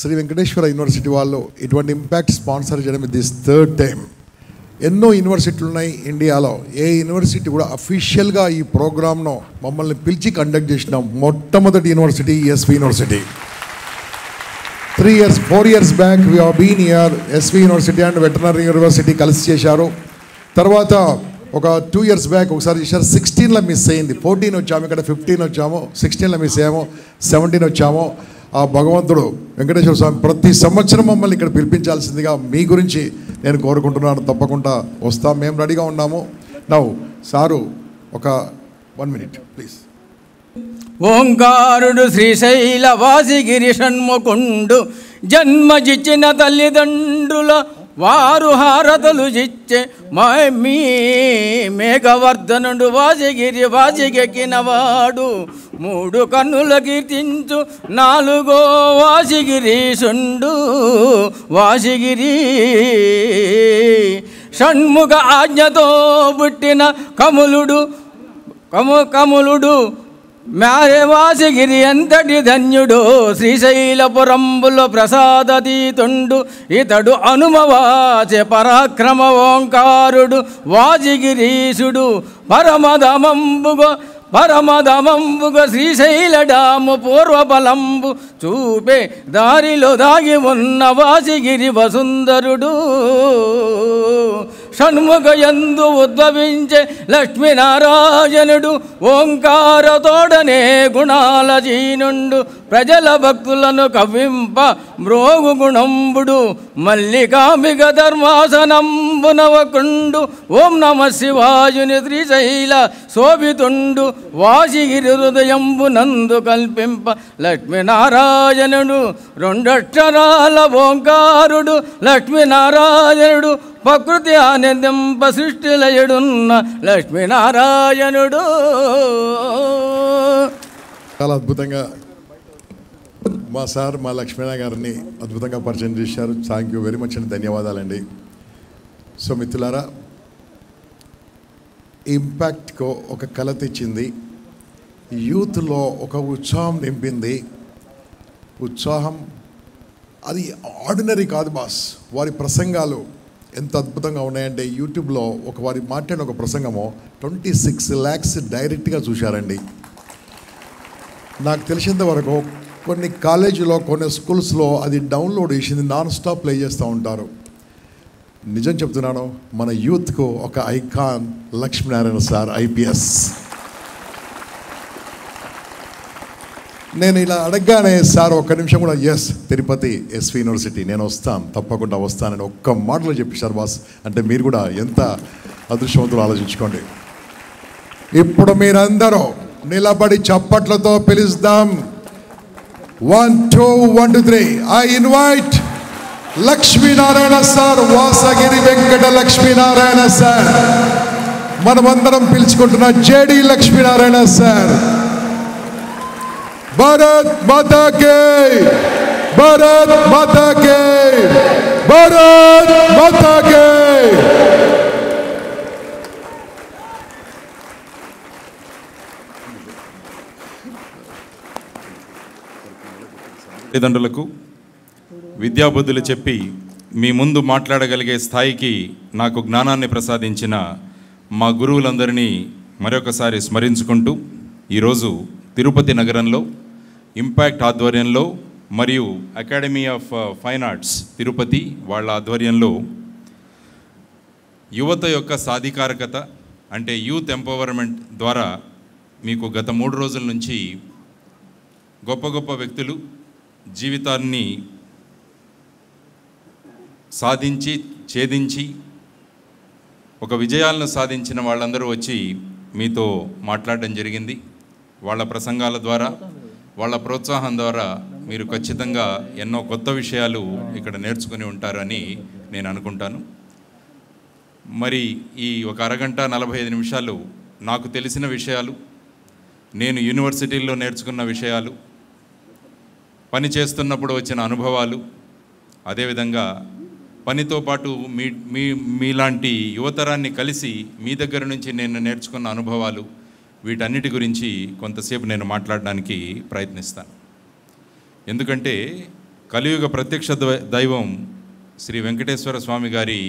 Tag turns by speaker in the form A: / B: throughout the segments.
A: Shri Venkateswara university వాళ్ళు ఇటువంటి impact sponsor చేయడం దిస్ థర్డ్ టైం. ఎన్నో యూనివర్సిటీలు ఉన్నాయి ఇండియాలో, ఏ యూనివర్సిటీ కూడా అఫీషియల్గా ఈ ప్రోగ్రామ్ను మమ్మల్ని పిలిచి కండక్ట్ చేసిన మొట్టమొదటి university SV university. 4 years back we have been here. SV university and veterinary university కలిసి చేశారు. తర్వాత ఒక 2 years బ్యాక్ ఒకసారి చేశారు. 16లో మిస్ అయింది. 14 వచ్చాము, ఇక్కడ 15 వచ్చాము, 16లో మిస్ అయ్యాము, 17 వచ్చాము. ఆ భగవంతుడు వెంకటేశ్వర స్వామి ప్రతి సంవత్సరం మమ్మల్ని ఇక్కడ పిలిపించాల్సిందిగా మీ గురించి నేను కోరుకుంటున్నాను. తప్పకుండా వస్తాం, మేము రెడీగా ఉన్నాము. నౌ సారు ఒక 1 minute ప్లీజ్.
B: ఓంకారుడు శ్రీశైల వాసిగిరి షణ్ముకుండు జన్మజిచ్చిన తల్లిదండ్రుల వారు హారతలు జిచ్చే మీ మేఘవర్ధనుడు వాసిగిరి వాసిగెక్కినవాడు 3 కన్నుల కీర్తించు 4వ వాసిగిరీశుండు వాసిగిరి. షణ్ముఖ ఆజ్ఞతో పుట్టిన కములుడు మ్యారే వాసిగిరి ఎంతటి ధన్యుడు. శ్రీశైలపురంబులో ప్రసాదతీతుండు ఇతడు అనుమవాచే పరాక్రమ ఓంకారుడు వాసిగిరీశుడు. పరమదమంబుగ శ్రీశైల డాము పూర్వబలంబు చూపే దారిలో దాగి ఉన్న వాసిగిరి వసుందరుడు. షణ్ముఖయందు ఉద్భవించే లక్ష్మీనారాయణుడు ఓంకారతోడనే గుణాల జీనుండు. ప్రజల భక్తులను కవ్వింప మ్రోగు గుణంబుడు మల్లికాంబిక ధర్మాసనంబునవకుండు. ఓం నమ శివాయుని శ్రీశైల శోభితుండు వాసిగిరి హృదయంబునందు కల్పింప లక్ష్మీనారాయణుడు. 2 అక్షరాల ఓంకారుడు లక్ష్మీనారాయణుడు. ప్రకృతి ఆనందింప సృష్టిలయుడున్న లక్ష్మీనారాయణుడు.
A: చాలా అద్భుతంగా మా సార్ మా లక్ష్మీనారాయణ గారిని అద్భుతంగా పరిచయం చేశారు. థ్యాంక్ యూ వెరీ మచ్ అండి, ధన్యవాదాలండి. సో మిత్రులారా, ఇంపాక్ట్కు ఒక కళ తెచ్చింది, యూత్లో ఒక ఉత్సాహం నింపింది. ఉత్సాహం అది ఆర్డినరీ కాదు బాస్. వారి ప్రసంగాలు ఎంత అద్భుతంగా ఉన్నాయంటే యూట్యూబ్లో వారి మాట్లాడిన ఒక ప్రసంగము 26 lakhs డైరెక్ట్గా చూశారండి. నాకు తెలిసినంత వరకు కొన్ని కాలేజీలో కొన్ని స్కూల్స్లో అది డౌన్లోడ్ చేసింది నాన్ స్టాప్ ప్లే చేస్తూ ఉంటారు. నిజం చెప్తున్నాను, మన యూత్కు ఒక ఐకాన్ లక్ష్మీనారాయణ సార్ ఐపీఎస్. నేను ఇలా అడగగానే సార్ ఒక్క నిమిషం కూడా ఎస్ తిరుపతి ఎస్వి యూనివర్సిటీ నేను వస్తాను, తప్పకుండా వస్తానని ఒక్క మాటలో చెప్పేశారు బాస్. అంటే మీరు కూడా ఎంత అదృష్టవంతులు ఆలోచించుకోండి. ఇప్పుడు మీరందరూ నిలబడి చప్పట్లతో పిలుస్తాం. 1 2 1 2 3. I invite Lakshminarayana sir, Vasagiri Venkata Lakshminarayana sir. మనమందరం పిలుచుకుంటున్న జేడి లక్ష్మీనారాయణ సార్. భారత్ మాతా కే, భారత్ మాతా కే, భారత్ మాతా కే.
C: తల్లిదండ్రులకు విద్యాబుద్ధులు చెప్పి మీ ముందు మాట్లాడగలిగే స్థాయికి నాకు జ్ఞానాన్ని ప్రసాదించిన మా గురువులందరినీ మరొకసారి స్మరించుకుంటూ ఈరోజు తిరుపతి నగరంలో ఇంపాక్ట్ ఆధ్వర్యంలో మరియు academy of fine arts Tirupati వాళ్ళ ఆధ్వర్యంలో యువత యొక్క సాధికారకత అంటే యూత్ ఎంపవర్మెంట్ ద్వారా మీకు గత 3 రోజుల నుంచి గొప్ప గొప్ప వ్యక్తులు జీవితాన్ని సాధించి ఛేదించి ఒక విజయాలను సాధించిన వాళ్ళందరూ వచ్చి మీతో మాట్లాడడం జరిగింది. వాళ్ళ ప్రసంగాల ద్వారా వాళ్ళ ప్రోత్సాహం ద్వారా మీరు ఖచ్చితంగా ఎన్నో కొత్త విషయాలు ఇక్కడ నేర్చుకుని ఉంటారని నేను అనుకుంటాను. మరి ఈ ఒక అరగంట 45 నిమిషాలు నాకు తెలిసిన విషయాలు, నేను యూనివర్సిటీల్లో నేర్చుకున్న విషయాలు, పని చేస్తున్నప్పుడు వచ్చిన అనుభవాలు, అదేవిధంగా పనితో పాటు మీలాంటి యువతరాన్ని కలిసి మీ దగ్గర నుంచి నేను నేర్చుకున్న అనుభవాలు, వీటన్నిటి గురించి కొంతసేపు నేను మాట్లాడడానికి ప్రయత్నిస్తాను. ఎందుకంటే కలియుగ ప్రత్యక్ష దైవం శ్రీ వెంకటేశ్వర స్వామి గారి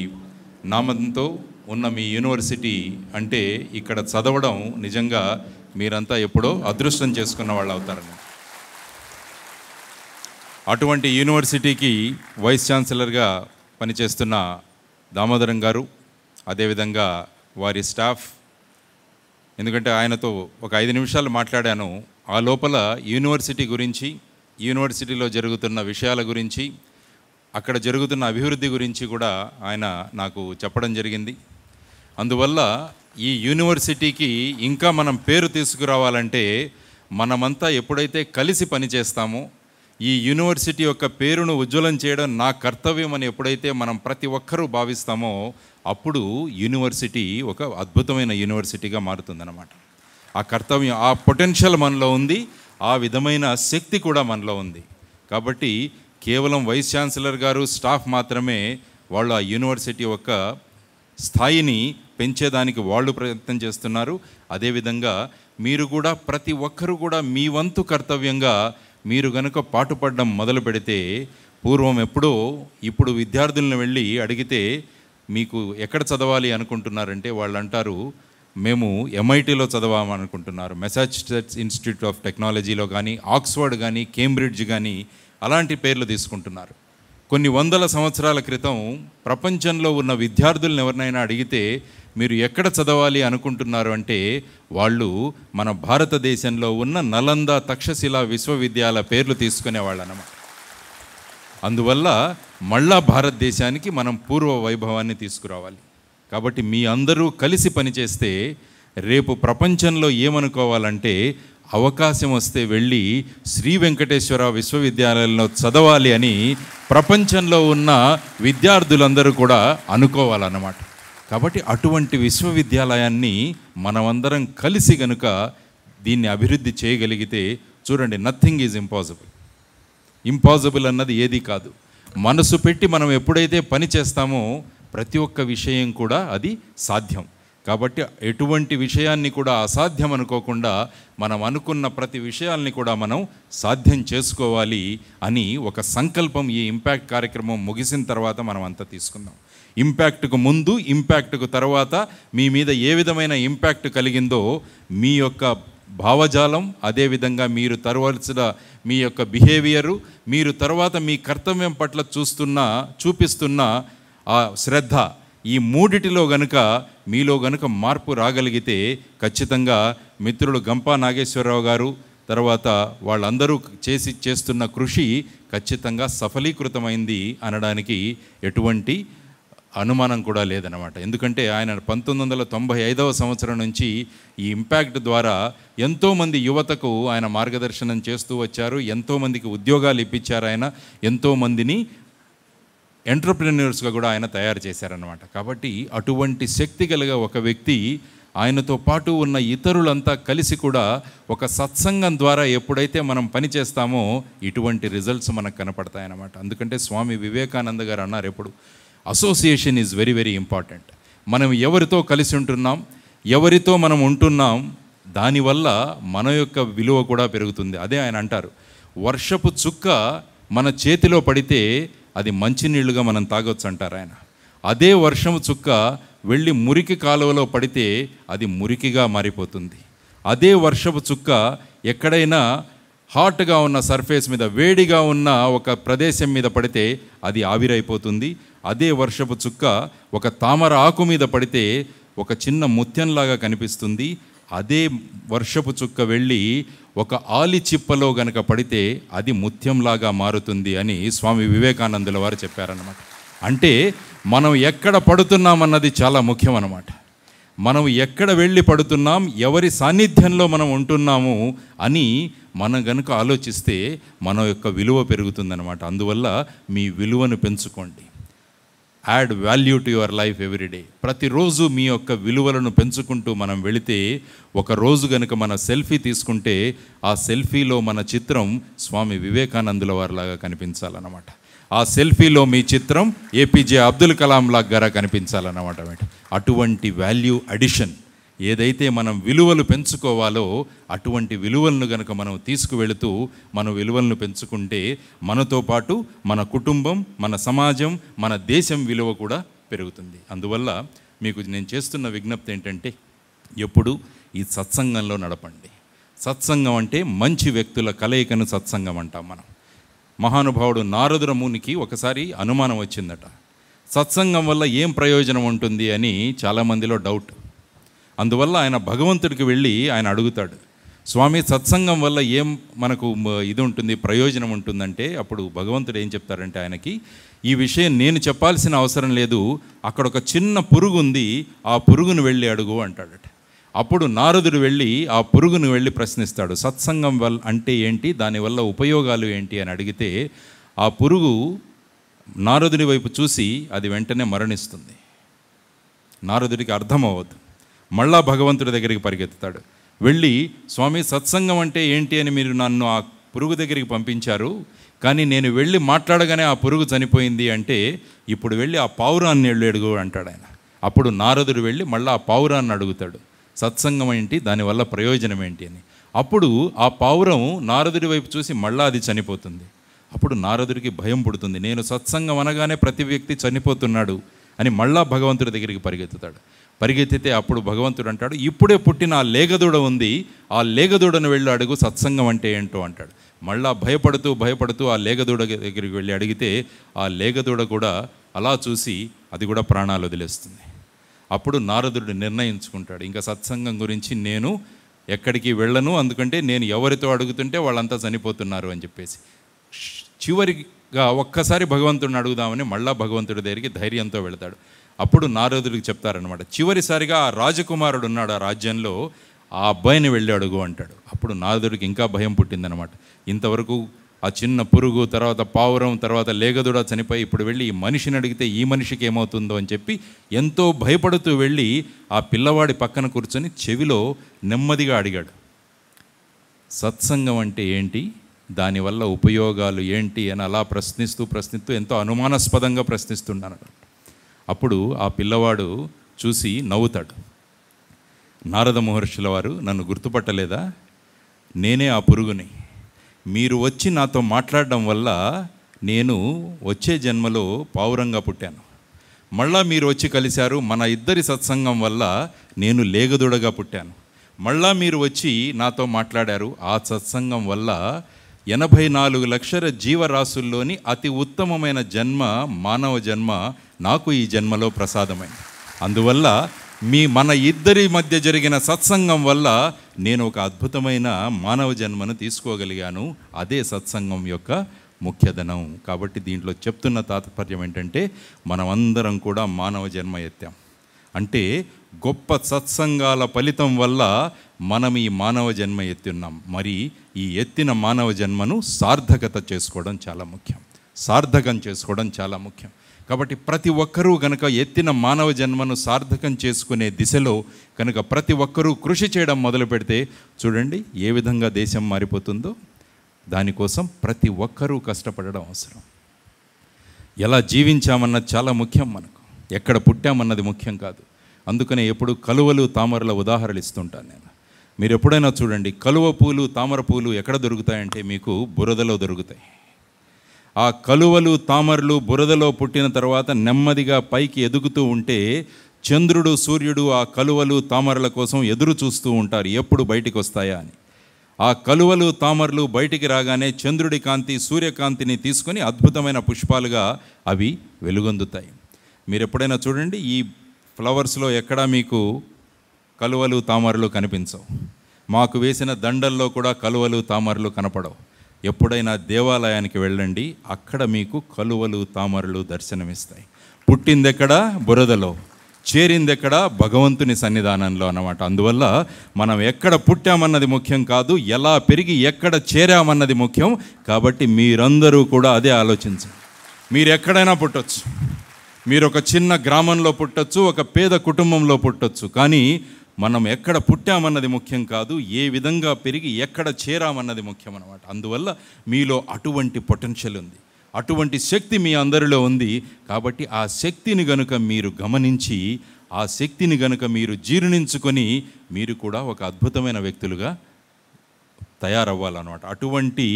C: నామంతో ఉన్న మీ యూనివర్సిటీ అంటే ఇక్కడ చదవడం నిజంగా మీరంతా ఎప్పుడో అదృష్టం చేసుకున్న వాళ్ళు అవుతారని. అటువంటి యూనివర్సిటీకి వైస్ ఛాన్సలర్గా పనిచేస్తున్న దామోదరం గారు, అదేవిధంగా వారి స్టాఫ్, ఎందుకంటే ఆయనతో ఒక 5 నిమిషాలు మాట్లాడాను. ఆ లోపల యూనివర్సిటీ గురించి, యూనివర్సిటీలో జరుగుతున్న విషయాల గురించి, అక్కడ జరుగుతున్న అభివృద్ధి గురించి కూడా ఆయన నాకు చెప్పడం జరిగింది. అందువల్ల ఈ యూనివర్సిటీకి ఇంకా మనం పేరు తీసుకురావాలంటే మనమంతా ఎప్పుడైతే కలిసి పనిచేస్తామో, ఈ యూనివర్సిటీ యొక్క పేరును ఉజ్వలం చేయడం నా కర్తవ్యం అని ఎప్పుడైతే మనం ప్రతి ఒక్కరూ భావిస్తామో అప్పుడు యూనివర్సిటీ ఒక అద్భుతమైన యూనివర్సిటీగా మారుతుందన్నమాట. ఆ కర్తవ్యం, ఆ పొటెన్షియల్ మనలో ఉంది, ఆ విధమైన శక్తి కూడా మనలో ఉంది. కాబట్టి కేవలం వైస్ ఛాన్సలర్ గారు, స్టాఫ్ మాత్రమే వాళ్ళు ఆ యూనివర్సిటీ యొక్క స్థాయిని పెంచేదానికి వాళ్ళు ప్రయత్నం చేస్తున్నారు. అదేవిధంగా మీరు కూడా ప్రతి ఒక్కరూ కూడా మీ వంతు కర్తవ్యంగా మీరు కనుక పాటుపడడం మొదలు పెడితే, పూర్వం ఎప్పుడో ఇప్పుడు విద్యార్థులను వెళ్ళి అడిగితే మీకు ఎక్కడ చదవాలి అనుకుంటున్నారంటే వాళ్ళు అంటారు మేము MITలో చదవాలనుకుంటున్నారు, మెసాచుసెట్స్ ఇన్స్టిట్యూట్ ఆఫ్ టెక్నాలజీలో కానీ, ఆక్స్ఫర్డ్ కానీ, కేంబ్రిడ్జ్ కానీ అలాంటి పేర్లు తీసుకుంటున్నారు. కొన్ని వందల సంవత్సరాల క్రితం ప్రపంచంలో ఉన్న విద్యార్థులను ఎవరినైనా అడిగితే మీరు ఎక్కడ చదవాలి అనుకుంటున్నారు అంటే వాళ్ళు మన భారతదేశంలో ఉన్న నలంద, తక్షశిల విశ్వవిద్యాలయ పేర్లు తీసుకునేవాళ్ళు అన్నమాట. అందువల్ల మళ్ళా భారతదేశానికి మనం పూర్వ వైభవాన్ని తీసుకురావాలి. కాబట్టి మీ అందరూ కలిసి పనిచేస్తే రేపు ప్రపంచంలో ఏమనుకోవాలంటే అవకాశం వస్తే వెళ్ళి శ్రీ వెంకటేశ్వర విశ్వవిద్యాలయంలో చదవాలి అని ప్రపంచంలో ఉన్న విద్యార్థులందరూ కూడా అనుకోవాలన్నమాట. కాబట్టి అటువంటి విశ్వవిద్యాలయాన్ని మనమందరం కలిసి గనుక దీన్ని అభివృద్ధి చేయగలిగితే చూడండి, నథింగ్ ఈజ్ ఇంపాసిబుల్. ఇంపాసిబుల్ అన్నది ఏది కాదు. మనసు పెట్టి మనం ఎప్పుడైతే పని చేస్తామో ప్రతి ఒక్క విషయం కూడా అది సాధ్యం. కాబట్టి ఎటువంటి విషయాన్ని కూడా అసాధ్యం అనుకోకుండా మనం అనుకున్న ప్రతి విషయాల్ని కూడా మనం సాధ్యం చేసుకోవాలి అని ఒక సంకల్పం ఈ ఇంపాక్ట్ కార్యక్రమం ముగిసిన తర్వాత మనం అంతా తీసుకుందాం. ఇంపాక్ట్కు ముందు, ఇంపాక్ట్కు తర్వాత మీ మీద ఏ విధమైన ఇంపాక్ట్ కలిగిందో మీ యొక్క భావజాలం, అదేవిధంగా మీరు తరవలసిన మీ యొక్క బిహేవియరు, మీరు తర్వాత మీ కర్తవ్యం పట్ల చూపిస్తున్న ఆ శ్రద్ధ, ఈ మూడిటిలో గనుక మీలో గనుక మార్పు రాగలిగితే ఖచ్చితంగా మిత్రులు గంపా నాగేశ్వరరావు గారు తర్వాత వాళ్ళందరూ చేస్తున్న కృషి ఖచ్చితంగా సఫలీకృతమైంది అనడానికి ఎటువంటి అనుమానం కూడా లేదన్నమాట. ఎందుకంటే ఆయన 1995వ సంవత్సరం నుంచి ఈ ఇంపాక్ట్ ద్వారా ఎంతోమంది యువతకు ఆయన మార్గదర్శనం చేస్తూ వచ్చారు. ఎంతోమందికి ఉద్యోగాలు ఇప్పించారు. ఆయన ఎంతోమందిని ఎంటర్‌ప్రెన్యూర్స్గా కూడా ఆయన తయారు చేశారన్నమాట. కాబట్టి అటువంటి శక్తి కలిగిన ఒక వ్యక్తి, ఆయనతో పాటు ఉన్న ఇతరులంతా కలిసి కూడా ఒక సత్సంగం ద్వారా ఎప్పుడైతే మనం పని చేస్తామో ఇటువంటి రిజల్ట్స్ మనకు కనపడతాయన్నమాట. ఎందుకంటే స్వామి వివేకానంద గారు అన్నారు ఎప్పుడు, association is very very important. మనం ఎవరితో కలిసి ఉంటున్నాం, ఎవరితో మనం ఉంటున్నాం, దానివల్ల మన యొక్క విలువ కూడా పెరుగుతుంది. అదే ఆయన అంటారు, వర్షపు చుక్క మన చేతిలో పడితే అది మంచినీళ్ళుగా మనం తాగొచ్చు అంటారు ఆయన. అదే వర్షము చుక్క వెళ్ళి మురికి కాలువలో పడితే అది మురికిగా మారిపోతుంది. అదే వర్షపు చుక్క ఎక్కడైనా హాట్గా ఉన్న సర్ఫేస్ మీద, వేడిగా ఉన్న ఒక ప్రదేశం మీద పడితే అది ఆవిరైపోతుంది. అదే వర్షపు చుక్క ఒక తామర ఆకు మీద పడితే ఒక చిన్న ముత్యంలాగా కనిపిస్తుంది. అదే వర్షపు చుక్క వెళ్ళి ఒక ఆలి చిప్పలో గనక పడితే అది ముత్యంలాగా మారుతుంది అని స్వామి వివేకానందుల వారు చెప్పారన్నమాట. అంటే మనం ఎక్కడ పడుతున్నామన్నది చాలా ముఖ్యం అన్నమాట. మనం ఎక్కడ వెళ్ళి పడుతున్నాం, ఎవరి సాన్నిధ్యంలో మనం ఉంటున్నాము అని మనం గనుక ఆలోచిస్తే మన యొక్క విలువ పెరుగుతుందన్నమాట. అందువల్ల మీ విలువను పెంచుకోండి. Add value to your life everyday. ప్రతిరోజు మీ యొక్క విలువలను పెంచుకుంటూ మనం వెళితే, ఒక రోజు కనుక మన సెల్ఫీ తీసుకుంటే ఆ సెల్ఫీలో మన చిత్రం స్వామి వివేకానందుల వారిలాగా కనిపించాలన్నమాట. ఆ సెల్ఫీలో మీ చిత్రం APJ అబ్దుల్ కలాం లాగా కనిపించాలన్నమాట. అటువంటి వాల్యూ అడిషన్ ఏదైతే మనం విలువలు పెంచుకోవాలో అటువంటి విలువలను గనుక మనం తీసుకువెళుతూ మన విలువలను పెంచుకుంటే మనతో పాటు మన కుటుంబం, మన సమాజం, మన దేశం విలువ కూడా పెరుగుతుంది. అందువల్ల మీకు నేను చేస్తున్న విజ్ఞప్తి ఏంటంటే, ఎప్పుడు ఈ సత్సంగంలో నడపండి. సత్సంగం అంటే మంచి వ్యక్తుల కలయికను సత్సంగం అంటాం మనం. మహానుభావుడు నారదుల మునికి ఒకసారి అనుమానం వచ్చిందట, సత్సంగం వల్ల ఏం ప్రయోజనం ఉంటుంది అని చాలామందిలో డౌట్. అందువల్ల ఆయన భగవంతుడికి వెళ్ళి ఆయన అడుగుతాడు, స్వామి సత్సంగం వల్ల ఏం మనకు ఇది ఉంటుంది, ప్రయోజనం ఉంటుందంటే, అప్పుడు భగవంతుడు ఏం చెప్తారంటే ఆయనకి, ఈ విషయం నేను చెప్పాల్సిన అవసరం లేదు, అక్కడ ఒక చిన్న పురుగు ఉంది, ఆ పురుగును వెళ్ళి అడుగు అంటాడట. అప్పుడు నారదుడు వెళ్ళి ఆ పురుగును వెళ్ళి ప్రశ్నిస్తాడు, సత్సంగం వల్ల అంటే ఏంటి, దానివల్ల ఉపయోగాలు ఏంటి అని అడిగితే ఆ పురుగు నారదుడి వైపు చూసి అది వెంటనే మరణిస్తుంది. నారదుడికి అర్థమవ్వదు. మళ్ళా భగవంతుడి దగ్గరికి పరిగెత్తుతాడు. వెళ్ళి, స్వామి సత్సంగం అంటే ఏంటి అని మీరు నన్ను ఆ పురుగు దగ్గరికి పంపించారు, కానీ నేను వెళ్ళి మాట్లాడగానే ఆ పురుగు చనిపోయింది అంటే, ఇప్పుడు వెళ్ళి ఆ పావురాన్ని అడుగు అంటాడు ఆయన. అప్పుడు నారదుడు వెళ్ళి మళ్ళీ ఆ పావురాన్ని అడుగుతాడు, సత్సంగం ఏంటి, దానివల్ల ప్రయోజనం ఏంటి అని. అప్పుడు ఆ పావురం నారదుడి వైపు చూసి మళ్ళా అది చనిపోతుంది. అప్పుడు నారదుడికి భయం పుడుతుంది, నేను సత్సంగం అనగానే ప్రతి వ్యక్తి చనిపోతున్నాడు అని మళ్ళా భగవంతుడి దగ్గరికి పరిగెత్తుతాడు. పరిగెత్తితే అప్పుడు భగవంతుడు అంటాడు, ఇప్పుడే పుట్టిన ఆ లేగదూడ ఉంది, ఆ లేగదూడను వెళ్ళి అడుగు సత్సంగం అంటే ఏంటో అంటాడు. మళ్ళా భయపడుతూ ఆ లేగదూడ దగ్గరికి వెళ్ళి అడిగితే ఆ లేగదూడ కూడా అలా చూసి అది కూడా ప్రాణాలు వదిలేస్తుంది. అప్పుడు నారదుడు నిర్ణయించుకుంటాడు, ఇంకా సత్సంగం గురించి నేను ఎక్కడికి వెళ్ళను, అందుకంటే నేను ఎవరితో అడుగుతుంటే వాళ్ళంతా చనిపోతున్నారు అని చెప్పేసి. చివరిగా ఒక్కసారి భగవంతుడిని అడుగుదామని మళ్ళా భగవంతుడి దగ్గరికి ధైర్యంతో వెళతాడు. అప్పుడు నారదుడికి చెప్తారనమాట, చివరిసారిగా ఆ రాజకుమారుడు ఉన్నాడు ఆ రాజ్యంలో, ఆ అబ్బాయిని వెళ్ళి అడుగు అంటాడు. అప్పుడు నారదుడికి ఇంకా భయం పుట్టిందనమాట. ఇంతవరకు ఆ చిన్న పురుగు, తర్వాత పావురం, తర్వాత లేగదూడ చనిపోయి ఇప్పుడు వెళ్ళి ఈ మనిషిని అడిగితే ఈ మనిషికి ఏమవుతుందో అని చెప్పి ఎంతో భయపడుతూ వెళ్ళి ఆ పిల్లవాడి పక్కన కూర్చొని చెవిలో నెమ్మదిగా అడిగాడు, సత్సంగం అంటే ఏంటి, దానివల్ల ఉపయోగాలు ఏంటి అని అలా ప్రశ్నిస్తూ ఎంతో అనుమానాస్పదంగా ప్రశ్నిస్తున్నాడు. అప్పుడు ఆ పిల్లవాడు చూసి నవ్వుతాడు. నారద మహర్షుల వారు నన్ను గుర్తుపట్టలేదా, నేనే ఆ పురుగుని. మీరు వచ్చి నాతో మాట్లాడడం వల్ల నేను వచ్చే జన్మలో పావురంగా పుట్టాను. మళ్ళా మీరు వచ్చి కలిశారు, మన ఇద్దరి సత్సంగం వల్ల నేను లేగదూడగా పుట్టాను. మళ్ళా మీరు వచ్చి నాతో మాట్లాడారు, ఆ సత్సంగం వల్ల 84 లక్షల జీవరాశుల్లోని అతి ఉత్తమమైన జన్మ, మానవ జన్మ నాకు ఈ జన్మలో ప్రసాదమైంది. అందువల్ల మన ఇద్దరి మధ్య జరిగిన సత్సంగం వల్ల నేను ఒక అద్భుతమైన మానవ జన్మను తీసుకోగలిగాను. అదే సత్సంగం యొక్క ముఖ్యధనం. కాబట్టి దీంట్లో చెప్తున్న తాత్పర్యం ఏంటంటే, మనమందరం కూడా మానవ జన్మ ఎత్తాం. అంటే గొప్ప సత్సంగాల ఫలితం వల్ల మనం ఈ మానవ జన్మ ఎత్తున్నాం. మరి ఈ ఎత్తిన మానవ జన్మను సార్థకత చేసుకోవడం చాలా ముఖ్యం, సార్థకం చేసుకోవడం చాలా ముఖ్యం. కాబట్టి ప్రతి ఒక్కరూ కనుక ఎత్తిన మానవ జన్మను సార్థకం చేసుకునే దిశలో కనుక ప్రతి ఒక్కరూ కృషి చేయడం మొదలు పెడితే చూడండి ఏ విధంగా దేశం మారిపోతుందో. దానికోసం ప్రతి ఒక్కరూ కష్టపడడం అవసరం. ఎలా జీవించామన్నది చాలా ముఖ్యం మనకు, ఎక్కడ పుట్టామన్నది ముఖ్యం కాదు. అందుకనే ఎప్పుడు కలువలు, తామరల ఉదాహరణలు ఇస్తుంటాను నేను. మీరు ఎప్పుడైనా చూడండి, కలువ పూలు, తామర పూలు ఎక్కడ దొరుకుతాయంటే మీకు బురదలో దొరుకుతాయి. ఆ కలువలు, తామరలు బురదలో పుట్టిన తర్వాత నెమ్మదిగా పైకి ఎదుగుతూ ఉంటే చంద్రుడు, సూర్యుడు ఆ కలువలు, తామరల కోసం ఎదురు చూస్తూ ఉంటారు, ఎప్పుడు బయటికి వస్తాయా అని. ఆ కలువలు, తామరలు బయటికి రాగానే చంద్రుడి కాంతి, సూర్యకాంతిని తీసుకొని అద్భుతమైన పుష్పాలుగా అవి వెలుగొందుతాయి. మీరు ఎప్పుడైనా చూడండి, ఈ ఫ్లవర్స్లో ఎక్కడా మీకు కలువలు, తామరలు కనిపించవు. మాకు వేసిన దండల్లో కూడా కలువలు, తామరలు కనపడవు. ఎప్పుడైనా దేవాలయానికి వెళ్ళండి, అక్కడ మీకు కలువలు, తామరలు దర్శనమిస్తాయి. పుట్టిందెక్కడ? బురదలో. చేరిందెక్కడ? భగవంతుని సన్నిధానంలో అన్నమాట. అందువల్ల మనం ఎక్కడ పుట్టామన్నది ముఖ్యం కాదు, ఎలా పెరిగి ఎక్కడ చేరామన్నది ముఖ్యం. కాబట్టి మీరందరూ కూడా అదే ఆలోచించండి. మీరు ఎక్కడైనా పుట్టొచ్చు, మీరు ఒక చిన్న గ్రామంలో పుట్టొచ్చు, ఒక పేద కుటుంబంలో పుట్టొచ్చు, కానీ మనం ఎక్కడ పుట్టామన్నది ముఖ్యం కాదు, ఏ విధంగా పెరిగి ఎక్కడ చేరామన్నది ముఖ్యం అన్నమాట. అందువల్ల మీలో అటువంటి పొటెన్షియల్ ఉంది, అటువంటి శక్తి మీ అందరిలో ఉంది. కాబట్టి ఆ శక్తిని గనుక మీరు గమనించి ఆ శక్తిని గనుక మీరు జీర్ణించుకొని మీరు కూడా ఒక అద్భుతమైన వ్యక్తులుగా తయారవ్వాలన్నమాట. అటువంటి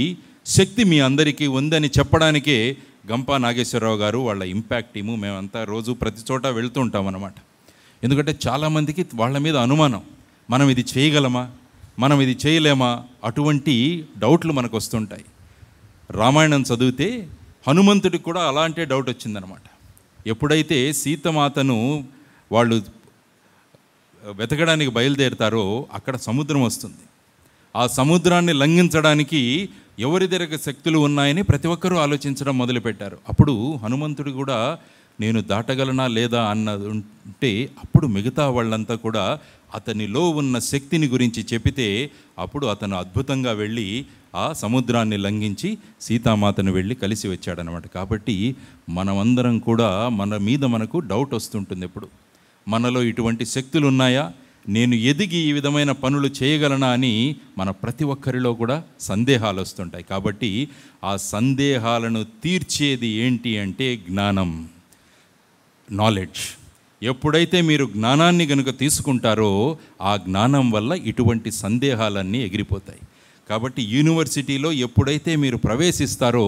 C: శక్తి మీ అందరికీ ఉందని చెప్పడానికే గంపా నాగేశ్వరరావు గారు వాళ్ళ ఇంపాక్ట్ టీము మేమంతా రోజు ప్రతి చోట వెళ్తూ ఉంటాం అన్నమాట. ఎందుకంటే చాలామందికి వాళ్ళ మీద అనుమానం, మనం ఇది చేయగలమా, మనం ఇది చేయలేమా, అటువంటి డౌట్లు మనకు వస్తుంటాయి. రామాయణం చదివితే హనుమంతుడికి కూడా అలాంటి డౌట్ వచ్చిందనమాట. ఎప్పుడైతే సీతమాతను వాళ్ళు వెతకడానికి బయలుదేరుతారో అక్కడ సముద్రం వస్తుంది. ఆ సముద్రాన్ని లంఘించడానికి ఎవరి దగ్గర శక్తులు ఉన్నాయని ప్రతి ఒక్కరూ ఆలోచించడం మొదలుపెట్టారు. అప్పుడు హనుమంతుడు కూడా నేను దాటగలనా లేదా అన్నది ఉంటే అప్పుడు మిగతా వాళ్ళంతా కూడా అతనిలో ఉన్న శక్తిని గురించి చెప్పితే అప్పుడు అతను అద్భుతంగా వెళ్ళి ఆ సముద్రాన్ని లంఘించి సీతామాతను వెళ్ళి కలిసి వచ్చాడనమాట. కాబట్టి మనమందరం కూడా మన మీద మనకు డౌట్ వస్తుంటుంది. ఎప్పుడు మనలో ఇటువంటి శక్తులు ఉన్నాయా, నేను ఎదిగి ఈ విధమైన పనులు చేయగలనా అని మన ప్రతి ఒక్కరిలో కూడా సందేహాలు వస్తుంటాయి. కాబట్టి ఆ సందేహాలను తీర్చేది ఏంటి అంటే జ్ఞానం, నాలెడ్జ్. ఎప్పుడైతే మీరు జ్ఞానాన్ని కనుక తీసుకుంటారో ఆ జ్ఞానం వల్ల ఇటువంటి సందేహాలన్నీ ఎగిరిపోతాయి. కాబట్టి యూనివర్సిటీలో ఎప్పుడైతే మీరు ప్రవేశిస్తారో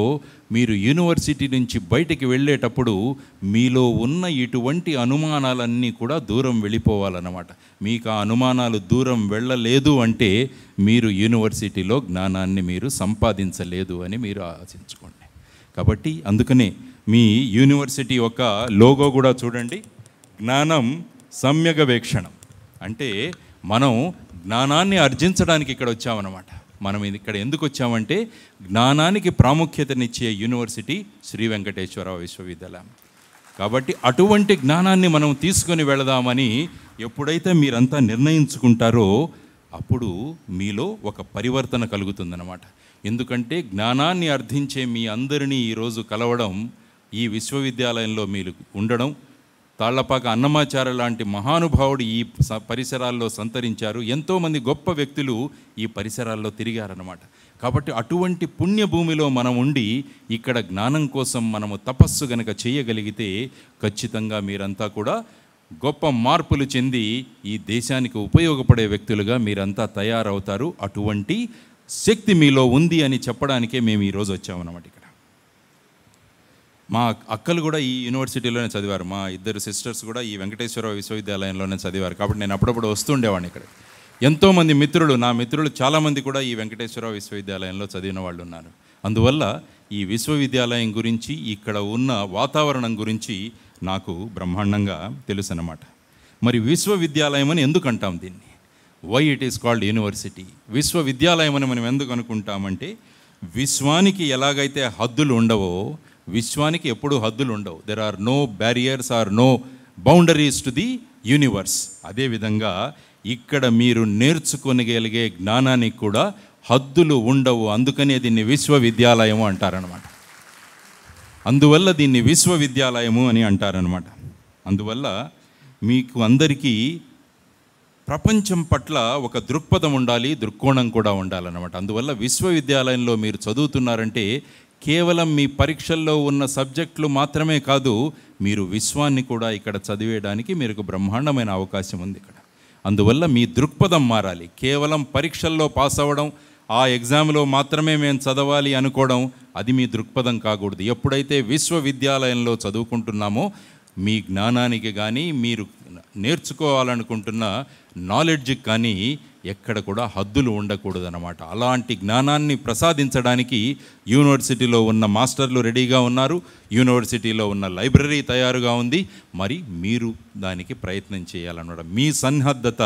C: మీరు యూనివర్సిటీ నుంచి బయటికి వెళ్ళేటప్పుడు మీలో ఉన్న ఇటువంటి అనుమానాలన్నీ కూడా దూరం వెళ్ళిపోవాలన్నమాట. మీకు ఆ అనుమానాలు దూరం వెళ్ళలేదు అంటే మీరు యూనివర్సిటీలో జ్ఞానాన్ని మీరు సంపాదించలేదు అని మీరు ఆశించుకోండి. కాబట్టి అందుకనే మీ యూనివర్సిటీ యొక్క లోగో కూడా చూడండి, జ్ఞానం సమ్యగ వేక్షణం. అంటే మనం జ్ఞానాన్ని ఆర్జించడానికి ఇక్కడ వచ్చామన్నమాట. మనం ఇక్కడ ఎందుకు వచ్చామంటే జ్ఞానానికి ప్రాముఖ్యతనిచ్చే యూనివర్సిటీ శ్రీ వెంకటేశ్వర విశ్వవిద్యాలయం. కాబట్టి అటువంటి జ్ఞానాన్ని మనం తీసుకొని వెళదామని ఎప్పుడైతే మీరంతా నిర్ణయించుకుంటారో అప్పుడు మీలో ఒక పరివర్తన కలుగుతుందన్నమాట. ఎందుకంటే జ్ఞానాన్ని అర్థించే మీ అందరినీ ఈరోజు కలవడం, ఈ విశ్వవిద్యాలయంలో మీరు ఉండడం, తాళ్లపాక అన్నమాచార్య లాంటి మహానుభావుడు ఈ పరిసరాల్లో సంతరించారు. ఎంతోమంది గొప్ప వ్యక్తులు ఈ పరిసరాల్లో తిరిగారన్నమాట. కాబట్టి అటువంటి పుణ్యభూమిలో మనం ఉండి ఇక్కడ జ్ఞానం కోసం మనము తపస్సు గనక చేయగలిగితే ఖచ్చితంగా మీరంతా కూడా గొప్ప మార్పులు చెంది ఈ దేశానికి ఉపయోగపడే వ్యక్తులుగా మీరంతా తయారవుతారు. అటువంటి శక్తి మీలో ఉంది అని చెప్పడానికే మేము ఈరోజు వచ్చామన్నమాట. ఇక్కడ మా అక్కలు కూడా ఈ యూనివర్సిటీలోనే చదివారు. మా ఇద్దరు సిస్టర్స్ కూడా ఈ వెంకటేశ్వర విశ్వవిద్యాలయంలోనే చదివారు. కాబట్టి నేను అప్పుడప్పుడు వస్తుండేవాడిని ఇక్కడ. ఎంతోమంది మిత్రులు, నా మిత్రులు చాలామంది కూడా ఈ వెంకటేశ్వర విశ్వవిద్యాలయంలో చదివిన వాళ్ళు ఉన్నారు. అందువల్ల ఈ విశ్వవిద్యాలయం గురించి, ఇక్కడ ఉన్న వాతావరణం గురించి నాకు బ్రహ్మాండంగా తెలుసు అన్నమాట. మరి విశ్వవిద్యాలయం అని ఎందుకు అంటాం దీన్ని? Why it is called university? విశ్వవిద్యాలయం అని మనం ఎందుకు అనుకుంటామంటే విశ్వానికి ఎలాగైతే హద్దులు ఉండవో విశ్వానికి ఎప్పుడూ హద్దులు ఉండవు. There are no barriers or no boundaries to the universe. అదేవిధంగా ఇక్కడ మీరు నేర్చుకోగలిగే జ్ఞానానికి కూడా హద్దులు ఉండవు. అందుకనే దీన్ని విశ్వవిద్యాలయము అంటారనమాట. అందువల్ల దీన్ని విశ్వవిద్యాలయము అని అంటారనమాట. అందువల్ల మీకు అందరికీ ప్రపంచం పట్ల ఒక దృక్పథం ఉండాలి, దృక్కోణం కూడా ఉండాలన్నమాట. అందువల్ల విశ్వవిద్యాలయంలో మీరు చదువుతున్నారంటే కేవలం మీ పరీక్షల్లో ఉన్న సబ్జెక్టులు మాత్రమే కాదు, మీరు విశ్వాన్ని కూడా ఇక్కడ చదివేయడానికి మీకు బ్రహ్మాండమైన అవకాశం ఉంది ఇక్కడ. అందువల్ల మీ దృక్పథం మారాలి. కేవలం పరీక్షల్లో పాస్ అవ్వడం, ఆ ఎగ్జామ్లో మాత్రమే మేము చదవాలి అనుకోవడం, అది మీ దృక్పథం కాకూడదు. ఎప్పుడైతే విశ్వవిద్యాలయంలో చదువుకుంటున్నామో మీ జ్ఞానానికి కానీ మీరు నేర్చుకోవాలనుకుంటున్న నాలెడ్జ్కి కానీ ఎక్కడ కూడా హద్దులు ఉండకూడదు అన్నమాట. అలాంటి జ్ఞానాన్ని ప్రసాదించడానికి యూనివర్సిటీలో ఉన్న మాస్టర్లు రెడీగా ఉన్నారు, యూనివర్సిటీలో ఉన్న లైబ్రరీ తయారుగా ఉంది. మరి మీరు దానికి ప్రయత్నం చేయాలన్నమాట. మీ సన్నద్ధత,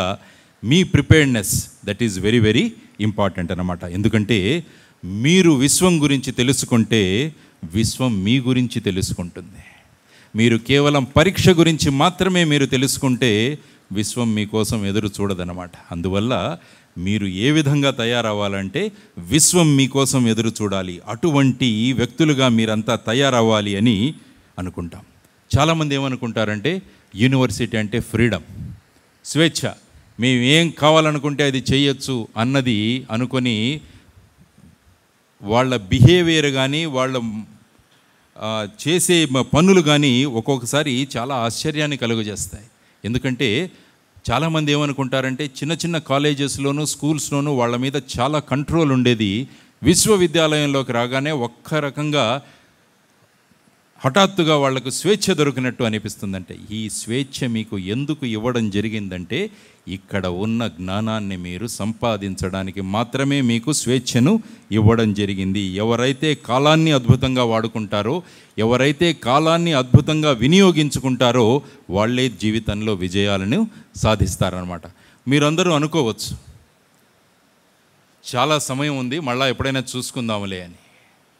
C: మీ preparedness, that is very very important అన్నమాట. ఎందుకంటే మీరు విశ్వం గురించి తెలుసుకుంటే విశ్వం మీ గురించి తెలుసుకుంటుంది. మీరు కేవలం పరీక్ష గురించి మాత్రమే మీరు తెలుసుకుంటే విశ్వం మీకోసం ఎదురు చూడదన్నమాట. అందువల్ల మీరు ఏ విధంగా తయారవ్వాలంటే విశ్వం మీకోసం ఎదురు చూడాలి. అటువంటి వ్యక్తులుగా మీరంతా తయారవ్వాలి అని అనుకుంటాం. చాలామంది ఏమనుకుంటారంటే యూనివర్సిటీ అంటే ఫ్రీడమ్, స్వేచ్ఛ, మేము ఏం కావాలనుకుంటే అది చేయొచ్చు అన్నది అనుకొని వాళ్ళ బిహేవియర్ కానీ వాళ్ళ చేసే పనులు కానీ ఒక్కొక్కసారి చాలా ఆశ్చర్యాన్ని కలుగజేస్తాయి. ఎందుకంటే చాలామంది ఏమనుకుంటారంటే చిన్న చిన్న కాలేజెస్లోనూ స్కూల్స్లోనూ వాళ్ళ మీద చాలా కంట్రోల్ ఉండేది. విశ్వవిద్యాలయంలోకి రాగానే ఒక్క రకంగా హఠాత్తుగా వాళ్లకు స్వేచ్ఛ దొరికినట్టు అనిపిస్తుందంటే, ఈ స్వేచ్ఛ మీకు ఎందుకు ఇవ్వడం జరిగిందంటే ఇక్కడ ఉన్న జ్ఞానాన్ని మీరు సంపాదించడానికి మాత్రమే మీకు స్వేచ్ఛను ఇవ్వడం జరిగింది. ఎవరైతే కాలాన్ని అద్భుతంగా వాడుకుంటారో, ఎవరైతే కాలాన్ని అద్భుతంగా వినియోగించుకుంటారో వాళ్ళే జీవితంలో విజయాలను సాధిస్తారనమాట. మీరందరూ అనుకోవచ్చు చాలా సమయం ఉంది, మళ్ళీ ఎప్పుడైనా చూసుకుందాములే అని.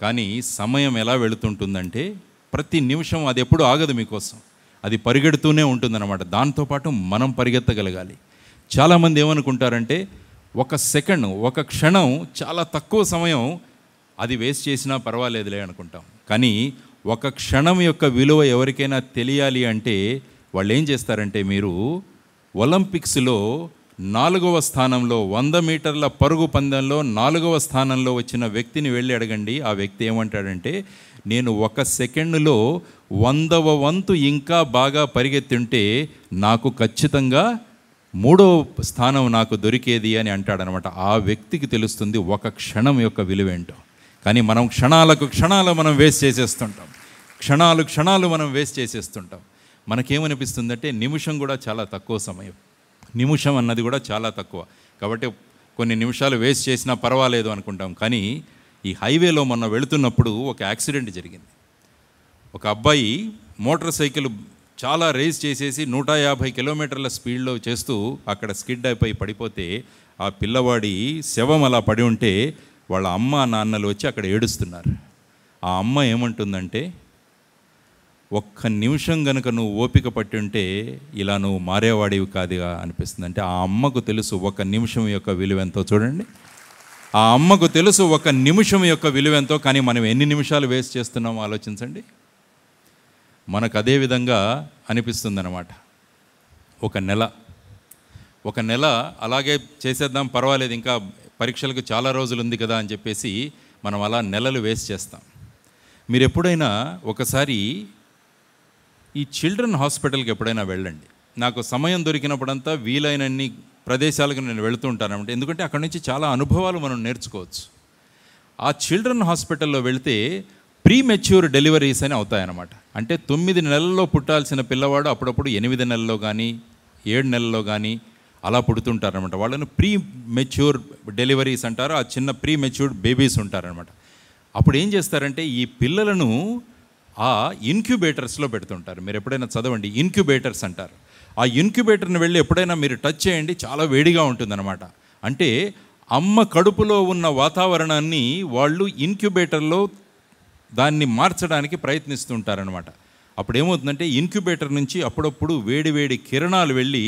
C: కానీ సమయం ఎలా వెళుతుంటుందంటే ప్రతి నిమిషం అది ఎప్పుడు ఆగదు మీకోసం, అది పరిగెడుతూనే ఉంటుందన్నమాట. దాంతోపాటు మనం పరిగెత్తగలగాలి. చాలామంది ఏమనుకుంటారంటే ఒక సెకండ్, ఒక క్షణం, చాలా తక్కువ సమయం, అది వేస్ట్ చేసినా పర్వాలేదులే అనుకుంటాం. కానీ ఒక క్షణం యొక్క విలువ ఎవరికైనా తెలియాలి అంటే వాళ్ళు ఏం చేస్తారంటే, మీరు ఒలింపిక్స్లో 4వ స్థానంలో 100 మీటర్ల పరుగు పందెంలో 4వ స్థానంలో వచ్చిన వ్యక్తిని వెళ్ళి అడగండి. ఆ వ్యక్తి ఏమంటాడంటే, నేను 1 సెకండ్లో 100వ వంతు ఇంకా బాగా పరిగెత్తుంటే నాకు ఖచ్చితంగా 3వ స్థానం నాకు దొరికేది అని అంటాడనమాట. ఆ వ్యక్తికి తెలుస్తుంది ఒక క్షణం యొక్క విలువేంటో. కానీ మనం క్షణాలు మనం వేస్ట్ చేసేస్తుంటాం, క్షణాలు మనం వేస్ట్ చేసేస్తుంటాం. మనకేమనిపిస్తుందంటే నిమిషం కూడా చాలా తక్కువ సమయం, నిమిషం అన్నది కూడా చాలా తక్కువ, కాబట్టి కొన్ని నిమిషాలు వేస్ట్ చేసినా పర్వాలేదు అనుకుంటాం. కానీ ఈ హైవేలో మొన్న వెళుతున్నప్పుడు ఒక యాక్సిడెంట్ జరిగింది. ఒక అబ్బాయి మోటార్ సైకిల్ చాలా రేస్ చేసేసి 150 కిలోమీటర్ల స్పీడ్లో చేస్తూ అక్కడ స్కిడ్ అయిపోయి పడిపోతే ఆ పిల్లవాడి శవం అలా పడి ఉంటే వాళ్ళ అమ్మ నాన్నలు వచ్చి అక్కడ ఏడుస్తున్నారు. ఆ అమ్మ ఏమంటుందంటే, 1 నిమిషం కనుక నువ్వు ఓపిక పట్టి ఉంటే ఇలా నువ్వు మారేవాడివి కాదుగా అనిపిస్తుంది. అంటే ఆ అమ్మకు తెలుసు 1 నిమిషం యొక్క విలువెంతో. చూడండి, ఆ అమ్మకు తెలుసు 1 నిమిషం యొక్క విలువెంతో. కానీ మనం ఎన్ని నిమిషాలు వేస్ట్ చేస్తున్నామో ఆలోచించండి. మనకు అదే విధంగా అనిపిస్తుంది అన్నమాట. ఒక నెల అలాగే చేసేద్దాం, పర్వాలేదు, ఇంకా పరీక్షలకు చాలా రోజులు ఉంది కదా అని చెప్పేసి మనం అలా నెలలు వేస్ట్ చేస్తాం. మీరు ఎప్పుడైనా ఒకసారి ఈ చిల్డ్రన్ హాస్పిటల్కి ఎప్పుడైనా వెళ్ళండి. నాకు సమయం దొరికినప్పుడంతా వీలైనన్ని ప్రదేశాలకు నేను వెళుతూ ఉంటానన్నమాట. ఎందుకంటే అక్కడి నుంచి చాలా అనుభవాలు మనం నేర్చుకోవచ్చు. ఆ చిల్డ్రన్ హాస్పిటల్లో వెళితే ప్రీమెచ్యూర్ డెలివరీస్ అని అవుతాయన్నమాట. అంటే 9 నెలల్లో పుట్టాల్సిన పిల్లవాడు అప్పుడప్పుడు 8 నెలల్లో కానీ 7 నెలల్లో కానీ అలా పుడుతుంటారనమాట. వాళ్ళని ప్రీ మెచ్యూర్ డెలివరీస్ అంటారు. ఆ చిన్న ప్రీ మెచ్యూర్డ్ బేబీస్ ఉంటారనమాట. అప్పుడు ఏం చేస్తారంటే ఈ పిల్లలను ఆ ఇన్క్యుబేటర్స్లో పెడుతుంటారు. మీరు ఎప్పుడైనా చదవండి, ఇన్క్యుబేటర్స్ అంటారు. ఆ ఇన్క్యుబేటర్ని వెళ్ళి ఎప్పుడైనా మీరు టచ్ చేయండి, చాలా వేడిగా ఉంటుందన్నమాట. అంటే అమ్మ కడుపులో ఉన్న వాతావరణాన్ని వాళ్ళు ఇన్క్యుబేటర్లో దాన్ని మార్చడానికి ప్రయత్నిస్తుంటారనమాట. అప్పుడు ఏమవుతుందంటే ఇన్క్యుబేటర్ నుంచి అప్పుడప్పుడు వేడి కిరణాలు వెళ్ళి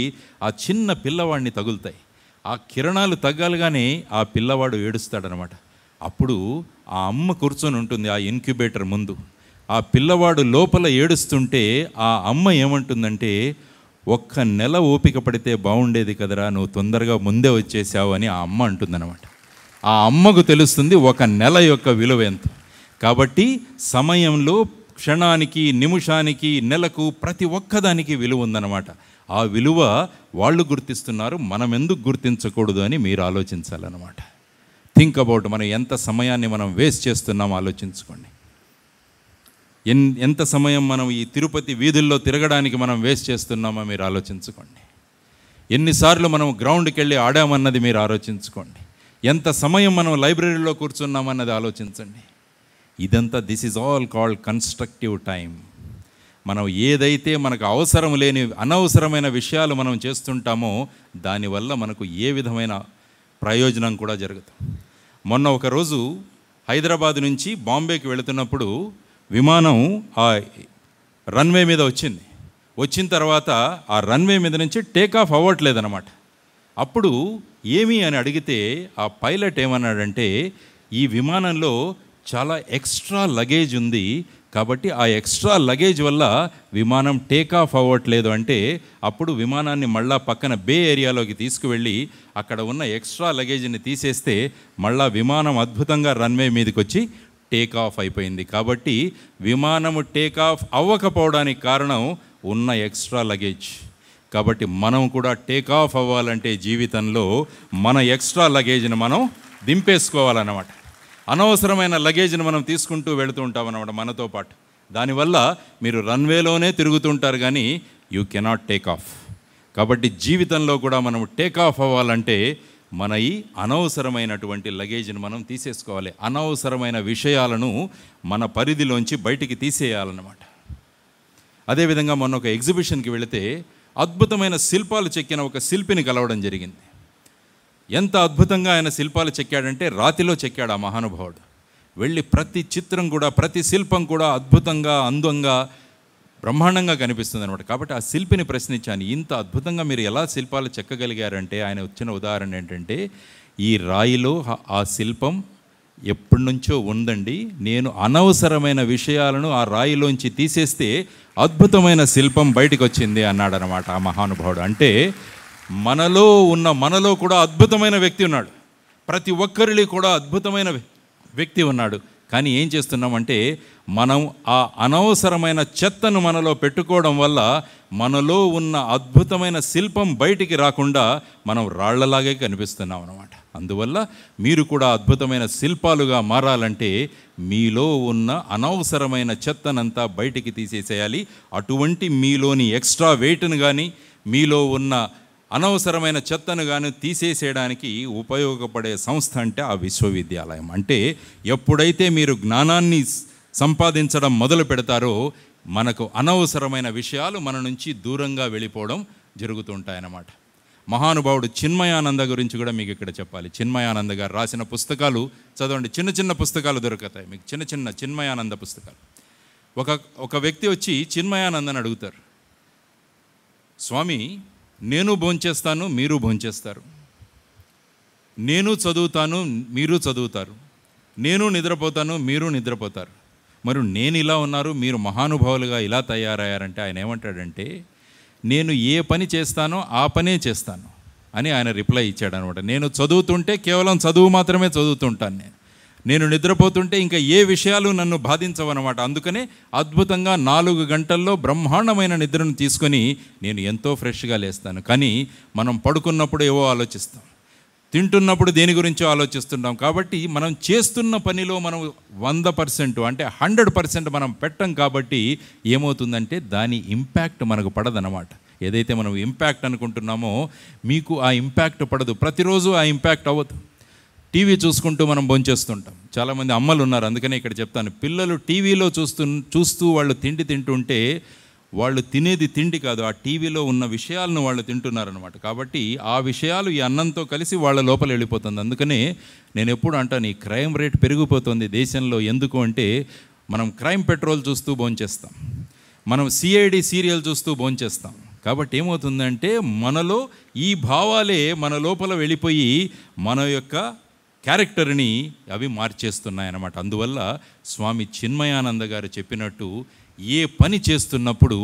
C: ఆ చిన్న పిల్లవాడిని తగులుతాయి. ఆ కిరణాలు తగ్గలుగానే ఆ పిల్లవాడు ఏడుస్తాడనమాట. అప్పుడు ఆ అమ్మ కూర్చొని ఉంటుంది ఆ ఇన్క్యుబేటర్ ముందు. ఆ పిల్లవాడు లోపల ఏడుస్తుంటే ఆ అమ్మ ఏమంటుందంటే, 1 నెల ఓపిక పడితే బాగుండేది కదరా, నువ్వు తొందరగా ముందే వచ్చేసావు అని ఆ అమ్మ అంటుందన్నమాట. ఆ అమ్మకు తెలుస్తుంది 1 నెల యొక్క విలువ ఎంత. కాబట్టి సమయంలో క్షణానికి, నిమిషానికి, నెలకు, ప్రతి ఒక్కదానికి విలువ ఉందన్నమాట. ఆ విలువ వాళ్ళు గుర్తిస్తున్నారు, మనం ఎందుకు గుర్తించకూడదు అని మీరు ఆలోచించాలన్నమాట. థింక్ అబౌట్, మనం ఎంత సమయాన్ని మనం వేస్ట్ చేస్తున్నామో ఆలోచించుకోండి. ఎంత సమయం మనం ఈ తిరుపతి వీధుల్లో తిరగడానికి మనం వేస్ట్ చేస్తున్నామో మీరు ఆలోచించుకోండి. ఎన్నిసార్లు మనం గ్రౌండ్కి వెళ్ళి ఆడామన్నది మీరు ఆలోచించుకోండి. ఎంత సమయం మనం లైబ్రరీలో కూర్చున్నామన్నది ఆలోచించండి. ఇదంతా this is all called constructive time. మనం ఏదైతే మనకు అవసరం లేని అనవసరమైన విషయాలు మనం చేస్తుంటామో దానివల్ల మనకు ఏ విధమైన ప్రయోజనం కూడా జరుగుతుంది. మొన్న ఒకరోజు హైదరాబాద్ నుంచి బాంబేకి వెళుతున్నప్పుడు విమానం ఆ రన్వే మీద వచ్చిన తర్వాత ఆ రన్వే మీద నుంచి టేక్ ఆఫ్ అవ్వట్లేదన్నమాట. అప్పుడు ఏమి అని అడిగితే ఆ పైలట్ ఏమన్నాడంటే, ఈ విమానంలో చాలా ఎక్స్ట్రా లగేజ్ ఉంది, కాబట్టి ఆ ఎక్స్ట్రా లగేజ్ వల్ల విమానం టేక్ ఆఫ్ అవ్వట్లేదు. అంటే అప్పుడు విమానాన్ని మళ్ళా పక్కన బే ఏరియాలోకి తీసుకువెళ్ళి అక్కడ ఉన్న ఎక్స్ట్రా లగేజ్ని తీసేస్తే మళ్ళా విమానం అద్భుతంగా రన్వే మీదకి వచ్చి టేక్ ఆఫ్ అయిపోయింది. కాబట్టి విమానము టేక్ ఆఫ్ అవ్వకపోవడానికి కారణం ఉన్న ఎక్స్ట్రా లగేజ్. కాబట్టి మనం కూడా టేక్ ఆఫ్ అవ్వాలంటే జీవితంలో మన ఎక్స్ట్రా లగేజ్ని మనం దింపేసుకోవాలన్నమాట. అనవసరమైన లగేజ్ని మనం తీసుకుంటూ వెళుతూ ఉంటామన్నమాట మనతో పాటు. దానివల్ల మీరు రన్వేలోనే తిరుగుతుంటారు కానీ యూ కెనాట్ టేక్ ఆఫ్. కాబట్టి జీవితంలో కూడా మనం టేక్ ఆఫ్ అవ్వాలంటే మన ఈ అనవసరమైనటువంటి లగేజ్ని మనం తీసేసుకోవాలి. అనవసరమైన విషయాలను మన పరిధిలోంచి బయటికి తీసేయాలన్నమాట. అదేవిధంగా మొన్న ఒక ఎగ్జిబిషన్కి వెళితే అద్భుతమైన శిల్పాలు చెక్కిన ఒక శిల్పిని కలవడం జరిగింది. ఎంత అద్భుతంగా ఆయన శిల్పాలు చెక్కాడంటే రాతిలో చెక్కాడు ఆ మహానుభావుడు. వెళ్ళి ప్రతి చిత్రం కూడా, ప్రతి శిల్పం కూడా అద్భుతంగా, అందంగా, బ్రహ్మాండంగా కనిపిస్తుంది అనమాట. కాబట్టి ఆ శిల్పిని ప్రశ్నించాను, ఇంత అద్భుతంగా మీరు ఎలా శిల్పాలు చెక్కగలిగారంటే ఆయన వచ్చిన ఉదాహరణ ఏంటంటే, ఈ రాయిలో ఆ శిల్పం ఎప్పటి నుంచో ఉందండి, నేను అనవసరమైన విషయాలను ఆ రాయిలోంచి తీసేస్తే అద్భుతమైన శిల్పం బయటకు వచ్చింది అన్నాడనమాట ఆ మహానుభావుడు. అంటే మనలో కూడా అద్భుతమైన వ్యక్తి ఉన్నాడు. ప్రతి ఒక్కరిలో కూడా అద్భుతమైన వ్యక్తి ఉన్నాడు. కానీ ఏం చేస్తున్నామంటే మనం ఆ అనవసరమైన చెత్తను మనలో పెట్టుకోవడం వల్ల మనలో ఉన్న అద్భుతమైన శిల్పం బయటికి రాకుండా మనం రాళ్లలాగే కనిపిస్తున్నాం అన్నమాట. అందువల్ల మీరు కూడా అద్భుతమైన శిల్పాలుగా మారాలంటే మీలో ఉన్న అనవసరమైన చెత్తనంతా బయటికి తీసేసేయాలి. అటువంటి మీలోని ఎక్స్ట్రా వెయిట్ను కానీ, మీలో ఉన్న అనవసరమైన చెత్తను కానీ తీసేసేయడానికి ఉపయోగపడే సంస్థ అంటే ఆ విశ్వవిద్యాలయం. అంటే ఎప్పుడైతే మీరు జ్ఞానాన్ని సంపాదించడం మొదలు పెడతారో మనకు అనవసరమైన విషయాలు మన నుంచి దూరంగా వెళ్ళిపోవడం జరుగుతుంటాయన్నమాట. మహానుభావుడు చిన్మయానంద గురించి కూడా మీకు ఇక్కడ చెప్పాలి. చిన్మయానంద గారు రాసిన పుస్తకాలు చదవండి. చిన్న చిన్న పుస్తకాలు దొరుకుతాయి మీకు, చిన్న చిన్న చిన్మయానంద పుస్తకాలు. ఒక వ్యక్తి వచ్చి చిన్మయానందని అడుగుతారు, స్వామి నేను భోంచేస్తాను, మీరు భోంచేస్తారు, నేను చదువుతాను, మీరు చదువుతారు, నేను నిద్రపోతాను, మీరు నిద్రపోతారు, మరి నేను ఇలా ఉన్నారు, మీరు మహానుభావులుగా ఇలా తయారయ్యారంటే ఆయన ఏమంటాడంటే, నేను ఏ పని చేస్తానో ఆ పనే చేస్తాను అని ఆయన రిప్లై ఇచ్చాడు అనమాట. నేను చదువుతుంటే కేవలం చదువు మాత్రమే చదువుతుంటాను, నేను నిద్రపోతుంటే ఇంకా ఏ విషయాలు నన్ను బాధించవన్నమాట. అందుకనే అద్భుతంగా 4 గంటల్లో బ్రహ్మాండమైన నిద్రను తీసుకొని నేను ఎంతో ఫ్రెష్గా లేస్తాను. కానీ మనం పడుకున్నప్పుడు ఏవో ఆలోచిస్తాం, తింటున్నప్పుడు దేని గురించో ఆలోచిస్తుంటాం. కాబట్టి మనం చేస్తున్న పనిలో మనం 100% అంటే 100% మనం పెట్టం. కాబట్టి ఏమవుతుందంటే దాని ఇంపాక్ట్ మనకు పడదన్నమాట. ఏదైతే మనం ఇంపాక్ట్ అనుకుంటున్నామో మీకు ఆ ఇంపాక్ట్ పడదు, ప్రతిరోజు ఆ ఇంపాక్ట్ అవ్వదు. టీవీ చూసుకుంటూ మనం భోంచేస్తుంటాం. చాలామంది అమ్మలు ఉన్నారు, అందుకనే ఇక్కడ చెప్తాను, పిల్లలు టీవీలో చూస్తూ వాళ్ళు తిండి తింటుంటే వాళ్ళు తినేది తిండి కాదు, ఆ టీవీలో ఉన్న విషయాలను వాళ్ళు తింటున్నారనమాట. కాబట్టి ఆ విషయాలు ఈ అన్నంతో కలిసి వాళ్ళ లోపల వెళ్ళిపోతుంది. అందుకనే నేను ఎప్పుడు అంటాను, ఈ క్రైమ్ రేట్ పెరిగిపోతుంది దేశంలో. ఎందుకు అంటే మనం క్రైమ్ పెట్రోల్ చూస్తూ భోంచేస్తాం, మనం సిఐడి సీరియల్ చూస్తూ భోంచేస్తాం. కాబట్టి ఏమవుతుందంటే మనలో ఈ భావాలే మన లోపల వెళ్ళిపోయి మన యొక్క క్యారెక్టర్ని అవి మార్చేస్తున్నాయన్నమాట. అందువల్ల స్వామి చిన్మయానంద గారు చెప్పినట్టు ఏ పని చేస్తున్నప్పుడు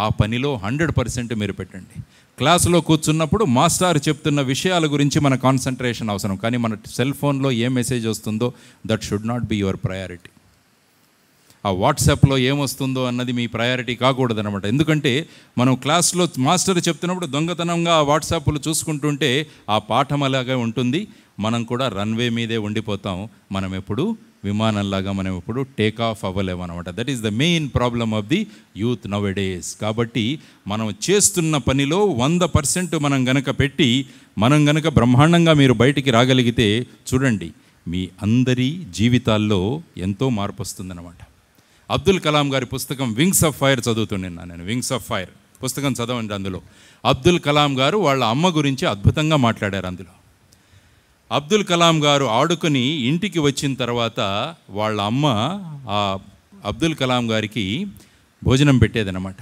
C: ఆ పనిలో 100% మీరు పెట్టండి. క్లాసులో కూర్చున్నప్పుడు మాస్టర్ చెప్తున్న విషయాల గురించి మన కాన్సన్ట్రేషన్ అవసరం, కానీ మన సెల్ ఫోన్లో ఏ మెసేజ్ వస్తుందో that should not be your priority. ఆ వాట్సాప్లో ఏమొస్తుందో అన్నది మీ ప్రయారిటీ కాకూడదనమాట. ఎందుకంటే మనం క్లాస్లో మాస్టర్ చెప్తున్నప్పుడు దొంగతనంగా ఆ వాట్సాప్లు చూసుకుంటుంటే ఆ పాఠం అలాగే ఉంటుంది, మనం కూడా రన్వే మీదే ఉండిపోతాం. మనం ఎప్పుడు విమానంలాగా మనం ఎప్పుడు టేక్ ఆఫ్ అవ్వలేమన్నమాట. That is the main problem of the youth nowadays. కాబట్టి మనం చేస్తున్న పనిలో 100% మనం గనక పెట్టి మనం గనక బ్రహ్మాండంగా మీరు బయటికి రాగలిగితే చూడండి మీ అందరి జీవితాల్లో ఎంతో మార్పు వస్తుందన్నమాట. అబ్దుల్ కలాం గారి పుస్తకం వింగ్స్ ఆఫ్ ఫైర్ చదువుతున్నాను నేను. వింగ్స్ ఆఫ్ ఫైర్ పుస్తకం చదవండి. అందులో అబ్దుల్ కలాం గారు వాళ్ళ అమ్మ గురించి అద్భుతంగా మాట్లాడారు. అందులో అబ్దుల్ కలాం గారు ఆడుకొని ఇంటికి వచ్చిన తర్వాత వాళ్ళ అమ్మ ఆ అబ్దుల్ కలాం గారికి భోజనం పెట్టేదన్నమాట.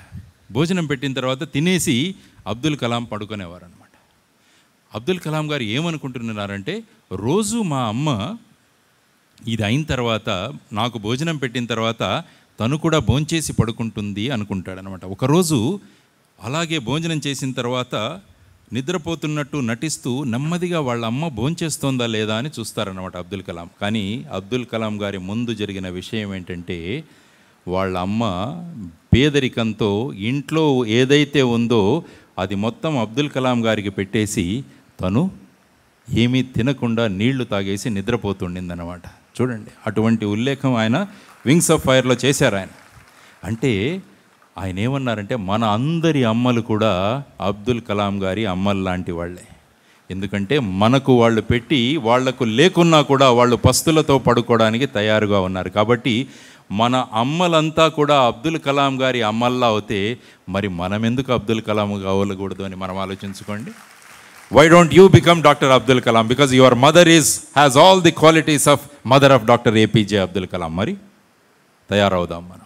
C: భోజనం పెట్టిన తర్వాత తినేసి అబ్దుల్ కలాం పడుకునేవారు అనమాట. అబ్దుల్ కలాం గారు ఏమనుకుంటున్నారంటే, రోజు మా అమ్మ ఇది అయిన తర్వాత నాకు భోజనం పెట్టిన తర్వాత తను కూడా భోంచేసి పడుకుంటుంది అనుకుంటాడనమాట. ఒకరోజు అలాగే భోజనం చేసిన తర్వాత నిద్రపోతున్నట్టు నటిస్తూ నెమ్మదిగా వాళ్ళ అమ్మ భోంచేస్తోందా లేదా అని చూస్తారన్నమాట అబ్దుల్ కలాం. కానీ అబ్దుల్ కలాం గారి ముందు జరిగిన విషయం ఏంటంటే, వాళ్ళ అమ్మ పేదరికంతో ఇంట్లో ఏదైతే ఉందో అది మొత్తం అబ్దుల్ కలాం గారికి పెట్టేసి తను ఏమీ తినకుండా నీళ్లు తాగేసి నిద్రపోతుండిందన్నమాట. చూడండి, అటువంటి ఉల్లేఖం ఆయన వింగ్స్ ఆఫ్ ఫైర్లో చేశారు ఆయన. అంటే ఆయన ఏమన్నారంటే మన అందరి అమ్మలు కూడా అబ్దుల్ కలాం గారి అమ్మలు లాంటి వాళ్ళే. ఎందుకంటే మనకు వాళ్ళు పెట్టి వాళ్లకు లేకున్నా కూడా వాళ్ళు పస్తులతో పడుకోవడానికి తయారుగా ఉన్నారు. కాబట్టి మన అమ్మలంతా కూడా అబ్దుల్ కలాం గారి అమ్మల్లా అవుతే మరి మనం ఎందుకు అబ్దుల్ కలాం కావకూడదు అని మనం ఆలోచించుకోండి. Why don't you become Dr. Abdul Kalam? Because your mother has all the qualities of mother of Dr. APJ Abdul Kalam. మరి తయారవుదాం మనం.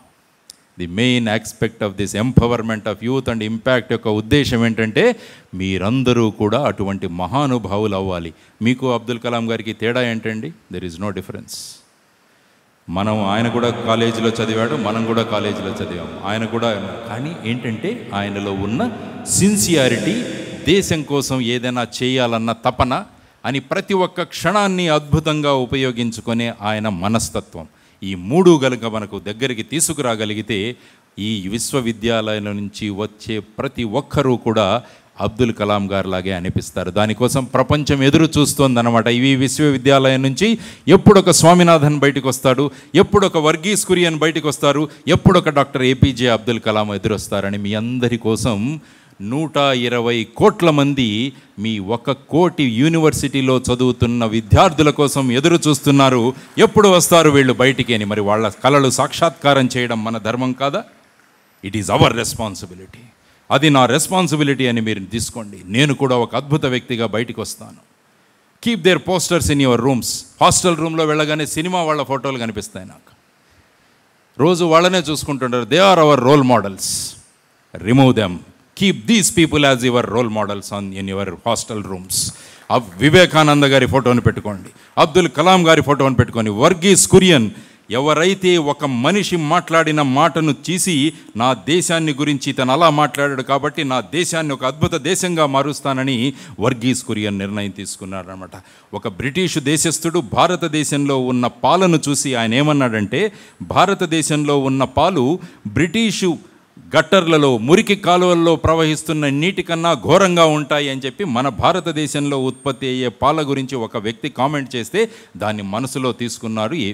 C: The main aspect of this empowerment of youth and impact యొక్క ఉద్దేశం ఏంటంటే మీరందరూ కూడా అటువంటి మహానుభావులు అవ్వాలి. మీకు అబ్దుల్ కలాం గారికి తేడా ఏంటండి? There is no difference. ఆయన కూడా కాలేజీలో చదివాడు, మనం కూడా కాలేజీలో చదివాము, ఆయన కూడా. కానీ ఏంటంటే ఆయనలో ఉన్న సిన్సియారిటీ, దేశం కోసం ఏదైనా చేయాలన్న తపన అని ప్రతి ఒక్క క్షణాన్ని అద్భుతంగా ఉపయోగించుకునే ఆయన మనస్తత్వం, ఈ మూడు గనుక మనకు దగ్గరికి తీసుకురాగలిగితే ఈ విశ్వవిద్యాలయం నుంచి వచ్చే ప్రతి ఒక్కరూ కూడా అబ్దుల్ కలాం గారిలాగే అనిపిస్తారు. దానికోసం ప్రపంచం ఎదురు చూస్తోందన్నమాట. ఈ విశ్వవిద్యాలయం నుంచి ఎప్పుడొక స్వామినాథన్ బయటకు వస్తాడు, ఎప్పుడొక వర్గీస్ కురియన్ బయటకు వస్తారు, ఎప్పుడొక డాక్టర్ ఏపీజే అబ్దుల్ కలాం ఎదురొస్తారని మీ అందరి కోసం 120 కోట్ల మంది మీ 1 కోటి యూనివర్సిటీలో చదువుతున్న విద్యార్థుల కోసం ఎదురు చూస్తున్నారు. ఎప్పుడు వస్తారు వీళ్ళు బయటికి అని. మరి వాళ్ళ కళలు సాక్షాత్కారం చేయడం మన ధర్మం కాదా? It is our responsibility. అది నా రెస్పాన్సిబిలిటీ అని మీరు తీసుకోండి. నేను కూడా ఒక అద్భుత వ్యక్తిగా బయటికి వస్తాను. Keep their posters in your rooms. Hostel రూమ్లో వెళ్ళగానే సినిమా వాళ్ళ ఫోటోలు కనిపిస్తాయి నాకు. రోజు వాళ్ళనే చూసుకుంటుంటారు. They are our role models. Remove them. Keep these people as your role models in your hostel rooms. Vivekananda గారి ఫోటోని పెట్టుకోండి, అబ్దుల్ కలాం గారి ఫోటోని పెట్టుకోండి, వర్గీస్ కురియన్. ఎవరైతే ఒక మనిషి మాట్లాడిన మాటను తీసి నా దేశాన్ని గురించి తను అలా మాట్లాడాడు కాబట్టి నా దేశాన్ని ఒక అద్భుత దేశంగా మారుస్తానని వర్గీస్ కురియన్ నిర్ణయం తీసుకున్నారనమాట. ఒక బ్రిటిష్ దేశస్థుడు భారతదేశంలో ఉన్న పాలను చూసి ఆయన ఏమన్నాడంటే, భారతదేశంలో ఉన్న పాలు బ్రిటిషు గట్టర్లలో, మురికి కాలువల్లో ప్రవహిస్తున్న నీటి కన్నా ఘోరంగా ఉంటాయి అని చెప్పి మన భారతదేశంలో ఉత్పత్తి అయ్యే పాల గురించి ఒక వ్యక్తి కామెంట్ చేస్తే దాన్ని మనసులో తీసుకున్నారు ఈ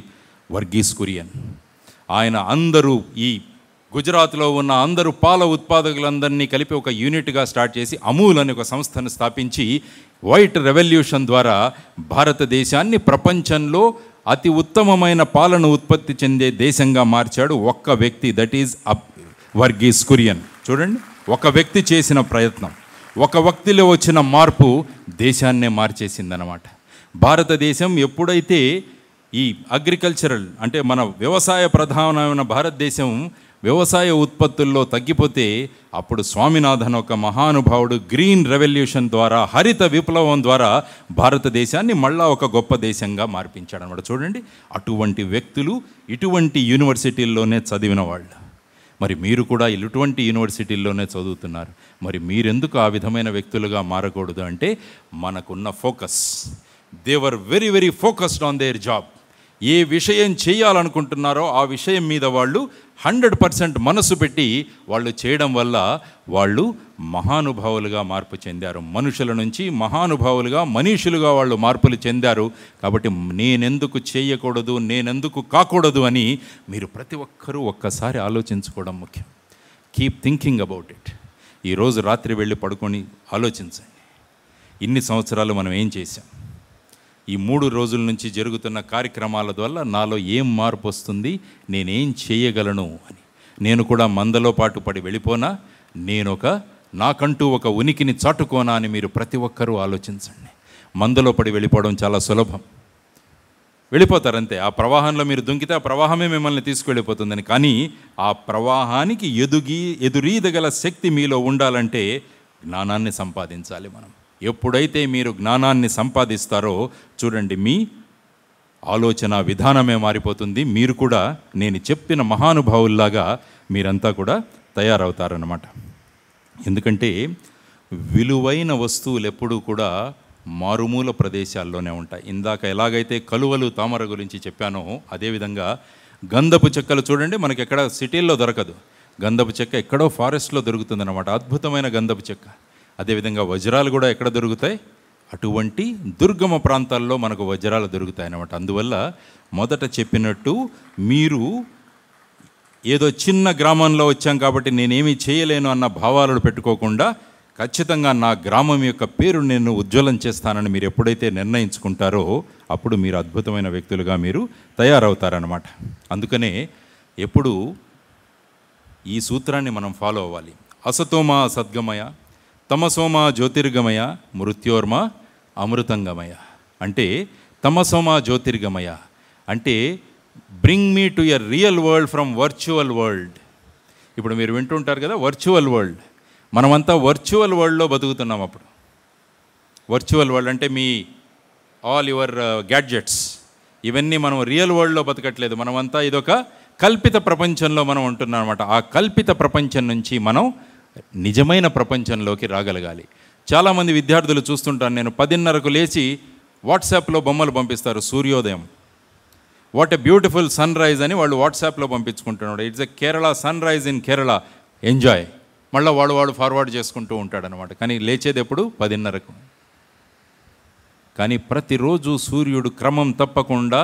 C: వర్గీస్ కురియన్. ఆయన అందరూ ఈ గుజరాత్లో ఉన్న అందరూ పాల ఉత్పాదకులందరినీ కలిపి ఒక యూనిట్గా స్టార్ట్ చేసి అమూల్ అనే ఒక సంస్థను స్థాపించి వైట్ రెవల్యూషన్ ద్వారా భారతదేశాన్ని ప్రపంచంలో అతి ఉత్తమమైన పాలను ఉత్పత్తి చెందే దేశంగా మార్చాడు ఒక్క వ్యక్తి. That is Varghese Kurien. చూడండి, ఒక వ్యక్తి చేసిన ప్రయత్నం, ఒక వ్యక్తిలో వచ్చిన మార్పు దేశాన్నే మార్చేసిందనమాట. భారతదేశం ఎప్పుడైతే ఈ అగ్రికల్చరల్ అంటే మన వ్యవసాయ ప్రధానమైన భారతదేశం వ్యవసాయ ఉత్పత్తుల్లో తగ్గిపోతే అప్పుడు స్వామినాథన్ ఒక మహానుభావుడు గ్రీన్ రెవల్యూషన్ ద్వారా, హరిత విప్లవం ద్వారా భారతదేశాన్ని మళ్ళా ఒక గొప్ప దేశంగా మార్పించాడు అనమాట. చూడండి, అటువంటి వ్యక్తులు ఇటువంటి యూనివర్సిటీల్లోనే చదివిన వాళ్ళు. మరి మీరు కూడా ఇటువంటి యూనివర్సిటీల్లోనే చదువుతున్నారు. మరి మీరెందుకు ఆ విధమైన వ్యక్తులుగా మారకూడదు అంటే మనకున్న focus. They were very very focused on their job. ఏ విషయం చేయాలనుకుంటున్నారో ఆ విషయం మీద వాళ్ళు 100% మనసు పెట్టి వాళ్ళు చేయడం వల్ల వాళ్ళు మహానుభావులుగా మార్పు చెందారు. మనుషుల నుంచి మహానుభావులుగా, మనీషులుగా వాళ్ళు మార్పులు చెందారు. కాబట్టి నేనెందుకు చేయకూడదు, నేనెందుకు కాకూడదు అని మీరు ప్రతి ఒక్కరూ ఒక్కసారి ఆలోచించుకోవడం ముఖ్యం. Keep thinking about it. ఈరోజు రాత్రి వెళ్ళి పడుకొని ఆలోచించండి, ఇన్ని సంవత్సరాలు మనం ఏం చేశాం, ఈ 3 రోజుల నుంచి జరుగుతున్న కార్యక్రమాల వల్ల నాలో ఏం మార్పు వస్తుంది, నేనేం చేయగలను అని. నేను కూడా మందలో పాటు పడి వెళ్ళిపోనా, నాకంటూ ఒక ఉనికిని చాటుకోనా అని మీరు ప్రతి ఒక్కరూ ఆలోచించండి. మందలో పడి వెళ్ళిపోవడం చాలా సులభం, వెళ్ళిపోతారంతే. ఆ ప్రవాహంలో మీరు దుంకితే ఆ ప్రవాహమే మిమ్మల్ని తీసుకువెళ్ళిపోతుందని. కానీ ఆ ప్రవాహానికి ఎదురీదగల శక్తి మీలో ఉండాలంటే జ్ఞానాన్ని సంపాదించాలి మనం. ఎప్పుడైతే మీరు జ్ఞానాన్ని సంపాదిస్తారో చూడండి, మీ ఆలోచన విధానమే మారిపోతుంది. మీరు కూడా నేను చెప్పిన మహానుభావుల్లాగా మీరంతా కూడా తయారవుతారన్నమాట. ఎందుకంటే విలువైన వస్తువులు ఎప్పుడూ కూడా మారుమూల ప్రదేశాల్లోనే ఉంటాయి. ఇందాక ఎలాగైతే కలువలు, తామర గురించి చెప్పానో అదేవిధంగా గంధపు చెక్కలు చూడండి, మనకి ఎక్కడ సిటీల్లో దొరకదు. గంధపు చెక్క ఎక్కడో ఫారెస్ట్లో దొరుకుతుందన్నమాట. అద్భుతమైన గంధపు చెక్క. అదేవిధంగా వజ్రాలు కూడా ఎక్కడ దొరుకుతాయి? అటువంటి దుర్గమ ప్రాంతాల్లో మనకు వజ్రాలు దొరుకుతాయి అన్నమాట. అందువల్ల మొదట చెప్పినట్టు మీరు ఏదో చిన్న గ్రామంలో వచ్చాం కాబట్టి నేనేమీ చేయలేను అన్న భావాలను పెట్టుకోకుండా ఖచ్చితంగా నా గ్రామం యొక్క పేరు నేను ఉజ్వలం చేస్తానని మీరు ఎప్పుడైతే నిర్ణయించుకుంటారో అప్పుడు మీరు అద్భుతమైన వ్యక్తులుగా మీరు తయారవుతారన్నమాట. అందుకనే ఎప్పుడు ఈ సూత్రాన్ని మనం ఫాలో అవ్వాలి. అసతోమ సద్గమయ, తమసోమ జ్యోతిర్గమయ, మృత్యోర్మ అమృతంగమయ. అంటే తమసోమ జ్యోతిర్గమయ అంటే bring me to a real world from virtual world. ఇప్పుడు మీరు వింటుంటారు కదా వర్చువల్ వరల్డ్, మనమంతా వర్చువల్ వరల్డ్లో బతుకుతున్నాం. అప్పుడు వర్చువల్ వరల్డ్ అంటే మీ ఆల్ యువర్ గ్యాడ్జెట్స్ ఇవన్నీ మనం రియల్ వరల్డ్లో బతకట్లేదు. మనమంతా ఇదొక కల్పిత ప్రపంచంలో మనం ఉంటున్నాం అనమాట. ఆ కల్పిత ప్రపంచం నుంచి మనం నిజమైన ప్రపంచంలోకి రాగలగాలి. చాలామంది విద్యార్థులు చూస్తుంటాను నేను, 10:30కు లేచి వాట్సాప్లో బొమ్మలు పంపిస్తారు. సూర్యోదయం, what a beautiful sunrise అని వాళ్ళు వాట్సాప్లో పంపించుకుంటున్నాడు. It's a Kerala sunrise in Kerala, enjoy. మళ్ళీ వాడు ఫార్వర్డ్ చేసుకుంటూ ఉంటాడనమాట. కానీ లేచేది ఎప్పుడు? 10:30కు. కానీ ప్రతిరోజు సూర్యుడు క్రమం తప్పకుండా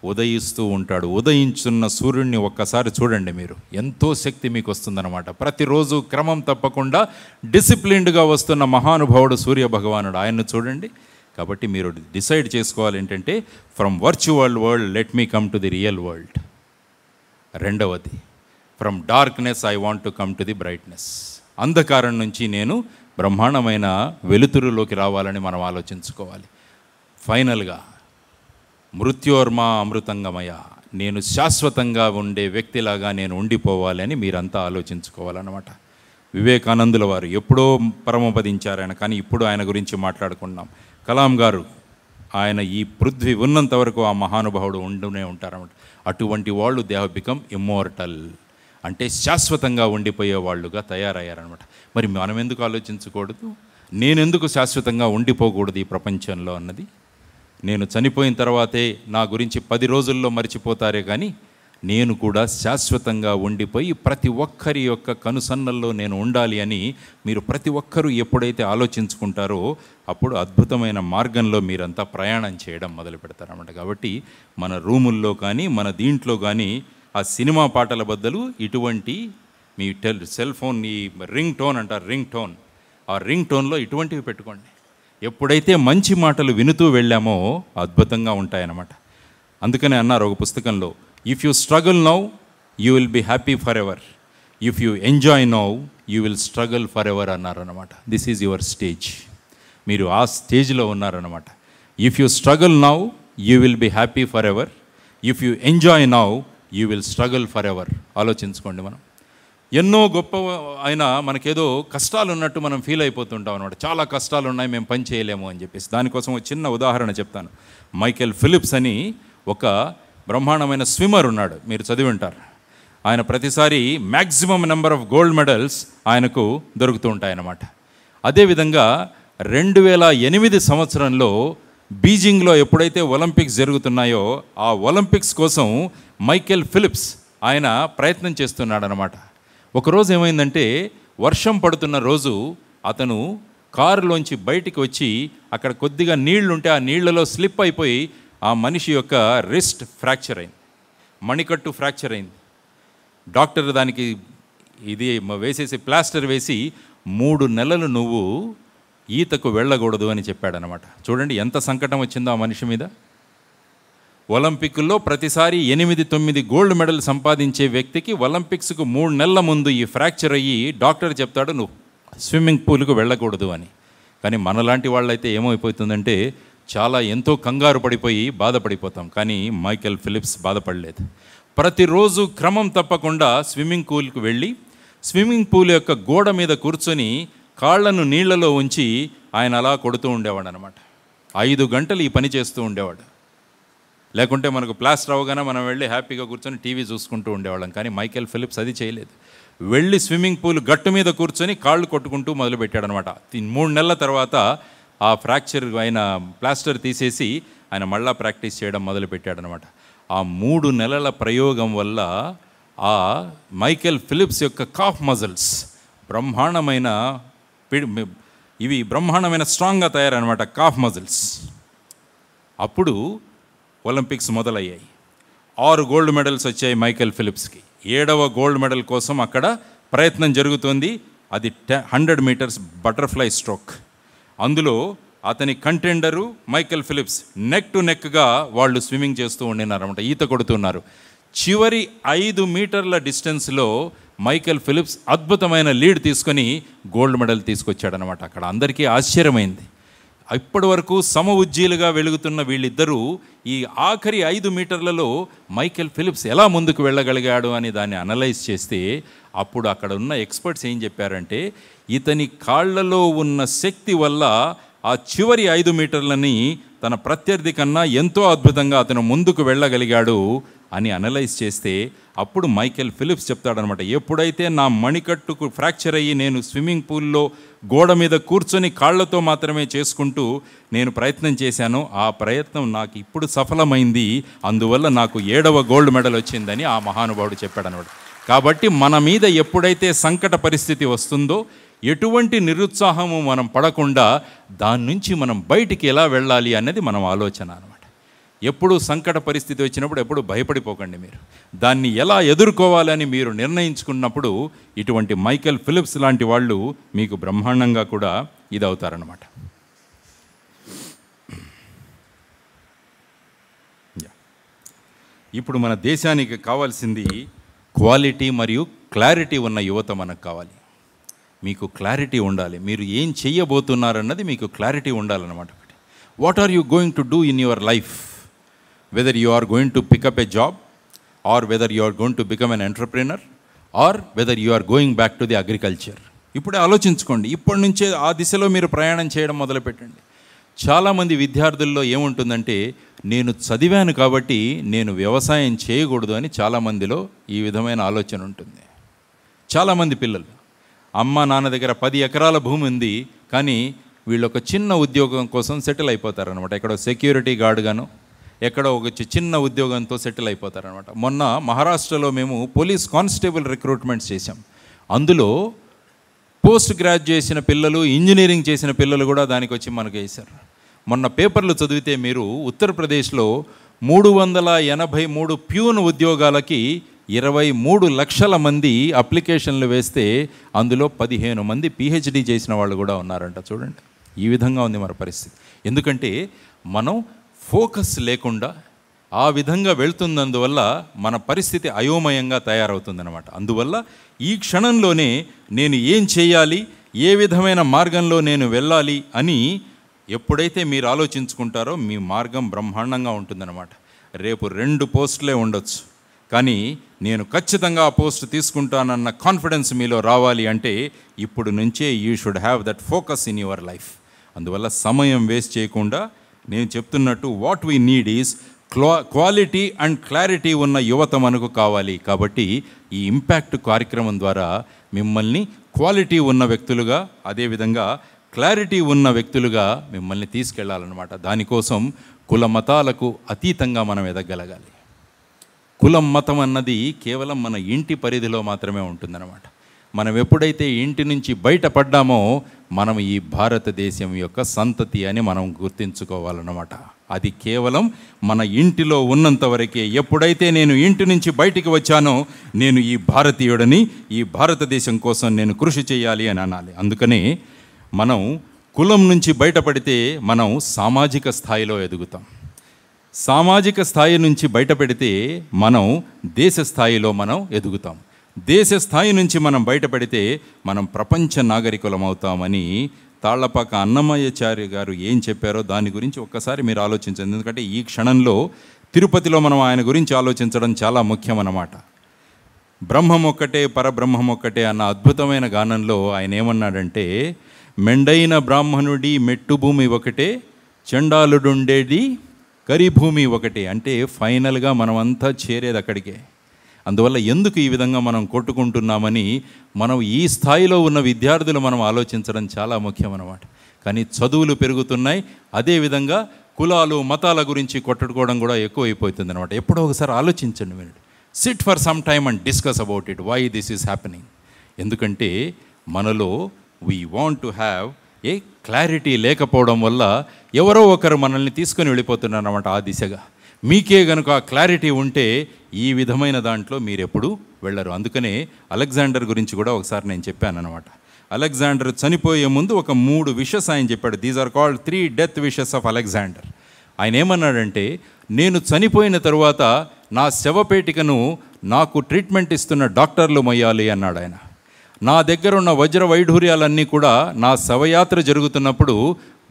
C: ఉదయిస్తూ ఉంటాడు. ఉదయించున్న సూర్యుడిని ఒక్కసారి చూడండి మీరు, ఎంతో శక్తి మీకు వస్తుందన్నమాట. ప్రతిరోజు క్రమం తప్పకుండా డిసిప్లిన్డ్గా వస్తున్న మహానుభావుడు సూర్య భగవానుడు, ఆయన్ను చూడండి. కాబట్టి మీరు డిసైడ్ చేసుకోవాలి ఏంటంటే from virtual world let me come to the real world. రెండవది, from darkness I want to come to the brightness. అంధకారం నుంచి నేను బ్రహ్మాండమైన వెలుతురులోకి రావాలని మనం ఆలోచించుకోవాలి. ఫైనల్గా మృత్యోర్మ అమృతంగమయ, నేను శాశ్వతంగా ఉండే వ్యక్తిలాగా నేను ఉండిపోవాలని మీరంతా ఆలోచించుకోవాలన్నమాట. వివేకానందుల వారు ఎప్పుడో పరమపదించారు ఆయన, కానీ ఇప్పుడు ఆయన గురించి మాట్లాడుకున్నాం. కలాం గారు, ఆయన ఈ పృథ్వీ ఉన్నంత వరకు ఆ మహానుభావుడు ఉంటూనే ఉంటారన్నమాట. అటువంటి వాళ్ళు దే హ్యావ్ బికమ్ ఇమ్మోర్టల్, అంటే శాశ్వతంగా ఉండిపోయే వాళ్ళుగా తయారయ్యారనమాట. మరి మనం ఎందుకు ఆలోచించకూడదు? నేనెందుకు శాశ్వతంగా ఉండిపోకూడదు ఈ ప్రపంచంలో అన్నది? నేను చనిపోయిన తర్వాతే నా గురించి 10 రోజుల్లో మర్చిపోతారే కానీ నేను కూడా శాశ్వతంగా ఉండిపోయి ప్రతి ఒక్కరి యొక్క కనుసన్నల్లో నేను ఉండాలి అని మీరు ప్రతి ఒక్కరూ ఎప్పుడైతే ఆలోచించుకుంటారో అప్పుడు అద్భుతమైన మార్గంలో మీరంతా ప్రయాణం చేయడం మొదలు పెడతారన్నమాట. కాబట్టి మన రూముల్లో కానీ మన దీంట్లో కానీ ఆ సినిమా పాటల బదులు ఇటువంటి మీ సెల్ ఫోన్, ఈ రింగ్ టోన్ అంటారు, రింగ్ టోన్, ఆ రింగ్ టోన్లో ఇటువంటివి పెట్టుకోండి. ఎప్పుడైతే మంచి మాటలు వినుతూ వెళ్ళామో అద్భుతంగా ఉంటాయన్నమాట. అందుకనే అన్నారు ఒక పుస్తకంలో, if you struggle now you will be happy forever, if you enjoy now you will struggle forever అన్నారన్నమాట. This is your stage. మీరు ఆ స్టేజ్లో ఉన్నారన్నమాట. If you struggle now you will be happy forever, if you enjoy now you will struggle forever. ఆలోచించుకోండి. మనం ఎన్నో గొప్ప అయినా మనకేదో కష్టాలు ఉన్నట్టు మనం ఫీల్ అయిపోతుంటాం అనమాట. చాలా కష్టాలు ఉన్నాయి, మేము పని చేయలేము అని చెప్పేసి. దానికోసం ఒక చిన్న ఉదాహరణ చెప్తాను. మైకేల్ ఫిలిప్స్ అని ఒక బ్రహ్మాండమైన స్విమ్మర్ ఉన్నాడు, మీరు చదివి ఉంటారు. ఆయన ప్రతిసారి maximum number of gold medals ఆయనకు దొరుకుతూ ఉంటాయన్నమాట. అదేవిధంగా 2008 సంవత్సరంలో బీజింగ్లో ఎప్పుడైతే ఒలింపిక్స్ జరుగుతున్నాయో ఆ ఒలింపిక్స్ కోసం మైకేల్ ఫిలిప్స్ ఆయన ప్రయత్నం చేస్తున్నాడనమాట. ఒకరోజు ఏమైందంటే వర్షం పడుతున్న రోజు అతను కారులోంచి బయటికి వచ్చి అక్కడ కొద్దిగా నీళ్లుంటే ఆ నీళ్లలో స్లిప్ అయిపోయి ఆ మనిషి యొక్క రిస్ట్ ఫ్రాక్చర్ అయింది, మణికట్టు ఫ్రాక్చర్ అయింది. డాక్టర్ దానికి ఇది వేసేసి ప్లాస్టర్ వేసి 3 నెలలు నువ్వు ఈతకు వెళ్ళకూడదు అని చెప్పాడనమాట. చూడండి ఎంత సంకటం వచ్చిందో ఆ మనిషి మీద. ఒలింపిక్లో ప్రతిసారి 8-9 గోల్డ్ మెడల్ సంపాదించే వ్యక్తికి ఒలింపిక్స్కు 3 నెలల ముందు ఈ ఫ్రాక్చర్ అయ్యి డాక్టర్ చెప్తాడు నువ్వు స్విమ్మింగ్ పూల్కు వెళ్ళకూడదు అని. కానీ మనలాంటి వాళ్ళైతే ఏమైపోతుందంటే చాలా ఎంతో కంగారు పడిపోయి బాధపడిపోతాం. కానీ మైకేల్ ఫిలిప్స్ బాధపడలేదు. ప్రతిరోజు క్రమం తప్పకుండా స్విమ్మింగ్ పూల్కు వెళ్ళి స్విమ్మింగ్ పూల్ యొక్క గోడ మీద కూర్చొని కాళ్లను నీళ్లలో ఉంచి ఆయన అలా కొడుతూ ఉండేవాడు అనమాట. 5 గంటలు ఈ పని చేస్తూ ఉండేవాడు. లేకుంటే మనకు ప్లాస్టర్ అవగానే మనం వెళ్ళి హ్యాపీగా కూర్చొని టీవీ చూసుకుంటూ ఉండేవాళ్ళం. కానీ మైకేల్ ఫిలిప్స్ అది చేయలేదు. వెళ్ళి స్విమ్మింగ్ పూల్ గట్టు మీద కూర్చొని కాళ్ళు కొట్టుకుంటూ మొదలుపెట్టాడనమాట. 3 నెలల తర్వాత ఆ ఫ్రాక్చర్ అయిన ప్లాస్టర్ తీసేసి ఆయన మళ్ళా ప్రాక్టీస్ చేయడం మొదలుపెట్టాడనమాట. ఆ 3 నెలల ప్రయోగం వల్ల ఆ మైకేల్ ఫిలిప్స్ యొక్క కాఫ్ మజిల్స్ బ్రహ్మాండమైన ఇవి బ్రహ్మాండమైన స్ట్రాంగ్గా తయారనమాట, కాఫ్ మజిల్స్. అప్పుడు ఒలింపిక్స్ మొదలయ్యాయి. 6 గోల్డ్ మెడల్స్ వచ్చాయి మైకేల్ ఫిలిప్స్కి. 7వ గోల్డ్ మెడల్ కోసం అక్కడ ప్రయత్నం జరుగుతుంది. అది 100 మీటర్స్ బటర్ఫ్లై స్ట్రోక్. అందులో అతని కంటెండరు మైకేల్ ఫిలిప్స్ నెక్ టు నెక్గా వాళ్ళు స్విమ్మింగ్ చేస్తూ ఉండినారన్నమాట, ఈత కొడుతున్నారు. చివరి 5 మీటర్ల డిస్టెన్స్లో మైకేల్ ఫిలిప్స్ అద్భుతమైన లీడ్ తీసుకొని గోల్డ్ మెడల్ తీసుకొచ్చాడనమాట. అక్కడ అందరికీ ఆశ్చర్యమైంది. ఇప్పటి వరకు సమ ఉజ్జీలుగా వెలుగుతున్న వీళ్ళిద్దరూ ఈ ఆఖరి 5 మీటర్లలో మైకేల్ ఫిలిప్స్ ఎలా ముందుకు వెళ్ళగలిగాడు అని దాన్ని అనలైజ్ చేస్తే అప్పుడు అక్కడ ఉన్న ఎక్స్పర్ట్స్ ఏం చెప్పారంటే, ఇతని కాళ్లలో ఉన్న శక్తి వల్ల ఆ చివరి 5 మీటర్లని తన ప్రత్యర్థి కన్నా ఎంతో అద్భుతంగా అతను ముందుకు వెళ్ళగలిగాడు అని అనలైజ్ చేస్తే అప్పుడు మైకేల్ ఫిలిప్స్ చెప్తాడనమాట, ఎప్పుడైతే నా మణికట్టుకు ఫ్రాక్చర్ అయ్యి నేను స్విమ్మింగ్ పూల్లో గోడ మీద కూర్చొని కాళ్లతో మాత్రమే చేసుకుంటూ నేను ప్రయత్నం చేశానో ఆ ప్రయత్నం నాకు ఇప్పుడు సఫలమైంది, అందువల్ల నాకు 7వ గోల్డ్ మెడల్ వచ్చిందని ఆ మహానుభావుడు చెప్పాడనమాట. కాబట్టి మన మీద ఎప్పుడైతే సంకట పరిస్థితి వస్తుందో ఎటువంటి నిరుత్సాహము మనం పడకుండా దాని నుంచి మనం బయటికి ఎలా వెళ్ళాలి అన్నది మనం ఆలోచన అనమాట. ఎప్పుడు సంకట పరిస్థితి వచ్చినప్పుడు ఎప్పుడు భయపడిపోకండి. మీరు దాన్ని ఎలా ఎదుర్కోవాలని మీరు నిర్ణయించుకున్నప్పుడు ఇటువంటి మైకేల్ ఫిలిప్స్ లాంటి వాళ్ళు మీకు బ్రహ్మాండంగా కూడా ఇదవుతారనమాట. ఇప్పుడు మన దేశానికి కావాల్సింది క్వాలిటీ మరియు క్లారిటీ ఉన్న యువత మనకు కావాలి. మీకు క్లారిటీ ఉండాలి, మీరు ఏం చెయ్యబోతున్నారన్నది మీకు క్లారిటీ ఉండాలన్నమాట. What are you going to do in your life? whether you are going to pick up a job or whether you are going to become an entrepreneur or whether you are going back to the agriculture. ఇప్పుడే ఆలోచించుకోండి. ఇప్పటి నుంచే ఆ దిశలో మీరు ప్రయాణం చేయడం మొదలుపెట్టండి. చాలామంది విద్యార్థుల్లో ఏముంటుందంటే, నేను చదివాను కాబట్టి నేను వ్యవసాయం చేయకూడదు అని చాలామందిలో ఈ విధమైన ఆలోచన ఉంటుంది. చాలామంది పిల్లలు అమ్మ నాన్న దగ్గర 10 ఎకరాల భూమి ఉంది, కానీ వీళ్ళు ఒక చిన్న ఉద్యోగం కోసం సెటిల్ అయిపోతారనమాట. ఎక్కడో సెక్యూరిటీ గార్డ్గాను ఎక్కడో ఒక చిన్న ఉద్యోగంతో సెటిల్ అయిపోతారనమాట. మొన్న మహారాష్ట్రలో మేము పోలీస్ కానిస్టేబుల్ రిక్రూట్మెంట్స్ చేశాం. అందులో పోస్ట్ గ్రాడ్యుయేషన్ పిల్లలు, ఇంజనీరింగ్ చేసిన పిల్లలు కూడా దానికి వచ్చి మనకు వేశారు. మొన్న పేపర్లు చదివితే మీరు ఉత్తరప్రదేశ్లో 383 ప్యూన్ ఉద్యోగాలకి 23 లక్షల మంది అప్లికేషన్లు వేస్తే అందులో 15 మంది పిహెచ్డి చేసిన వాళ్ళు కూడా ఉన్నారంట. చూడండి, ఈ విధంగా ఉంది మన పరిస్థితి. ఎందుకంటే మనం ఫోకస్ లేకుండా ఆ విధంగా వెళ్తున్నందువల్ల మన పరిస్థితి అయోమయంగా తయారవుతుందన్నమాట. అందువల్ల ఈ క్షణంలోనే నేను ఏం చేయాలి, ఏ విధమైన మార్గంలో నేను వెళ్ళాలి అని ఎప్పుడైతే మీరు ఆలోచించుకుంటారో మీ మార్గం బ్రహ్మాండంగా ఉంటుందన్నమాట. రేపు 2 పోస్టులే ఉండొచ్చు, కానీ నేను ఖచ్చితంగా ఆ పోస్ట్ తీసుకుంటానన్న కాన్ఫిడెన్స్ మీలో రావాలి అంటే ఇప్పుడు నుంచే you should have that focus in your life. అందువల్ల సమయం వేస్ట్ చేయకుండా నేను చెప్తున్నట్టు what we need is quality and clarity ఉన్న యువత మనకు కావాలి. కాబట్టి ఈ ఇంపాక్ట్ కార్యక్రమం ద్వారా మిమ్మల్ని క్వాలిటీ ఉన్న వ్యక్తులుగా, అదేవిధంగా క్లారిటీ ఉన్న వ్యక్తులుగా మిమ్మల్ని తీసుకెళ్లాలన్నమాట. దానికోసం కుల మతాలకు అతీతంగా మనం ఎదగలగాలి. కులం మతం అన్నది కేవలం మన ఇంటి పరిధిలో మాత్రమే ఉంటుందన్నమాట. మనం ఎప్పుడైతే ఇంటి నుంచి బయటపడ్డామో మనం ఈ భారతదేశం యొక్క సంతతి అని మనం గుర్తించుకోవాలన్నమాట. అది కేవలం మన ఇంటిలో ఉన్నంత వరకే. ఎప్పుడైతే నేను ఇంటి నుంచి బయటికి వచ్చానో నేను ఈ భారతీయుడని, ఈ భారతదేశం కోసం నేను కృషి చేయాలి అని అనాలి. అందుకనే మనం కులం నుంచి బయటపడితే మనం సామాజిక స్థాయిలో ఎదుగుతాం. సామాజిక స్థాయి నుంచి బయటపడితే మనం దేశ స్థాయిలో మనం ఎదుగుతాం. దేశ స్థాయి నుంచి మనం బయటపడితే మనం ప్రపంచ నాగరికులం అవుతామని తాళ్లపాక అన్నమయ్యచార్య గారు ఏం చెప్పారో దాని గురించి ఒక్కసారి మీరు ఆలోచించండి. ఎందుకంటే ఈ క్షణంలో తిరుపతిలో మనం ఆయన గురించి ఆలోచించడం చాలా ముఖ్యం అన్నమాట. బ్రహ్మం ఒక్కటే పరబ్రహ్మం ఒక్కటే అన్న అద్భుతమైన గానంలో ఆయన ఏమన్నాడంటే, మెండైన బ్రాహ్మణుడి మెట్టుభూమి ఒకటే, చండాలుడుండేది కరిభూమి ఒకటే. అంటే ఫైనల్గా మనమంతా చేరేది అక్కడికే. అందువల్ల ఎందుకు ఈ విధంగా మనం కొట్టుకుంటున్నామని మనం ఈ స్థాయిలో ఉన్న విద్యార్థులు మనం ఆలోచించడం చాలా ముఖ్యం అన్నమాట. కానీ చదువులు పెరుగుతున్నాయి, అదేవిధంగా కులాలు మతాల గురించి కొట్టుకోవడం కూడా ఎక్కువైపోతుంది అనమాట. ఎప్పుడో ఒకసారి ఆలోచించండి మీరు. Sit for some time and discuss about it, why this is happening. ఎందుకంటే మనలో we want to have clarity లేకపోవడం వల్ల ఎవరో ఒకరు మనల్ని తీసుకొని వెళ్ళిపోతున్నారు అన్నమాట ఆ దిశగా. మీకే గనుక ఆ క్లారిటీ ఉంటే ఈ విధమైన దాంట్లో మీరెప్పుడు వెళ్ళరు. అందుకనే అలెగ్జాండర్ గురించి కూడా ఒకసారి నేను చెప్పాను అనమాట. అలెగ్జాండర్ చనిపోయే ముందు ఒక 3 విషెస్ ఆయన చెప్పాడు. These are called 3 death wishes of Alexander. ఆయన ఏమన్నాడంటే, నేను చనిపోయిన తరువాత నా శవపేటికను నాకు ట్రీట్మెంట్ ఇస్తున్న డాక్టర్లు మొయ్యాలి అన్నాడు ఆయన. నా దగ్గర ఉన్న వజ్ర వైఢూర్యాలన్నీ కూడా నా శవయాత్ర జరుగుతున్నప్పుడు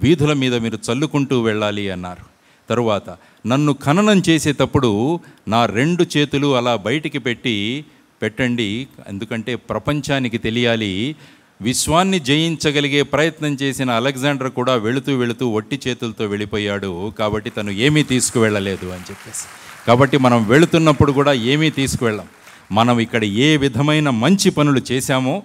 C: వీధుల మీద మీరు చల్లుకుంటూ వెళ్ళాలి అన్నారు. తరువాత నన్ను ఖననం చేసేటప్పుడు నా 2 చేతులు అలా బయటికి పెట్టండి, ఎందుకంటే ప్రపంచానికి తెలియాలి విశ్వాన్ని జయించగలిగే ప్రయత్నం చేసిన అలెగ్జాండర్ కూడా వెళుతూ ఒట్టి చేతులతో వెళ్ళిపోయాడు, కాబట్టి తను ఏమీ తీసుకువెళ్ళలేదు అని చెప్పేసి. కాబట్టి మనం వెళుతున్నప్పుడు కూడా ఏమీ తీసుకువెళ్ళాం. మనం ఇక్కడ ఏ విధమైన మంచి పనులు చేశామో,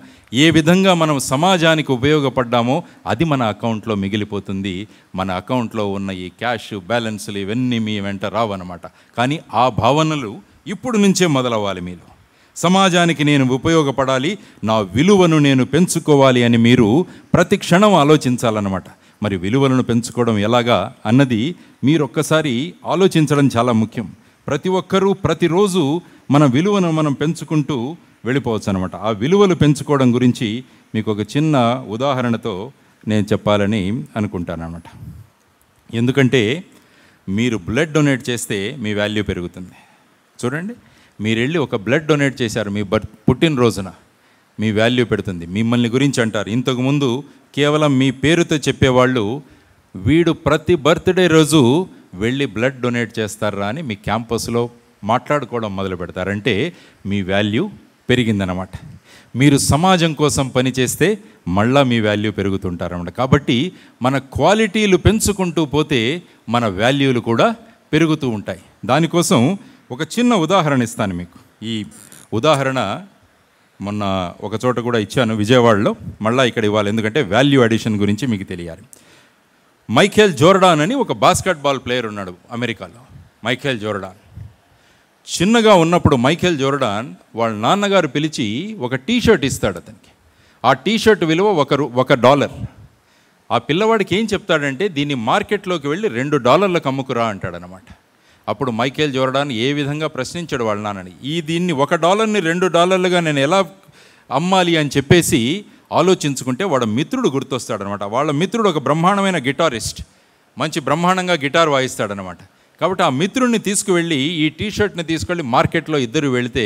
C: ఏ విధంగా మనం సమాజానికి ఉపయోగపడ్డామో అది మన అకౌంట్లో మిగిలిపోతుంది. మన అకౌంట్లో ఉన్న ఈ క్యాష్ బ్యాలెన్స్లు ఇవన్నీ మీ వెంట రావన్నమాట. కానీ ఆ భావనలు ఇప్పుడు నుంచే మొదలవ్వాలి. మీరు సమాజానికి నేను ఉపయోగపడాలి, నా విలువను నేను పెంచుకోవాలి అని మీరు ప్రతి క్షణం ఆలోచించాలన్నమాట. మరి విలువలను పెంచుకోవడం ఎలాగా అన్నది మీరు ఒక్కసారి ఆలోచించడం చాలా ముఖ్యం. ప్రతి ఒక్కరూ ప్రతిరోజు మన విలువను మనం పెంచుకుంటూ వెళ్ళిపోవచ్చు అనమాట. ఆ విలువలు పెంచుకోవడం గురించి మీకు ఒక చిన్న ఉదాహరణతో నేను చెప్పాలని అనుకుంటాను అన్నమాట. ఎందుకంటే మీరు బ్లడ్ డొనేట్ చేస్తే మీ వాల్యూ పెరుగుతుంది. చూడండి, మీరు వెళ్ళి ఒక బ్లడ్ డొనేట్ చేశారు మీ పుట్టినరోజున, మీ వాల్యూ పెడుతుంది. మిమ్మల్ని గురించి అంటారు. ఇంతకుముందు కేవలం మీ పేరుతో చెప్పేవాళ్ళు వీడు ప్రతి బర్త్డే రోజు వెళ్ళి బ్లడ్ డొనేట్ చేస్తారా అని మీ క్యాంపస్లో మాట్లాడుకోవడం మొదలు పెడతారంటే మీ వాల్యూ పెరిగిందనమాట. మీరు సమాజం కోసం పనిచేస్తే మళ్ళా మీ వాల్యూ పెరుగుతుంటారన్నమాట. కాబట్టి మన క్వాలిటీలు పెంచుకుంటూ పోతే మన వాల్యూలు కూడా పెరుగుతూ ఉంటాయి. దానికోసం ఒక చిన్న ఉదాహరణ ఇస్తాను మీకు. ఈ ఉదాహరణ మొన్న ఒక చోట కూడా ఇచ్చాను విజయవాడలో, మళ్ళీ ఇక్కడ ఇవ్వాలి ఎందుకంటే వాల్యూ అడిషన్ గురించి మీకు తెలియాలి. మైఖేల్ జోర్డాన్ అని ఒక బాస్కెట్బాల్ ప్లేయర్ ఉన్నాడు అమెరికాలో. మైఖేల్ జోర్డాన్ చిన్నగా ఉన్నప్పుడు మైఖేల్ జోర్డాన్ వాళ్ళ నాన్నగారు పిలిచి ఒక టీషర్ట్ ఇస్తాడు అతనికి. ఆ టీషర్ట్ విలువ $1. ఆ పిల్లవాడికి ఏం చెప్తాడంటే దీన్ని మార్కెట్లోకి వెళ్ళి $2 అమ్ముకురా అంటాడనమాట. అప్పుడు మైఖేల్ జోర్డాన్ ఏ విధంగా ప్రశ్నించాడు వాళ్ళ నాన్నని, దీన్ని $1ని $2గా నేను ఎలా అమ్మాలి అని చెప్పేసి ఆలోచించుకుంటే వాడు మిత్రుడు గుర్తొస్తాడనమాట. వాళ్ళ మిత్రుడు ఒక బ్రహ్మాండమైన గిటారిస్ట్, మంచి బ్రహ్మాండంగా గిటార్ వాయిస్తాడనమాట. కాబట్టి ఆ మిత్రుడిని తీసుకువెళ్ళి ఈ టీషర్ట్ని తీసుకెళ్ళి మార్కెట్లో ఇద్దరు వెళితే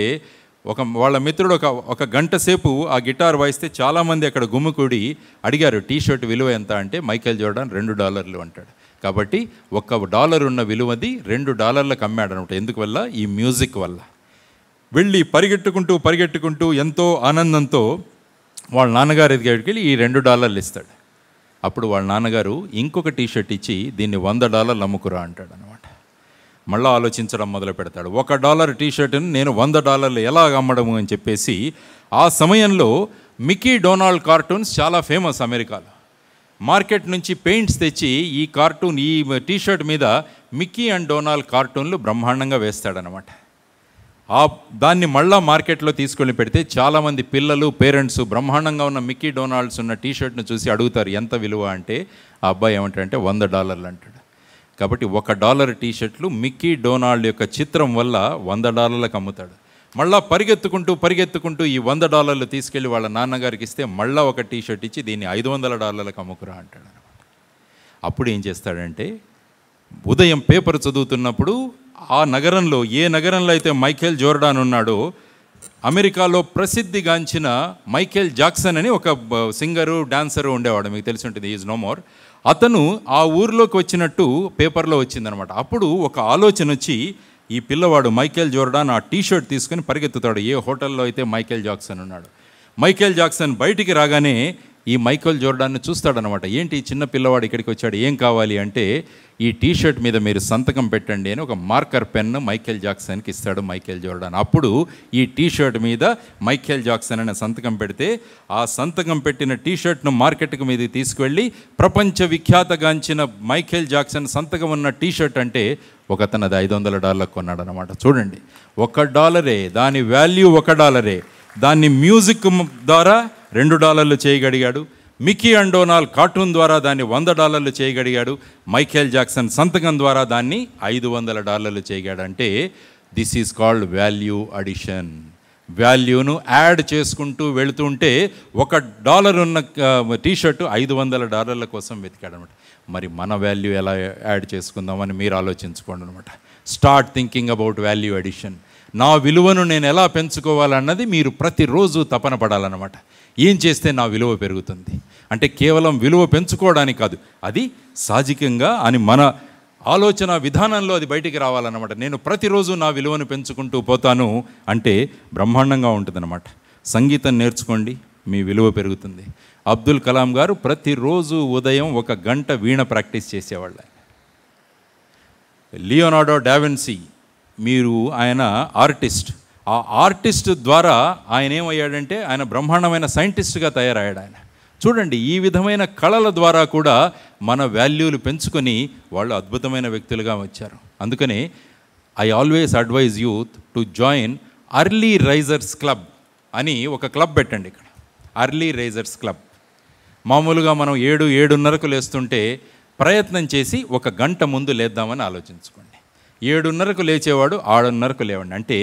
C: వాళ్ళ మిత్రుడు ఒక గంట సేపు ఆ గిటార్ వాయిస్తే చాలామంది అక్కడ గుమ్ముకూడి అడిగారు టీషర్ట్ విలువ ఎంత అంటే మైఖేల్ జోర్డాన్ $2 అంటాడు. కాబట్టి $1 ఉన్న విలువది $2లకు అమ్మాడు అనమాట. ఎందుకు వల్ల? ఈ మ్యూజిక్ వల్ల. వెళ్ళి పరిగెట్టుకుంటూ ఎంతో ఆనందంతో వాళ్ళ నాన్నగారి దగ్గరికి వెళ్ళి ఈ $2 ఇస్తాడు. అప్పుడు వాళ్ళ నాన్నగారు ఇంకొక టీషర్ట్ ఇచ్చి దీన్ని $100 అమ్ముకురా అంటాడు అనమాట. మళ్ళీ ఆలోచించడం మొదలు పెడతాడు. $1 టీషర్ట్ని నేను $100 ఎలా అమ్మడము అని చెప్పేసి ఆ సమయంలో మిక్కీ డొనాల్డ్ కార్టూన్స్ చాలా ఫేమస్ అమెరికాలో. మార్కెట్ నుంచి పెయింట్స్ తెచ్చి ఈ టీషర్ట్ మీద మిక్కీ అండ్ డొనాల్డ్ కార్టూన్లు బ్రహ్మాండంగా వేస్తాడనమాట. దాన్ని మళ్ళా మార్కెట్లో తీసుకెళ్ళి పెడితే చాలామంది పిల్లలు పేరెంట్స్ బ్రహ్మాండంగా ఉన్న మిక్కీ డొనాల్డ్స్ ఉన్న టీషర్ట్ను చూసి అడుగుతారు ఎంత విలువ అంటే ఆ అబ్బాయి ఏమంటాడంటే $100 అంటాడు. కాబట్టి $1 టీషర్ట్లు మిక్కీ డొనాల్డ్ యొక్క చిత్రం వల్ల $100లకు అమ్ముతాడు. మళ్ళా పరిగెత్తుకుంటూ ఈ $100 తీసుకెళ్ళి వాళ్ళ నాన్నగారికి ఇస్తే మళ్ళీ ఒక టీషర్ట్ ఇచ్చి దీన్ని $500లకు అమ్ముకురా అంటాడు అనమాట. అప్పుడు ఏం చేస్తాడంటే ఉదయం పేపర్ చదువుతున్నప్పుడు ఆ నగరంలో ఏ నగరంలో అయితే మైఖేల్ జోర్డాన్ ఉన్నాడో అమెరికాలో ప్రసిద్ధిగాంచిన మైఖేల్ జాక్సన్ అని ఒక సింగరు డాన్సరు ఉండేవాడు, మీకు తెలిసి ఉంటుంది, ఈజ్ నో మోర్. అతను ఆ ఊరిలోకి వచ్చినట్టు పేపర్లో వచ్చిందనమాట. అప్పుడు ఒక ఆలోచన వచ్చి ఈ పిల్లవాడు మైఖేల్ జోర్డాన్ ఆ టీషర్ట్ తీసుకొని పరిగెత్తుతాడు ఏ హోటల్లో అయితే మైఖేల్ జాక్సన్ ఉన్నాడు. మైఖేల్ జాక్సన్ బయటికి రాగానే ఈ మైఖేల్ జోర్డాన్ని చూస్తాడనమాట. ఏంటి ఈ చిన్న పిల్లవాడు ఇక్కడికి వచ్చాడు, ఏం కావాలి అంటే ఈ టీషర్ట్ మీద మీరు సంతకం పెట్టండి అని ఒక మార్కర్ పెన్ను మైఖేల్ జాక్సన్కి ఇస్తాడు మైఖేల్ జోర్డాన్. అప్పుడు ఈ టీషర్ట్ మీద మైఖేల్ జాక్సన్ అనే సంతకం పెడితే ఆ సంతకం పెట్టిన టీషర్ట్ను మార్కెట్కి మీద తీసుకువెళ్ళి ప్రపంచ విఖ్యాతగాంచిన మైఖేల్ జాక్సన్ సంతకం ఉన్న టీషర్ట్ అంటే ఒకతను అది $500 కొన్నాడు అనమాట. చూడండి, $1, దాని వాల్యూ $1, దాన్ని మ్యూజిక్ ద్వారా $2 చేయగలిగాడు. మికీ అండ్ డొనాల్డ్ కార్టూన్ ద్వారా దాన్ని $100 చేయగలిగాడు. మైకేల్ జాక్సన్ సంతకం ద్వారా దాన్ని $500 చేయగలిగాడు. అంటే this is called value addition. వాల్యూను యాడ్ చేసుకుంటూ వెళుతుంటే $1 ఉన్న టీషర్టు $500 కోసం వెతికాడు అనమాట. మరి మన వాల్యూ ఎలా యాడ్ చేసుకుందామని మీరు ఆలోచించుకోండి అనమాట. Start thinking about value addition. నా విలువను నేను ఎలా పెంచుకోవాలన్నది మీరు ప్రతిరోజు తపన పడాలన్నమాట. ఏం చేస్తే నా విలువ పెరుగుతుంది అంటే కేవలం విలువ పెంచుకోవడానికి కాదు, అది సాహజికంగా అని మన ఆలోచన విధానంలో అది బయటికి రావాలన్నమాట. నేను ప్రతిరోజు నా విలువను పెంచుకుంటూ పోతాను అంటే బ్రహ్మాండంగా ఉంటుందన్నమాట. సంగీతం నేర్చుకోండి, మీ విలువ పెరుగుతుంది. అబ్దుల్ కలాం గారు ప్రతిరోజు ఉదయం 1 గంట వీణ ప్రాక్టీస్ చేసేవాళ్ళు. లియోనార్డో డావిన్సీ ఆయన ఆర్టిస్ట్. ఆ ఆర్టిస్ట్ ద్వారా ఆయన ఏమయ్యాడంటే ఆయన బ్రహ్మాండమైన సైంటిస్ట్గా తయారయ్యాడు. ఆయన చూడండి, ఈ విధమైన కళల ద్వారా కూడా మన వాల్యూలు పెంచుకొని వాళ్ళు అద్భుతమైన వ్యక్తులుగా వచ్చారు. అందుకనే I always advise youth to join early risers club అని ఒక క్లబ్ పెట్టండి ఇక్కడ. Early risers club. మామూలుగా మనం 7-7:30కు లేస్తుంటే ప్రయత్నం చేసి 1 గంట ముందు లేద్దామని ఆలోచించుకోండి. 7:30కు లేచేవాడు 6:30కు లేవండి. అంటే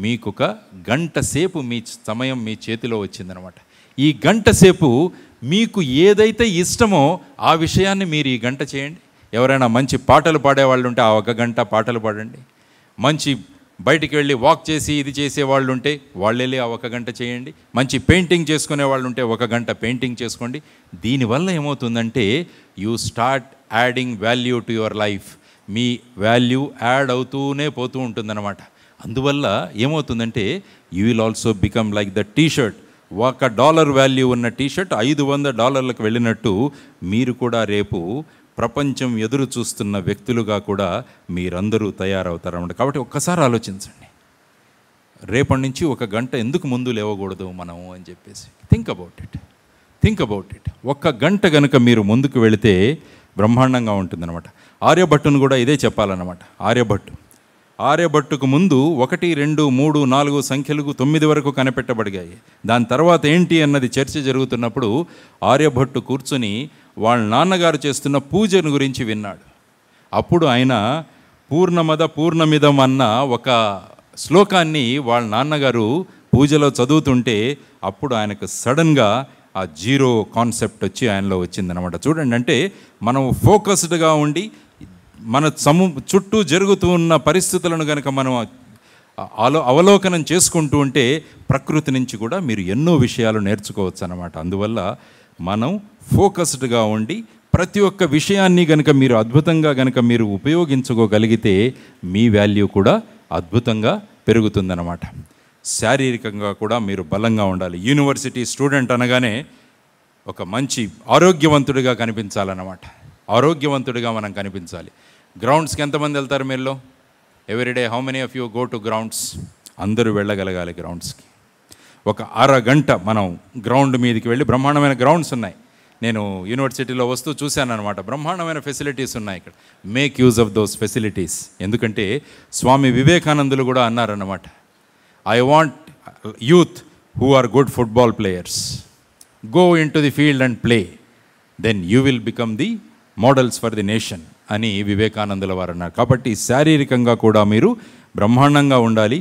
C: మీకు 1 గంట సేపు మీ సమయం మీ చేతిలో వచ్చిందనమాట. ఈ గంట సేపు మీకు ఏదైతే ఇష్టమో ఆ విషయాన్ని మీరు ఈ గంట చేయండి. ఎవరైనా మంచి పాటలు పాడేవాళ్ళు ఉంటే ఆ 1 గంట పాటలు పాడండి. మంచి బయటికి వెళ్ళి వాక్ చేసి ఇది చేసేవాళ్ళు ఉంటే వాళ్ళు వెళ్ళి ఆ 1 గంట చేయండి. మంచి పెయింటింగ్ చేసుకునే వాళ్ళు ఉంటే 1 గంట పెయింటింగ్ చేసుకోండి. దీనివల్ల ఏమవుతుందంటే you start adding value to your life. మీ వాల్యూ యాడ్ అవుతూనే పోతూ ఉంటుందన్నమాట. అందువల్ల ఏమవుతుందంటే you will also become like the T shirt. $1 value ఉన్న టీషర్ట్ $500లకు వెళ్ళినట్టు మీరు కూడా రేపు ప్రపంచం ఎదురు చూస్తున్న వ్యక్తులుగా కూడా మీరందరూ తయారవుతారన్నమాట. కాబట్టి ఒక్కసారి ఆలోచించండి, రేపటి నుంచి 1 గంట ఎందుకు ముందు లేవకూడదు మనము అని చెప్పేసి థింక్ అబౌట్ ఇట్. 1 గంట కనుక మీరు ముందుకు వెళితే బ్రహ్మాండంగా ఉంటుందన్నమాట. ఆర్యభట్టును కూడా ఇదే చెప్పాలన్నమాట. ఆర్యభట్టుకు ముందు 1, 2, 3, 4 సంఖ్యలకు 9 వరకు కనిపెట్టబడిగాయి. దాని తర్వాత ఏంటి అన్నది చర్చ జరుగుతున్నప్పుడు ఆర్యభట్టు కూర్చొని వాళ్ళ నాన్నగారు చేస్తున్న పూజను గురించి విన్నాడు. అప్పుడు ఆయన పూర్ణమద పూర్ణమిదం అన్న ఒక శ్లోకాన్ని వాళ్ళ నాన్నగారు పూజలో చదువుతుంటే అప్పుడు ఆయనకు సడన్గా ఆ జీరో కాన్సెప్ట్ వచ్చి ఆయనలో వచ్చిందనమాట. చూడండి, అంటే మనం ఫోకస్డ్గా ఉండి మన చుట్టూ జరుగుతూ ఉన్న పరిస్థితులను కనుక మనం అవలోకనం చేసుకుంటూ ఉంటే ప్రకృతి నుంచి కూడా మీరు ఎన్నో విషయాలు నేర్చుకోవచ్చు అన్నమాట. అందువల్ల మనం ఫోకస్డ్గా ఉండి ప్రతి ఒక్క విషయాన్ని కనుక మీరు అద్భుతంగా కనుక మీరు ఉపయోగించుకోగలిగితే మీ వాల్యూ కూడా అద్భుతంగా పెరుగుతుందన్నమాట. శారీరకంగా కూడా మీరు బలంగా ఉండాలి. యూనివర్సిటీ స్టూడెంట్ అనగానే ఒక మంచి ఆరోగ్యవంతుడిగా కనిపించాలన్నమాట. ఆరోగ్యవంతుడిగా మనం కనిపించాలి. గ్రౌండ్స్కి ఎంతమంది వెళ్తారు మీలో? Everyday how many of you go to grounds? అందరూ వెళ్ళగలగాలి గ్రౌండ్స్కి. 1 గంట మనం గ్రౌండ్ మీదకి వెళ్ళి, బ్రహ్మాండమైన గ్రౌండ్స్ ఉన్నాయి. నేను యూనివర్సిటీలో వస్తూ చూశాను అనమాట. బ్రహ్మాండమైన ఫెసిలిటీస్ ఉన్నాయి ఇక్కడ. Make use of those facilities. ఎందుకంటే స్వామి వివేకానందులు కూడా అన్నారన్నమాట, I want youth who are good football players, go into the field and play, then you will become the models for the nation అని వివేకానందుల వారు అన్నారు. కాబట్టి శారీరకంగా కూడా మీరు బ్రహ్మాండంగా ఉండాలి.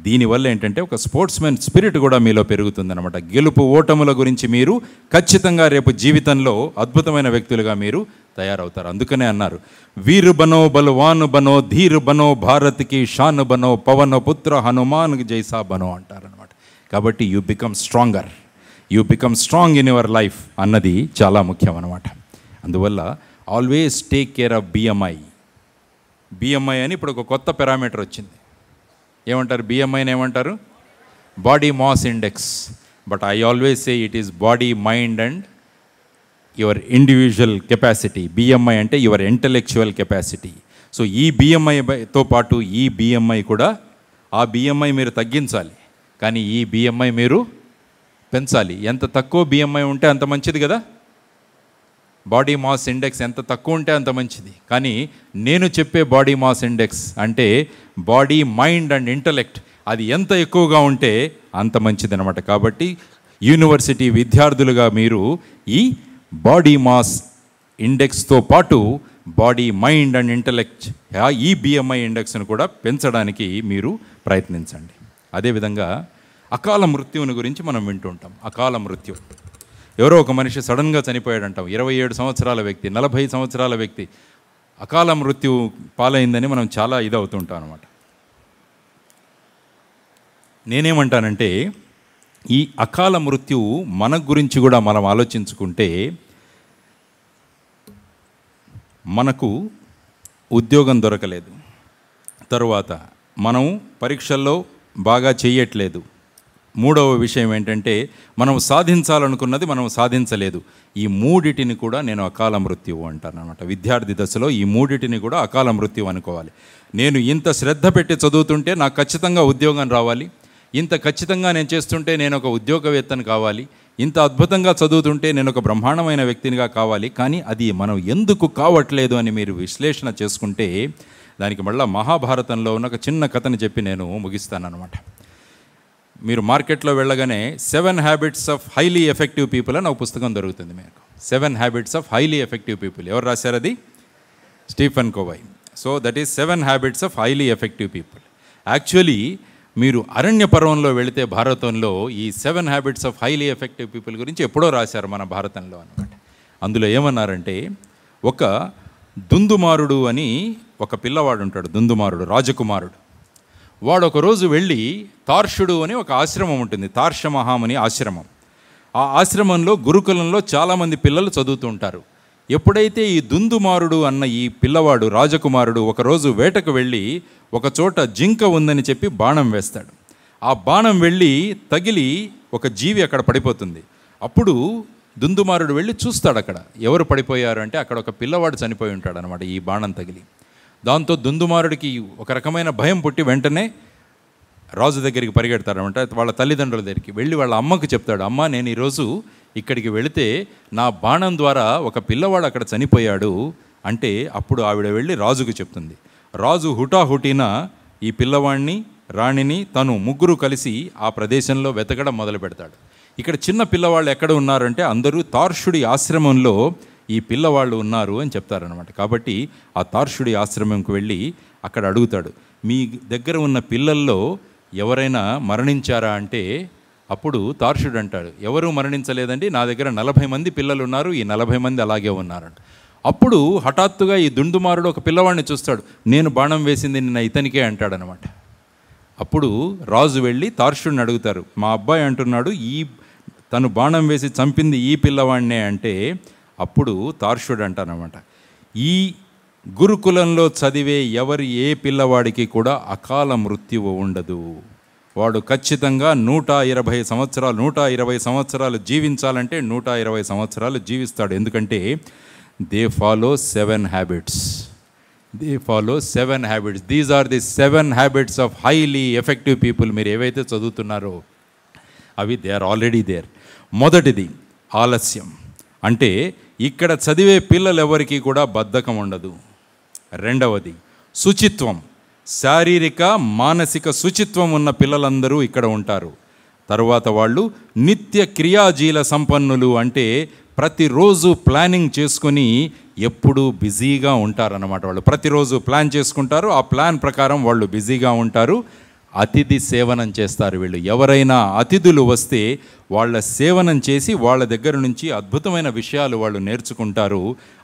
C: దీనివల్ల ఏంటంటే ఒక స్పోర్ట్స్మెన్ స్పిరిట్ కూడా మీలో పెరుగుతుందన్నమాట. గెలుపు ఓటముల గురించి మీరు ఖచ్చితంగా రేపు జీవితంలో అద్భుతమైన వ్యక్తులుగా మీరు తయారవుతారు. అందుకనే అన్నారు, వీరు బనో బలవాను బనో ధీరు బనో భారత్కి షాను బనో పవన పుత్ర హనుమాన్ జైసా బనో అంటారనమాట. కాబట్టి you become strong in your life అన్నది చాలా ముఖ్యం అన్నమాట. అందువల్ల always take care of BMI అని ఇప్పుడు ఒక కొత్త పారామీటర్ వచ్చింది. ఏమంటారు బిఎంఐని? ఏమంటారు? Body mass index. But I always say it is body, mind and your individual capacity. BMI అంటే యువర్ ఇంటలెక్చువల్ కెపాసిటీ. సో ఈ బిఎంఐతో పాటు ఈ బిఎంఐ కూడా, ఆ బిఎంఐ మీరు తగ్గించాలి, కానీ ఈ బిఎంఐ మీరు పెంచాలి. ఎంత తక్కువ బిఎంఐ ఉంటే అంత మంచిది కదా. బాడీ మాస్ ఇండెక్స్ ఎంత తక్కువ ఉంటే అంత మంచిది. కానీ నేను చెప్పే బాడీ మాస్ ఇండెక్స్ అంటే బాడీ, మైండ్ అండ్ ఇంటలెక్ట్, అది ఎంత ఎక్కువగా ఉంటే అంత మంచిది అనమాట. కాబట్టి యూనివర్సిటీ విద్యార్థులుగా మీరు ఈ బాడీ మాస్ ఇండెక్స్తో పాటు బాడీ మైండ్ అండ్ ఇంటలెక్ట్ ఈ BMI ఇండెక్స్ను కూడా పెంచడానికి మీరు ప్రయత్నించండి. అదేవిధంగా అకాల మృత్యువుని గురించి మనం వింటుంటాం. అకాల మృత్యు, ఎవరో ఒక మనిషి సడన్గా చనిపోయాడంటాం. 27 సంవత్సరాల వ్యక్తి, 40 సంవత్సరాల వ్యక్తి అకాల మృత్యు పాలైందని మనం చాలా ఇదవుతుంటాం అనమాట. నేనేమంటానంటే ఈ అకాల మృత్యువు మన గురించి కూడా మనం ఆలోచించుకుంటే, మనకు ఉద్యోగం దొరకలేదు, తరువాత మనం పరీక్షల్లో బాగా చేయట్లేదు, మూడవ విషయం ఏంటంటే మనం సాధించాలనుకున్నది మనం సాధించలేదు. ఈ మూడిటిని కూడా నేను అకాల మృత్యువు అంటాను అనమాట. విద్యార్థి దశలో ఈ మూడిటిని కూడా అకాల మృత్యువు అనుకోవాలి. నేను ఇంత శ్రద్ధ పెట్టి చదువుతుంటే నాకు ఖచ్చితంగా ఉద్యోగం రావాలి, ఇంత ఖచ్చితంగా నేను చేస్తుంటే నేను ఒక ఉద్యోగవేత్తను కావాలి, ఇంత అద్భుతంగా చదువుతుంటే నేను ఒక బ్రహ్మాండమైన వ్యక్తినిగా కావాలి. కానీ అది మనం ఎందుకు కావట్లేదు అని మీరు విశ్లేషణ చేసుకుంటే దానికి మళ్ళీ మహాభారతంలో ఉన్న ఒక చిన్న కథని చెప్పి నేను ముగిస్తానన్నమాట. మీరు మార్కెట్లో వెళ్ళగానే 7 habits of highly effective people అని ఒక పుస్తకం దొరుకుతుంది మీకు. 7 habits of highly effective people. ఎవరు రాశారు అది? Stephen Kovai. So that is 7 habits of highly effective people. Actually మీరు అరణ్య పర్వంలో వెళితే భారతంలో ఈ 7 habits of highly effective people గురించి ఎప్పుడో రాశారు మన భారతంలో అనమాట. అందులో ఏమన్నారంటే, ఒక దుందుమారుడు అని ఒక పిల్లవాడు ఉంటాడు, దుందుమారుడు రాజకుమారుడు. వాడు ఒకరోజు వెళ్ళి తార్షుడు అని ఒక ఆశ్రమం ఉంటుంది, తార్షమహామని ఆశ్రమం. ఆ ఆశ్రమంలో గురుకులంలో చాలామంది పిల్లలు చదువుతూ ఉంటారు. ఎప్పుడైతే ఈ దుందుమారుడు అన్న ఈ పిల్లవాడు రాజకుమారుడు ఒకరోజు వేటకు వెళ్ళి ఒక చోట జింక ఉందని చెప్పి బాణం వేస్తాడు. ఆ బాణం వెళ్ళి తగిలి ఒక జీవి అక్కడ పడిపోతుంది. అప్పుడు దుందుమారుడు వెళ్ళి చూస్తాడు అక్కడ ఎవరు పడిపోయారు అంటే అక్కడ ఒక పిల్లవాడు చనిపోయి ఉంటాడు అనమాట ఈ బాణం తగిలి. దాంతో దుందుమారుడికి ఒక రకమైన భయం పుట్టి వెంటనే రాజు దగ్గరికి పరిగెడతాడనమాట. వాళ్ళ తల్లిదండ్రుల దగ్గరికి వెళ్ళి వాళ్ళ అమ్మకు చెప్తాడు, అమ్మ నేను ఈరోజు ఇక్కడికి వెళితే నా బాణం ద్వారా ఒక పిల్లవాడు అక్కడ చనిపోయాడు అంటే అప్పుడు ఆవిడ వెళ్ళి రాజుకు చెప్తుంది. రాజు హుటాహుటిన ఈ పిల్లవాడిని రాణిని తను ముగ్గురు కలిసి ఆ ప్రదేశంలో వెతకడం మొదలు పెడతాడు. ఇక్కడ చిన్న పిల్లవాళ్ళు ఎక్కడ ఉన్నారంటే అందరూ తార్షుడి ఆశ్రమంలో ఈ పిల్లవాళ్ళు ఉన్నారు అని చెప్తారనమాట. కాబట్టి ఆ తార్షుడి ఆశ్రమంకి వెళ్ళి అక్కడ అడుగుతాడు, మీ దగ్గర ఉన్న పిల్లల్లో ఎవరైనా మరణించారా అంటే అప్పుడు తార్షుడు అంటాడు, ఎవరూ మరణించలేదండి, నా దగ్గర 40 మంది పిల్లలు ఉన్నారు, ఈ 40 మంది అలాగే ఉన్నారంట. అప్పుడు హఠాత్తుగా ఈ దుందుమారుడు ఒక పిల్లవాడిని చూస్తాడు, నేను బాణం వేసింది నిన్న ఇతనికే అంటాడనమాట. అప్పుడు రాజు వెళ్ళి తార్షుడిని అడుగుతారు, మా అబ్బాయి అంటున్నాడు తను బాణం వేసి చంపింది ఈ పిల్లవాడినే అంటే అప్పుడు తార్షుడు అంటానమాట, ఈ గురుకులంలో చదివే ఏ పిల్లవాడికి కూడా అకాల మృత్యువు ఉండదు. వాడు ఖచ్చితంగా 120 సంవత్సరాలు జీవించాలంటే 120 సంవత్సరాలు జీవిస్తాడు. ఎందుకంటే they follow 7 habits. These are the 7 habits of highly effective people. మీరు ఏవైతే చదువుతున్నారో అవి దే ఆర్ ఆల్రెడీ దేర్. మొదటిది ఆలస్యం, అంటే ఇక్కడ చదివే పిల్లలు ఎవరికి కూడా బద్ధకం ఉండదు. రెండవది శుచిత్వం, శారీరక మానసిక శుచిత్వం ఉన్న పిల్లలందరూ ఇక్కడ ఉంటారు. తరువాత వాళ్ళు నిత్య క్రియాశీల సంపన్నులు, అంటే ప్రతిరోజు ప్లానింగ్ చేసుకొని ఎప్పుడూ బిజీగా ఉంటారన్నమాట. వాళ్ళు ప్రతిరోజు ప్లాన్ చేసుకుంటారు, ఆ ప్లాన్ ప్రకారం వాళ్ళు బిజీగా ఉంటారు. అతిథి సేవనం చేస్తారు వీళ్ళు. ఎవరైనా అతిథులు వస్తే వాళ్ళ సేవనం చేసి వాళ్ళ దగ్గర నుంచి అద్భుతమైన విషయాలు వాళ్ళు నేర్చుకుంటారు.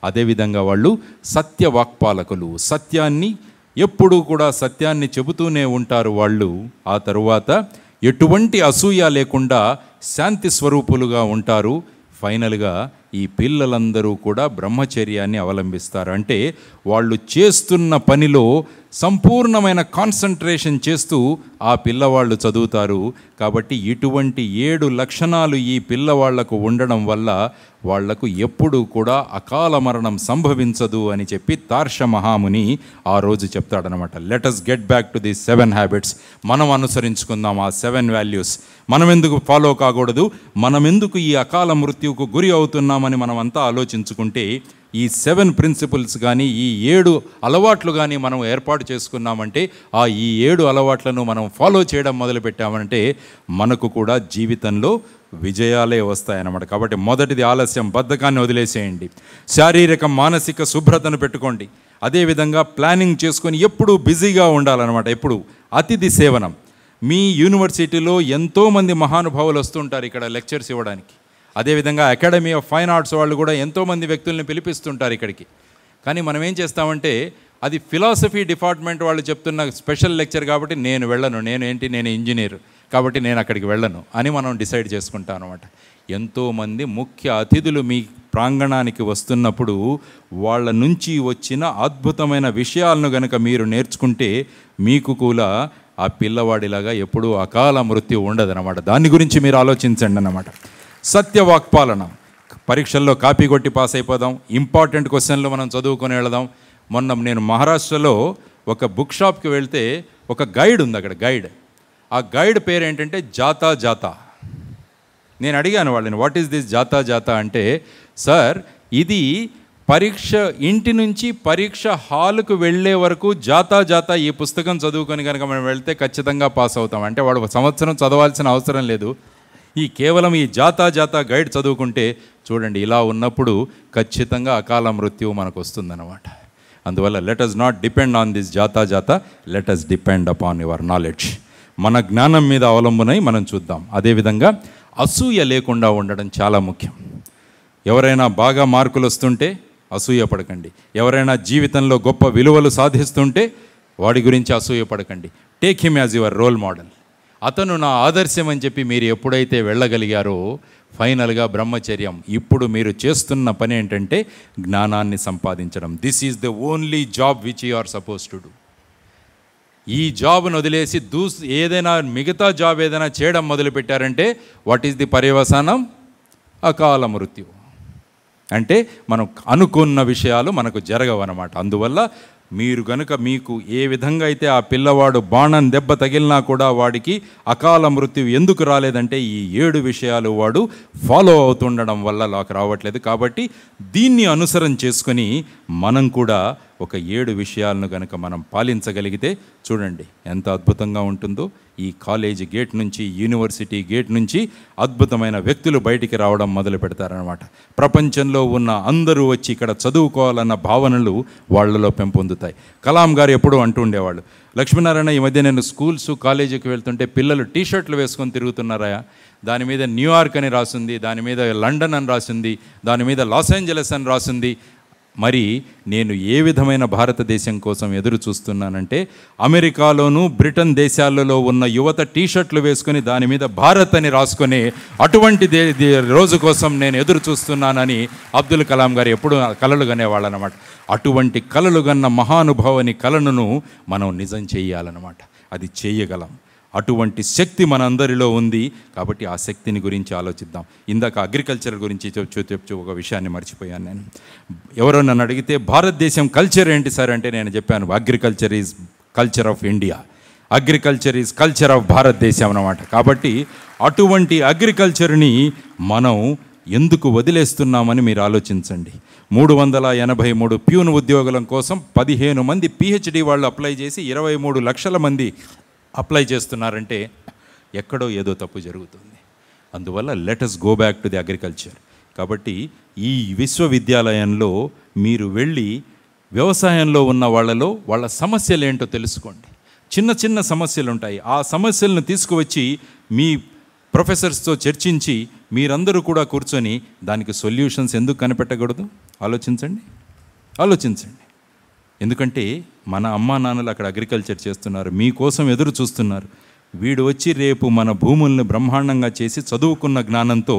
C: అదేవిధంగా వాళ్ళు సత్యవాక్పాలకులు, సత్యాన్ని ఎప్పుడూ కూడా సత్యాన్ని చెబుతూనే ఉంటారు వాళ్ళు. ఆ తరువాత ఎటువంటి అసూయ లేకుండా శాంతి స్వరూపులుగా ఉంటారు. ఫైనల్గా ఈ పిల్లలందరూ కూడా బ్రహ్మచర్యాన్ని అవలంబిస్తారు. అంటే వాళ్ళు చేస్తున్న పనిలో సంపూర్ణమైన కాన్సన్ట్రేషన్ చేస్తూ ఆ పిల్లవాళ్ళు చదువుతారు. కాబట్టి ఇటువంటి 7 లక్షణాలు ఈ పిల్లవాళ్లకు ఉండడం వల్ల వాళ్లకు ఎప్పుడూ కూడా అకాల మరణం సంభవించదు అని చెప్పి తార్ష మహాముని ఆ రోజు చెప్తాడనమాట. Let us get back to the 7 habits. మనం అనుసరించుకుందాం ఆ 7 వాల్యూస్. మనం ఎందుకు ఫాలో కాకూడదు, మనం ఎందుకు ఈ అకాల మృత్యువుకు గురి అవుతున్నామని మనం అంతా ఆలోచించుకుంటే ఈ 7 ప్రిన్సిపల్స్ కానీ ఈ 7 అలవాట్లు కానీ మనం ఏర్పాటు చేసుకున్నామంటే ఆ ఈ 7 అలవాట్లను మనం ఫాలో చేయడం మొదలుపెట్టామంటే మనకు కూడా జీవితంలో విజయాలే వస్తాయన్నమాట. కాబట్టి మొదటిది ఆలస్యం, బద్ధకాన్ని వదిలేసేయండి. శారీరక మానసిక శుభ్రతను పెట్టుకోండి. అదేవిధంగా ప్లానింగ్ చేసుకొని ఎప్పుడూ బిజీగా ఉండాలన్నమాట. ఎప్పుడు అతిథి సేవనం. మీ యూనివర్సిటీలో ఎంతోమంది మహానుభావులు వస్తుంటారు ఇక్కడ లెక్చర్స్ ఇవ్వడానికి. అదేవిధంగా అకాడమీ ఆఫ్ ఫైన్ ఆర్ట్స్ వాళ్ళు కూడా ఎంతోమంది వ్యక్తుల్ని పిలిపిస్తుంటారు ఇక్కడికి. కానీ మనం ఏం చేస్తామంటే, అది ఫిలాసఫీ డిపార్ట్మెంట్ వాళ్ళు చెప్తున్న స్పెషల్ లెక్చర్ కాబట్టి నేను వెళ్ళను, నేను ఇంజనీర్ కాబట్టి నేను అక్కడికి వెళ్ళను అని మనం డిసైడ్ చేసుకుంటాం అనమాట. ఎంతోమంది ముఖ్య అతిథులు మీ ప్రాంగణానికి వస్తున్నప్పుడు వాళ్ళ నుంచి వచ్చిన అద్భుతమైన విషయాలను గనక మీరు నేర్చుకుంటే మీకు కూడా ఆ పిల్లవాడిలాగా ఎప్పుడూ అకాల మృత్యు ఉండదన్నమాట. దాని గురించి మీరు ఆలోచించండి అన్నమాట. సత్యవాక్పాలన. పరీక్షల్లో కాపీ కొట్టి పాస్ అయిపోదాం, ఇంపార్టెంట్ క్వశ్చన్లు మనం చదువుకొని వెళదాం. మొన్న నేను మహారాష్ట్రలో ఒక బుక్ షాప్కి వెళ్తే ఒక గైడ్ ఉంది అక్కడ. ఆ గైడ్ పేరు ఏంటంటే జాతా జాతా. నేను అడిగాను వాళ్ళని, వాట్ ఈస్ దిస్ జాతా జాతా అంటే, సార్ ఇది పరీక్ష ఇంటి నుంచి పరీక్ష హాల్కు వెళ్ళే వరకు జాతా జాతా ఈ పుస్తకం చదువుకొని కనుక మనం వెళ్తే ఖచ్చితంగా పాస్ అవుతాం. అంటే వాడు సంవత్సరం చదవాల్సిన అవసరం లేదు, కేవలం ఈ జాతా జాతా గైడ్ చదువుకుంటే చూడండి ఇలా ఉన్నప్పుడు ఖచ్చితంగా అకాల మృత్యువు మనకు వస్తుందన్నమాట. అందువల్ల let us not depend on this జాతా జాతా, let us depend upon your knowledge. మన జ్ఞానం మీద అవలంబనై మనం చూద్దాం. అదేవిధంగా అసూయ లేకుండా ఉండడం చాలా ముఖ్యం. ఎవరైనా బాగా మార్కులు వస్తుంటే అసూయ పడకండి. ఎవరైనా జీవితంలో గొప్ప విలువలు సాధిస్తుంటే వాడి గురించి అసూయ పడకండి. Take him as your role model. అతను నా ఆదర్శం అని చెప్పి మీరు ఎప్పుడైతే వెళ్ళగలిగారో ఫైనల్గా బ్రహ్మచర్యం. ఇప్పుడు మీరు చేస్తున్న పని ఏంటంటే జ్ఞానాన్ని సంపాదించడం. This is the only job which you are suppose to do. ఈ జాబ్ను వదిలేసి ఏదైనా మిగతా జాబ్ ఏదైనా చేయడం మొదలుపెట్టారంటే వాట్ ఈస్ ది పర్యవసానం? అకాల మృత్యు. అంటే మనం అనుకున్న విషయాలు మనకు జరగవన్నమాట. అందువల్ల మీరు గనుక మీకు ఏ విధంగా అయితే ఆ పిల్లవాడు బాణం దెబ్బ తగిలినా కూడా వాడికి అకాల మృత్యు ఎందుకు రాలేదంటే ఈ 7 విషయాలు వాడు ఫాలో అవుతుండడం వల్ల నాకు రావట్లేదు. కాబట్టి దీన్ని అనుసరణ చేసుకొని మనం కూడా ఒక 7 విషయాలను గనక మనం పాలించగలిగితే చూడండి ఎంత అద్భుతంగా ఉంటుందో. ఈ కాలేజీ గేట్ నుంచి, యూనివర్సిటీ గేట్ నుంచి అద్భుతమైన వ్యక్తులు బయటికి రావడం మొదలు పెడతారనమాట. ప్రపంచంలో ఉన్న అందరూ వచ్చి ఇక్కడ చదువుకోవాలన్న భావనలు వాళ్ళలో పెంపొందుతాయి. కలాం గారు ఎప్పుడూ అంటూ ఉండేవాళ్ళు, లక్ష్మీనారాయణ ఈ మధ్య నేను స్కూల్స్ కాలేజీకి వెళ్తుంటే పిల్లలు టీషర్ట్లు వేసుకొని తిరుగుతున్నారా, దాని మీద న్యూయార్క్ అని రాసింది, దాని మీద లండన్ అని రాసింది, దాని మీద లాస్ ఏంజలస్ అని రాసింది. మరి నేను ఏ విధమైన భారతదేశం కోసం ఎదురు చూస్తున్నానంటే అమెరికాలోనూ బ్రిటన్ దేశాలలో ఉన్న యువత టీషర్ట్లు వేసుకొని దాని మీద భారత్ అని రాసుకొని అటువంటి రోజు కోసం నేను ఎదురు చూస్తున్నానని అబ్దుల్ కలాం గారు ఎప్పుడు కలలు కనేవాళ్ళు అన్నమాట. అటువంటి కలలు కన్న మహానుభావుని కలను మనం నిజం చేయాలన్నమాట. అది చేయగలం. అటువంటి శక్తి మనందరిలో ఉంది. కాబట్టి ఆ శక్తిని గురించి ఆలోచిద్దాం. ఇందాక అగ్రికల్చర్ గురించి చెప్పు ఒక విషయాన్ని మర్చిపోయాను నేను. ఎవరో నన్ను అడిగితే భారతదేశం కల్చర్ ఏంటి సార్ అంటే నేను చెప్పాను agriculture is culture of India, agriculture is culture of భారతదేశం అన్నమాట. కాబట్టి అటువంటి అగ్రికల్చర్ని మనం ఎందుకు వదిలేస్తున్నామని మీరు ఆలోచించండి. 383 ప్యూన్ ఉద్యోగుల కోసం 15 మంది PhD వాళ్ళు అప్లై చేసి 23 లక్షల మంది అప్లై చేస్తున్నారంటే ఎక్కడో ఏదో తప్పు జరుగుతుంది. అందువల్ల let us go back to the agriculture. కాబట్టి ఈ విశ్వవిద్యాలయంలో మీరు వెళ్ళి వ్యవసాయంలో ఉన్న వాళ్ళ సమస్యలు ఏంటో తెలుసుకోండి. చిన్న చిన్న సమస్యలు ఉంటాయి. ఆ సమస్యలను తీసుకువచ్చి మీ ప్రొఫెసర్స్తో చర్చించి మీరందరూ కూడా కూర్చొని దానికి సొల్యూషన్స్ ఎందుకు కనిపెట్టకూడదు? ఆలోచించండి. ఎందుకంటే మన అమ్మా నాన్నలు అక్కడ అగ్రికల్చర్ చేస్తున్నారు, మీకోసం ఎదురు చూస్తున్నారు. వీడు వచ్చి రేపు మన భూముల్ని బ్రహ్మాండంగా చేసి చదువుకున్న జ్ఞానంతో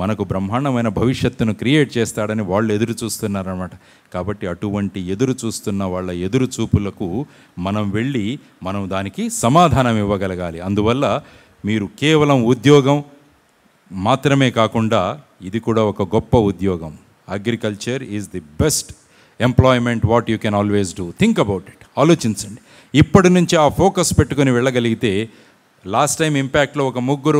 C: మనకు బ్రహ్మాండమైన భవిష్యత్తును క్రియేట్ చేస్తాడని వాళ్ళు ఎదురు చూస్తున్నారన్నమాట. కాబట్టి అటువంటి ఎదురు చూస్తున్న వాళ్ళ ఎదురు చూపులకు మనం వెళ్ళి మనం దానికి సమాధానం ఇవ్వగలగాలి. అందువల్ల మీరు కేవలం ఉద్యోగం మాత్రమే కాకుండా ఇది కూడా ఒక గొప్ప ఉద్యోగం. Agriculture is the best employment what you can always do. Think about it. ఆలోచించండి. ఇప్పటి నుంచి ఆ ఫోకస్ పెట్టుకొని వెళ్ళగలిగితే, లాస్ట్ టైం ఇంపాక్ట్లో ఒక 3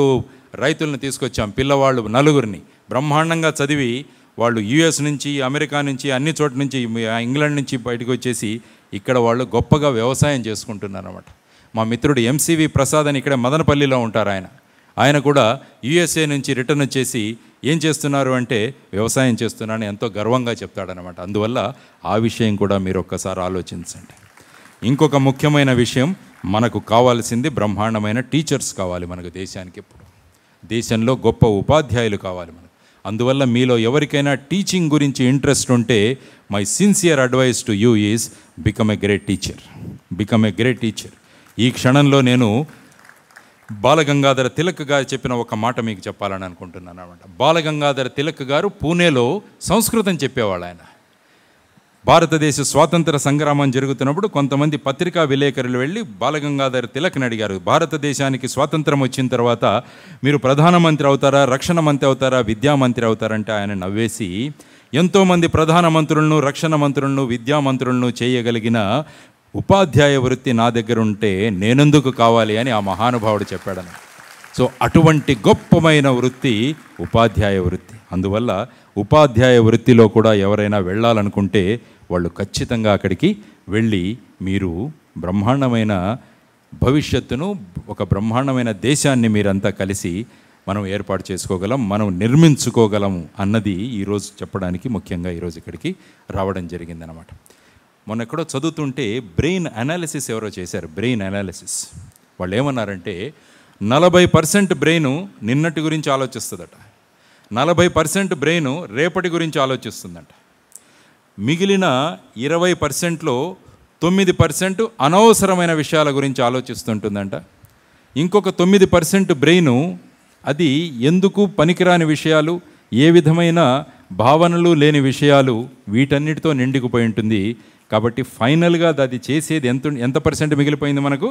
C: రైతులను తీసుకొచ్చాం, పిల్లవాళ్ళు 4 బ్రహ్మాండంగా చదివి వాళ్ళు US నుంచి, అమెరికా నుంచి, అన్ని చోట్ల నుంచి, ఇంగ్లాండ్ నుంచి బయటకు వచ్చేసి ఇక్కడ వాళ్ళు గొప్పగా వ్యవసాయం చేసుకుంటున్నారు అన్నమాట. మా మిత్రుడు MCV ప్రసాద్ అని ఇక్కడ మదనపల్లిలో ఉంటారు. ఆయన కూడా యుఎస్ఏ నుంచి రిటర్న్ వచ్చేసి ఏం చేస్తున్నారు అంటే వ్యవసాయం చేస్తున్నానని ఎంతో గర్వంగా చెప్తాడనమాట. అందువల్ల ఆ విషయం కూడా మీరు ఒక్కసారి ఆలోచించండి. ఇంకొక ముఖ్యమైన విషయం, మనకు కావాల్సింది బ్రహ్మాండమైన టీచర్స్ కావాలి మనకు దేశానికి. ఇప్పుడు దేశంలో గొప్ప ఉపాధ్యాయులు కావాలి మనకు. అందువల్ల మీలో ఎవరికైనా టీచింగ్ గురించి ఇంట్రెస్ట్ ఉంటే my sincere advice to you is become a great teacher. Become a great teacher. ఈ క్షణంలో నేను బాలగంగాధర తిలక్ గారు చెప్పిన ఒక మాట మీకు చెప్పాలని అనుకుంటున్నాను అనమాట. బాలగంగాధర తిలక్ గారు పూణేలో సంస్కృతం చెప్పేవాళ్ళు. ఆయన భారతదేశ స్వాతంత్ర సంగ్రామం జరుగుతున్నప్పుడు కొంతమంది పత్రికా విలేకరులు వెళ్ళి బాలగంగాధర తిలక్ని అడిగారు, భారతదేశానికి స్వాతంత్రం వచ్చిన తర్వాత మీరు ప్రధానమంత్రి అవుతారా, రక్షణ మంత్రి అవుతారా, విద్యామంత్రి అవుతారంటే ఆయన నవ్వేసి, ఎంతోమంది ప్రధానమంత్రులను, రక్షణ మంత్రులను, విద్యామంత్రులను చేయగలిగిన ఉపాధ్యాయ వృత్తి నా దగ్గర ఉంటే నేనెందుకు కావాలి అని ఆ మహానుభావుడు చెప్పాడని. సో అటువంటి గొప్పమైన వృత్తి ఉపాధ్యాయ వృత్తి. అందువల్ల ఉపాధ్యాయ వృత్తిలో కూడా ఎవరైనా వెళ్ళాలనుకుంటే వాళ్ళు ఖచ్చితంగా అక్కడికి వెళ్ళి మీరు బ్రహ్మాండమైన భవిష్యత్తును, ఒక బ్రహ్మాండమైన దేశాన్ని మీరంతా కలిసి మనం ఏర్పాటు చేసుకోగలం, మనం నిర్మించుకోగలము అన్నది ఈరోజు చెప్పడానికి ముఖ్యంగా ఈరోజు ఇక్కడికి రావడం జరిగిందనమాట. మొన్న ఎక్కడో చదువుతుంటే బ్రెయిన్ అనాలిసిస్ ఎవరో చేశారు. బ్రెయిన్ అనాలిసిస్ వాళ్ళు ఏమన్నారంటే 40% బ్రెయిన్ నిన్నటి గురించి ఆలోచిస్తుందట, 40% బ్రెయిన్ రేపటి గురించి ఆలోచిస్తుందట, మిగిలిన 20%లో 9% అనవసరమైన విషయాల గురించి ఆలోచిస్తుంటుందంట. ఇంకొక 9% బ్రెయిన్ అది ఎందుకు పనికిరాని విషయాలు, ఏ విధమైన భావనలు లేని విషయాలు, వీటన్నిటితో నిండుకుపోయి ఉంటుంది. కాబట్టి ఫైనల్గా అది చేసేది ఎంత % మిగిలిపోయింది మనకు?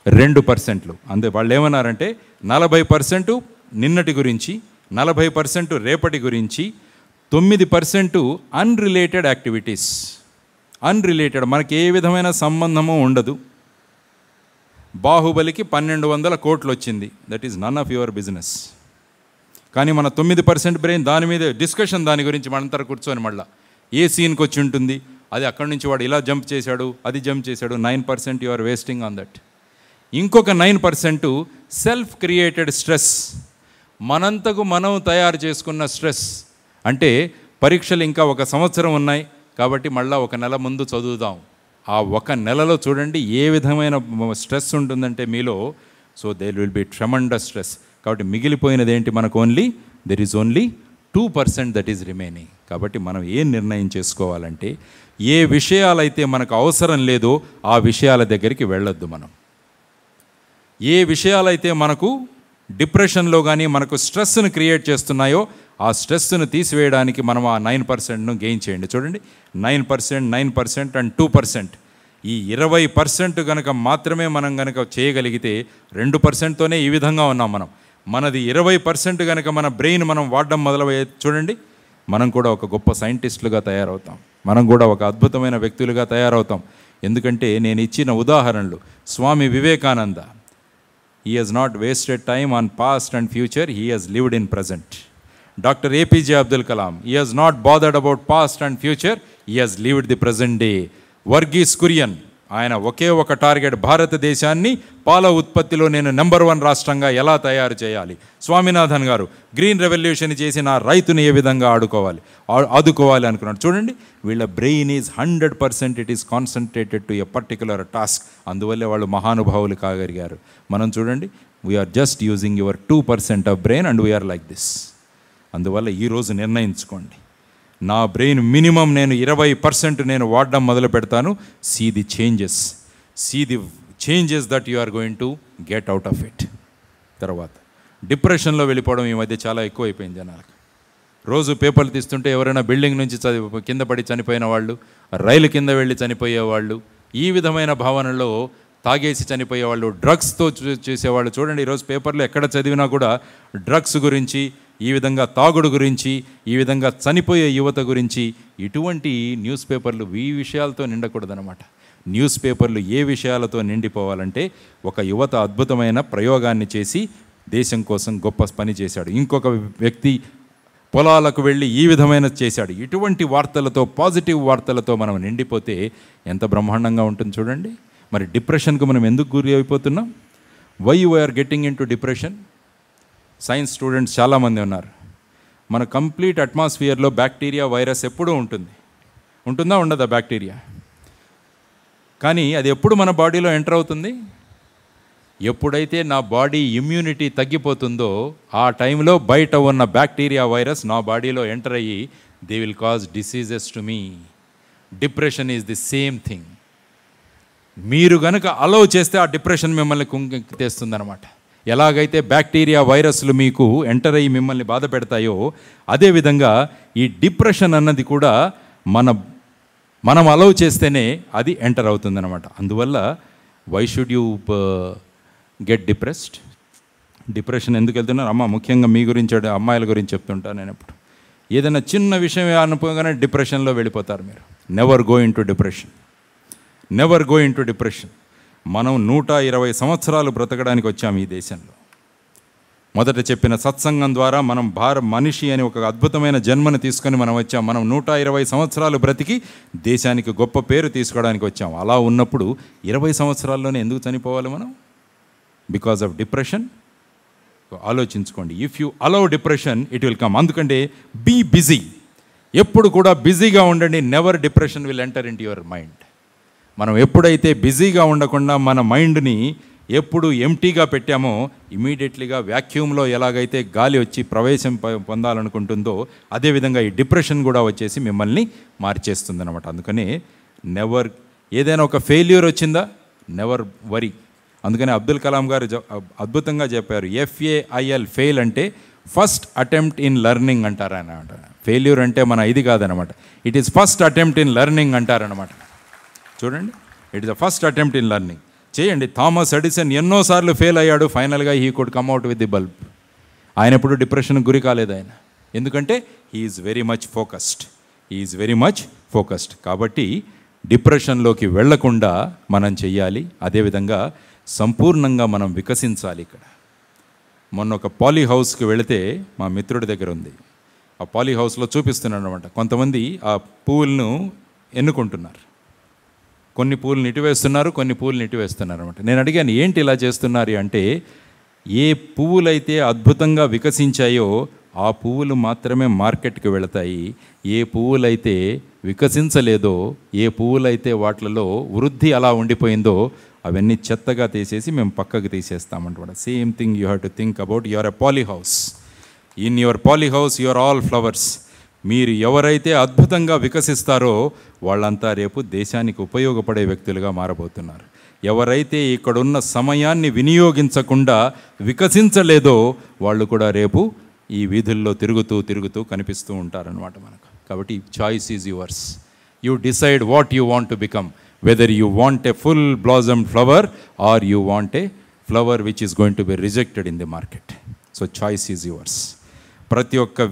C: 2%. అంతే. వాళ్ళు ఏమన్నారంటే 40% నిన్నటి గురించి, 40% రేపటి గురించి, 9% అన్రిలేటెడ్ యాక్టివిటీస్. అన్రిలేటెడ్, మనకి ఏ విధమైన సంబంధము ఉండదు. బాహుబలికి 1200 కోట్లు వచ్చింది, that is none of your business. కానీ మన 9% బ్రెయిన్ దాని మీద డిస్కషన్, దాని గురించి మనంతా కూర్చొని మళ్ళీ ఏ సీన్కి వచ్చి ఉంటుంది, అది అక్కడి నుంచి వాడు ఇలా జంప్ చేశాడు, అది జంప్ చేశాడు. 9% you are wasting on that. ఇంకొక 9% సెల్ఫ్ క్రియేటెడ్ స్ట్రెస్, మనంతకు మనం తయారు చేసుకున్న స్ట్రెస్. అంటే పరీక్షలు ఇంకా 1 సంవత్సరం ఉన్నాయి కాబట్టి మళ్ళీ 1 నెల ముందు చదువుదాం. ఆ 1 నెలలో చూడండి ఏ విధమైన స్ట్రెస్ ఉంటుందంటే మీలో. So there will be tremendous stress. కాబట్టి మిగిలిపోయినది ఏంటి మనకు? There is only 2% that is remaining. కాబట్టి మనం ఏం నిర్ణయం చేసుకోవాలంటే ఏ విషయాలైతే మనకు అవసరం లేదో ఆ విషయాల దగ్గరికి వెళ్ళొద్దు మనం. ఏ విషయాలైతే మనకు డిప్రెషన్లో కానీ మనకు స్ట్రెస్ను క్రియేట్ చేస్తున్నాయో ఆ స్ట్రెస్ను తీసివేయడానికి మనం ఆ 9%ను గెయిన్ చేయండి. చూడండి, 9% అండ్ 2%. ఈ 20% కనుక మాత్రమే మనం కనుక చేయగలిగితే 2%తోనే ఈ విధంగా ఉన్నాం మనం. మనది 20% కనుక మన బ్రెయిన్ మనం వాడడం మొదలయ్యే చూడండి, మనం కూడా ఒక గొప్ప సైంటిస్టులుగా తయారవుతాం, మనం కూడా ఒక అద్భుతమైన వ్యక్తులుగా తయారవుతాం. ఎందుకంటే నేను ఇచ్చిన ఉదాహరణలు, Swami Vivekananda, he has not wasted time on past and future, he has lived in present. Dr. APJ Abdul Kalam, he has not bothered about past and future, he has lived the present day. Varghese Kurian, ఆయన ఒకే ఒక target, భారతదేశాన్ని పాల ఉత్పత్తిలో నేను number 1 రాష్ట్రంగా ఎలా తయారు చేయాలి. స్వామినాథన్ గారు గ్రీన్ రెవల్యూషన్ చేసి నా రైతుని ఏ విధంగా ఆదుకోవాలి అనుకున్నాడు. చూడండి, వీళ్ళ brain is 100% it is concentrated to a particular task. అందువల్లే వాళ్ళు మహానుభావులు కాగలిగారు. మనం చూడండి, we are just using your 2% of brain and we are like this. అందువల్ల ఈరోజు నిర్ణయించుకోండి, నా బ్రెయిన్ మినిమం నేను 20% నేను వాడడం మొదలు పెడతాను. See the changes that you are going to get out of it. తర్వాత డిప్రెషన్లో వెళ్ళిపోవడం ఈ మధ్య చాలా ఎక్కువైపోయింది జనాలకు. రోజు పేపర్లు తీస్తుంటే ఎవరైనా బిల్డింగ్ నుంచి కింద పడి చనిపోయిన వాళ్ళు, రైలు కింద వెళ్ళి చనిపోయేవాళ్ళు, ఈ విధమైన భావనలో తాగేసి చనిపోయేవాళ్ళు, డ్రగ్స్తో చేసేవాళ్ళు. చూడండి, ఈరోజు పేపర్లో ఎక్కడ చదివినా కూడా డ్రగ్స్ గురించి, ఈ విధంగా తాగుడు గురించి, ఈ విధంగా చనిపోయే యువత గురించి, ఇటువంటి న్యూస్ పేపర్లు ఈ విషయాలతో నిండకూడదనమాట. న్యూస్ పేపర్లు ఏ విషయాలతో నిండిపోవాలంటే, ఒక యువత అద్భుతమైన ప్రయోగాన్ని చేసి దేశం కోసం గొప్ప పని చేశాడు, ఇంకొక వ్యక్తి పొలాలకు వెళ్ళి ఈ విధమైన చేశాడు. ఇటువంటి వార్తలతో, పాజిటివ్ వార్తలతో మనం నిండిపోతే ఎంత బ్రహ్మాండంగా ఉంటుంది చూడండి. మరి డిప్రెషన్కు మనం ఎందుకు గురి అయిపోతున్నాం? Why you are getting in to depression? Science students చాలామంది ఉన్నారు. మన కంప్లీట్ అట్మాస్ఫియర్లో బ్యాక్టీరియా, వైరస్ ఎప్పుడూ ఉంటుంది. ఉంటుందా ఉండదా బ్యాక్టీరియా? కానీ అది ఎప్పుడు మన బాడీలో ఎంటర్ అవుతుంది? ఎప్పుడైతే నా బాడీ ఇమ్యూనిటీ తగ్గిపోతుందో ఆ టైంలో బయట ఉన్న బ్యాక్టీరియా, వైరస్ నా బాడీలో ఎంటర్ అయ్యి they will cause diseases to me. Depression is the same thing. మీరు కనుక అలౌ చేస్తే ఆ డిప్రెషన్ మిమ్మల్ని కుంగెత్తేస్తుందన్నమాట. ఎలాగైతే బ్యాక్టీరియా, వైరస్లు మీకు ఎంటర్ అయ్యి మిమ్మల్ని బాధ పెడతాయో అదేవిధంగా ఈ డిప్రెషన్ అన్నది కూడా మనం అలౌ చేస్తేనే అది ఎంటర్ అవుతుందన్నమాట. అందువల్ల why should you get depressed? Depression ఎందుకు వెళ్తున్నారు? ముఖ్యంగా మీ గురించి, అమ్మాయిల గురించి చెప్తుంటాను నేను ఎప్పుడు. ఏదైనా చిన్న విషయం అనుకోగానే డిప్రెషన్లో వెళ్ళిపోతారు మీరు. Never go in to depression. Never go in to depression. మనం 120 సంవత్సరాలు బ్రతకడానికి వచ్చాం ఈ దేశంలో. మొదట చెప్పిన సత్సంగం ద్వారా మనం మనిషి అని ఒక అద్భుతమైన జన్మను తీసుకొని మనం వచ్చాం. మనం 120 సంవత్సరాలు బ్రతికి దేశానికి గొప్ప పేరు తీసుకోవడానికి వచ్చాం. అలా ఉన్నప్పుడు 20 సంవత్సరాల్లోనే ఎందుకు చనిపోవాలి మనం? Because of depression. ఆలోచించుకోండి. If you allow depression it will come. అందుకంటే బీ బిజీ. ఎప్పుడు కూడా బిజీగా ఉండండి. Never depression will enter into your mind. మనం ఎప్పుడైతే బిజీగా ఉండకుండా మన మైండ్ని ఎప్పుడు ఎంటీగా పెట్టామో ఇమీడియట్లీగా వ్యాక్యూమ్లో ఎలాగైతే గాలి వచ్చి ప్రవేశం పొందాలనుకుంటుందో అదేవిధంగా ఈ డిప్రెషన్ కూడా వచ్చేసి మిమ్మల్ని మార్చేస్తుంది అనమాట. అందుకని నెవర్, ఏదైనా ఒక ఫెయిల్యూర్ వచ్చిందా నెవర్ వరీ. అందుకని అబ్దుల్ కలాం గారు అద్భుతంగా చెప్పారు, FAIL ఫెయిల్ అంటే ఫస్ట్ అటెంప్ట్ ఇన్ లెర్నింగ్ అంటారనమాట. ఫెయిల్యూర్ అంటే మన ఇది కాదనమాట, it is first attempt in learning అంటారనమాట. చూడండి, it is the first attempt in learning. చేయండి. థామస్ ఎడిసన్ ఎన్నోసార్లు ఫెయిల్ అయ్యాడు, ఫైనల్గా he could come out with the bulb. ఆయన ఎప్పుడు డిప్రెషన్కి గురి కాలేదు ఆయన, ఎందుకంటే he is very much focused. He is very much focused. కాబట్టి డిప్రెషన్లోకి వెళ్లకుండా మనం చెయ్యాలి. అదేవిధంగా సంపూర్ణంగా మనం వికసించాలి. ఇక్కడ మొన్న ఒక పాలీ హౌస్కి వెళితే మా మిత్రుడి దగ్గర ఉంది. ఆ పాలీ హౌస్లో చూపిస్తున్నాడు అనమాట. కొంతమంది ఆ పువ్వులను ఎన్నుకుంటున్నారు. కొన్ని పూలను ఇటు వేస్తున్నారు, కొన్ని పూలను ఇటు వేస్తున్నారు అనమాట. నేను అడిగాను, ఏంటి ఇలా చేస్తున్నారు అంటే, ఏ పువ్వులైతే అద్భుతంగా వికసించాయో ఆ పువ్వులు మాత్రమే మార్కెట్కి వెళతాయి. ఏ పువ్వులైతే వికసించలేదో, ఏ పువ్వులైతే వాటిలలో వృద్ధి అలా ఉండిపోయిందో అవన్నీ చెత్తగా తీసేసి మేము పక్కకు తీసేస్తామంట. Same thing you have to think about your a poly house. In your poly house your all flowers. మీరు ఎవరైతే అద్భుతంగా వికసిస్తారో వాళ్ళంతా రేపు దేశానికి ఉపయోగపడే వ్యక్తులుగా మారబోతున్నారు. ఎవరైతే ఇక్కడున్న సమయాన్ని వినియోగించకుండా వికసించలేదో వాళ్ళు కూడా రేపు ఈ వీధుల్లో తిరుగుతూ కనిపిస్తూ ఉంటారనమాట మనకు. కాబట్టి choice is yours. You decide what you want to become, whether you want a full blossomed flower or you want a flower which is going to be rejected in the market. So choice is yours. ప్రతి ఒక్క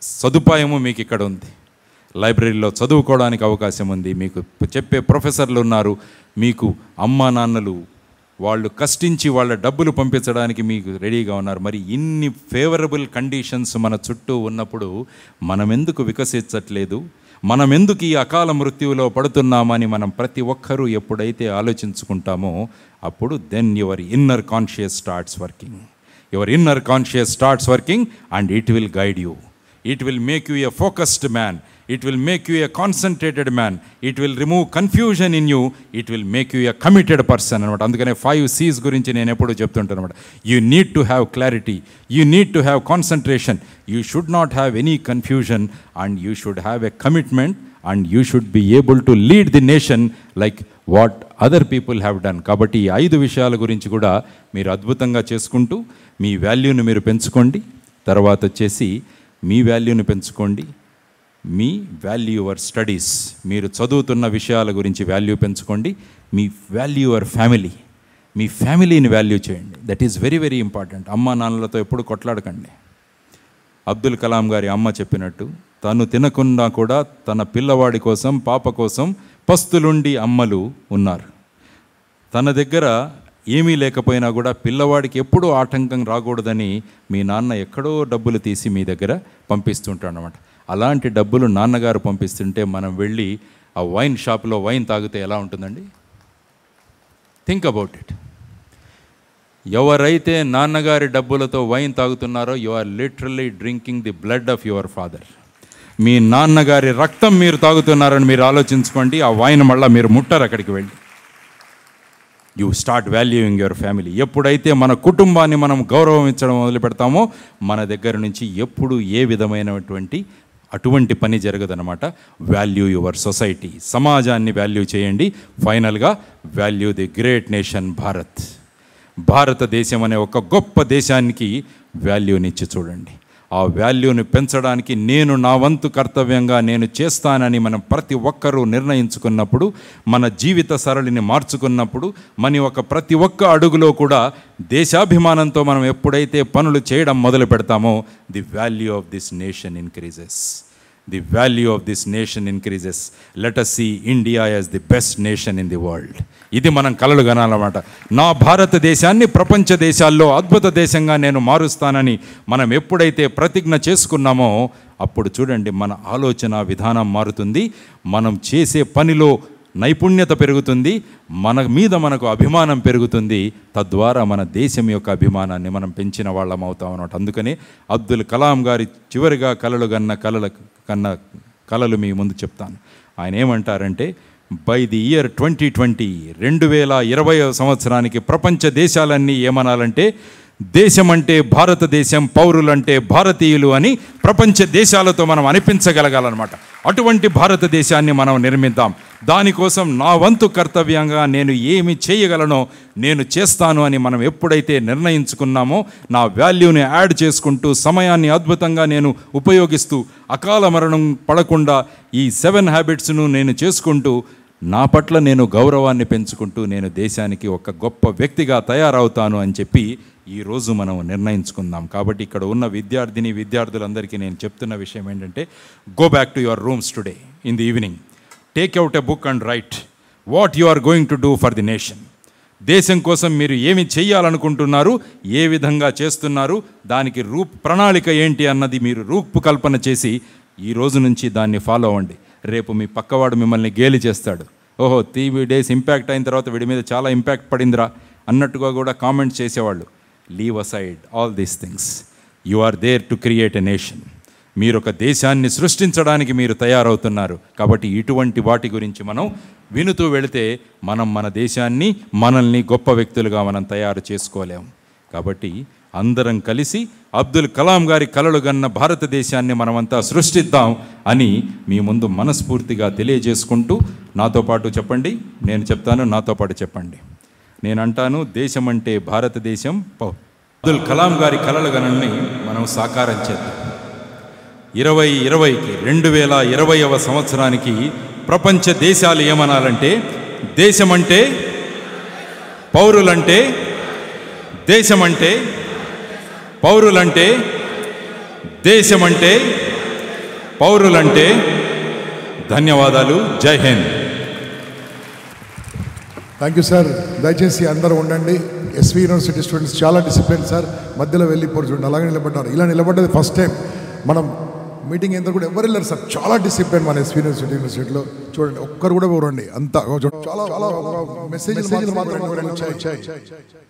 C: సదుపాయము మీకు ఇక్కడ ఉంది. లైబ్రరీలో చదువుకోవడానికి అవకాశం ఉంది, మీకు చెప్పే ప్రొఫెసర్లు ఉన్నారు, మీకు అమ్మా నాన్నలు వాళ్ళు కష్టించి వాళ్ళ డబ్బులు పంపించడానికి మీకు రెడీగా ఉన్నారు. మరి ఇన్ని ఫేవరబుల్ కండిషన్స్ మన చుట్టూ ఉన్నప్పుడు మనం ఎందుకు వికసించట్లేదు, మనం ఎందుకు ఈ అకాల మృత్యువులో పడుతున్నామని మనం ప్రతి ఒక్కరూ ఎప్పుడైతే ఆలోచించుకుంటామో అప్పుడు then your inner conscious starts working. Your inner conscious starts working and it will guide you. It will make you a focused man. It will make you a concentrated man. It will remove confusion in you. It will make you a committed person అనమాట. అందుకనే 5 C's గురించి నేను ఎప్పుడు చెప్తుంటాను అనమాట. You need to have clarity. You need to have concentration. You should not have any confusion and you should have a commitment and you should be able to lead the nation like what other people have done. కాబట్టి ఈ 5 విషయాల గురించి కూడా మీరు అద్భుతంగా చేసుకుంటూ మీ వాల్యూని మీరు పెంచుకోండి. తర్వాత వచ్చేసి మీ వాల్యూని పెంచుకోండి. మీ వాల్యూ యువర్ స్టడీస్, మీరు చదువుతున్న విషయాల గురించి వాల్యూ పెంచుకోండి. మీ వాల్యూ యువర్ ఫ్యామిలీ, మీ ఫ్యామిలీని వాల్యూ చేయండి. That is very very important. అమ్మ నాన్నలతో ఎప్పుడు కొట్లాడకండి. అబ్దుల్ కలాం గారి అమ్మ చెప్పినట్టు తను తినకుండా కూడా తన పిల్లవాడి కోసం, పాప కోసం పస్తులుండి అమ్మలు ఉన్నారు. తన దగ్గర ఏమీ లేకపోయినా కూడా పిల్లవాడికి ఎప్పుడూ ఆటంకం రాకూడదని మీ నాన్న ఎక్కడో డబ్బులు తీసి మీ దగ్గర పంపిస్తుంటాడు అన్నమాట. అలాంటి డబ్బులు నాన్నగారు పంపిస్తుంటే మనం వెళ్ళి ఆ వైన్ షాప్లో వైన్ తాగితే ఎలా ఉంటుందండి? Think about it. ఎవరైతే నాన్నగారి డబ్బులతో వైన్ తాగుతున్నారో you are literally drinking the blood of your father. మీ నాన్నగారి రక్తం మీరు తాగుతున్నారని మీరు ఆలోచించుకోండి. ఆ వైన్ మళ్ళీ మీరు ముట్టరు అక్కడికి వెళ్ళి. You start valuing your family. ఎప్పుడైతే మన కుటుంబాన్ని మనం గౌరవించడం మొదలు పెడతామో మన దగ్గర నుంచి ఎప్పుడు ఏ విధమైనటువంటి అటువంటి పని జరగదనమాట. వాల్యూ యువర్ సొసైటీ, సమాజాన్ని వాల్యూ చేయండి. ఫైనల్గా value the great nation Bharat. భారతదేశం అనే ఒక గొప్ప దేశానికి వాల్యూనిచ్చి చూడండి. ఆ వాల్యూని పెంచడానికి నేను నా వంతు కర్తవ్యంగా నేను చేస్తానని మనం ప్రతి ఒక్కరూ నిర్ణయించుకున్నప్పుడు, మన జీవిత సరళిని మార్చుకున్నప్పుడు, ప్రతి ఒక్క అడుగులో కూడా దేశాభిమానంతో మనం ఎప్పుడైతే పనులు చేయడం మొదలు పెడతామో the value of this nation increases. The value of this nation increases. Let us see India as the best nation in the world. ఇది మనం కలలు కనాలన్నమాట. నా భారతదేశాన్ని ప్రపంచ దేశాల్లో అద్భుత దేశంగా నేను మారుస్తానని మనం ఎప్పుడైతే ప్రతిజ్ఞ చేసుకున్నామో అప్పుడు చూడండి మన ఆలోచన విధానం మారుతుంది. మనం చేసే పనిలో నైపుణ్యత పెరుగుతుంది. మన మీద మనకు అభిమానం పెరుగుతుంది. తద్వారా మన దేశం యొక్క అభిమానాన్ని మనం పెంచిన వాళ్ళం అవుతాం అన్నమాట. అందుకని అబ్దుల్ కలాం గారి చివరిగా కలలు మీ ముందు చెప్తాను. ఆయన ఏమంటారంటే, బై ది ఇయర్ 2020 2020 సంవత్సరానికి ప్రపంచ దేశాలన్నీ ఏమనాలంటే, దేశం అంటే భారతదేశం, పౌరులంటే భారతీయులు అని ప్రపంచ దేశాలతో మనం అనిపించగలగాలన్నమాట. అటువంటి భారతదేశాన్ని మనం నిర్మిద్దాం. దానికోసం నా వంతు కర్తవ్యంగా నేను ఏమి చేయగలనో నేను చేస్తాను అని మనం ఎప్పుడైతే నిర్ణయించుకున్నామో, నా వాల్యూని యాడ్ చేసుకుంటూ సమయాన్ని అద్భుతంగా నేను ఉపయోగిస్తూ అకాల మరణం పడకుండా ఈ 7 హ్యాబిట్స్ను నేను చేసుకుంటూ నా పట్ల నేను గౌరవాన్ని పెంచుకుంటూ నేను దేశానికి ఒక గొప్ప వ్యక్తిగా తయారవుతాను అని చెప్పి ఈరోజు మనం నిర్ణయించుకుందాం. కాబట్టి ఇక్కడ ఉన్న విద్యార్థులందరికీ నేను చెప్తున్న విషయం ఏంటంటే, go back to your rooms today in the evening, take out a book and write what you are going to do for the nation. దేశం కోసం మీరు ఏమి చేయాలనుకుంటున్నారు, ఏ విధంగా చేస్తున్నారు, దానికి ప్రణాళిక ఏంటి అన్నది మీరు రూపకల్పన చేసి ఈ రోజు నుంచి దాన్ని ఫాలో అవ్వండి. రేపు మీ పక్కవాడు మిమ్మల్ని గేలి చేస్తాడు, ఓహో 3 days ఇంపాక్ట్ అయిన తర్వాత వీడి మీద చాలా ఇంపాక్ట్ పడిందిరా అన్నట్టుగా కూడా కామెంట్స్ చేసేవాళ్ళు. Leave aside all these things. You are there to create a nation. మీరు ఒక దేశాన్ని సృష్టించడానికి మీరు తయారవుతున్నారు. కాబట్టి ఇటువంటి వాటి గురించి మనం వినుతూ వెళితే మన దేశాన్ని, మనల్ని గొప్ప వ్యక్తులుగా మనం తయారు చేసుకోలేము. కాబట్టి అందరం కలిసి అబ్దుల్ కలాం గారి కలలు గన్న భారతదేశాన్ని మనమంతా సృష్టిద్దాం అని మీ ముందు మనస్ఫూర్తిగా తెలియజేసుకుంటూ, నాతో పాటు చెప్పండి, నేను చెప్తాను, నాతో పాటు చెప్పండి. నేను అంటాను, దేశం అంటే భారతదేశం. అబ్దుల్ కలాం గారి కలలు గనని మనం సాకారం చేద్దాం. 2020కి 2020వ సంవత్సరానికి ప్రపంచ దేశాలు ఏమనాలంటే, దేశమంటే పౌరులంటే, దేశమంటే పౌరులంటే, దేశమంటే పౌరులంటే. ధన్యవాదాలు. జై హింద్.
A: Thank you sir. దయచేసి అందరూ ఉండండి. ఎస్వి యూనివర్సిటీ స్టూడెంట్స్ చాలా డిసిప్లిన్ సార్. మధ్యలో వెళ్ళిపోరు చూడండి, అలాగే నిలబడ్డారు. ఇలా నిలబడ్డది ఫస్ట్ టైం. మనం మీటింగ్ ఎంత కూడా ఎవరు వెళ్ళారు సార్. చాలా డిసిప్లిన్ మన ఎస్వి యూనివర్సిటీలో చూడండి. ఒక్కరు కూడా ఊరండి అంతా. చాలా చాలా మెసేజ్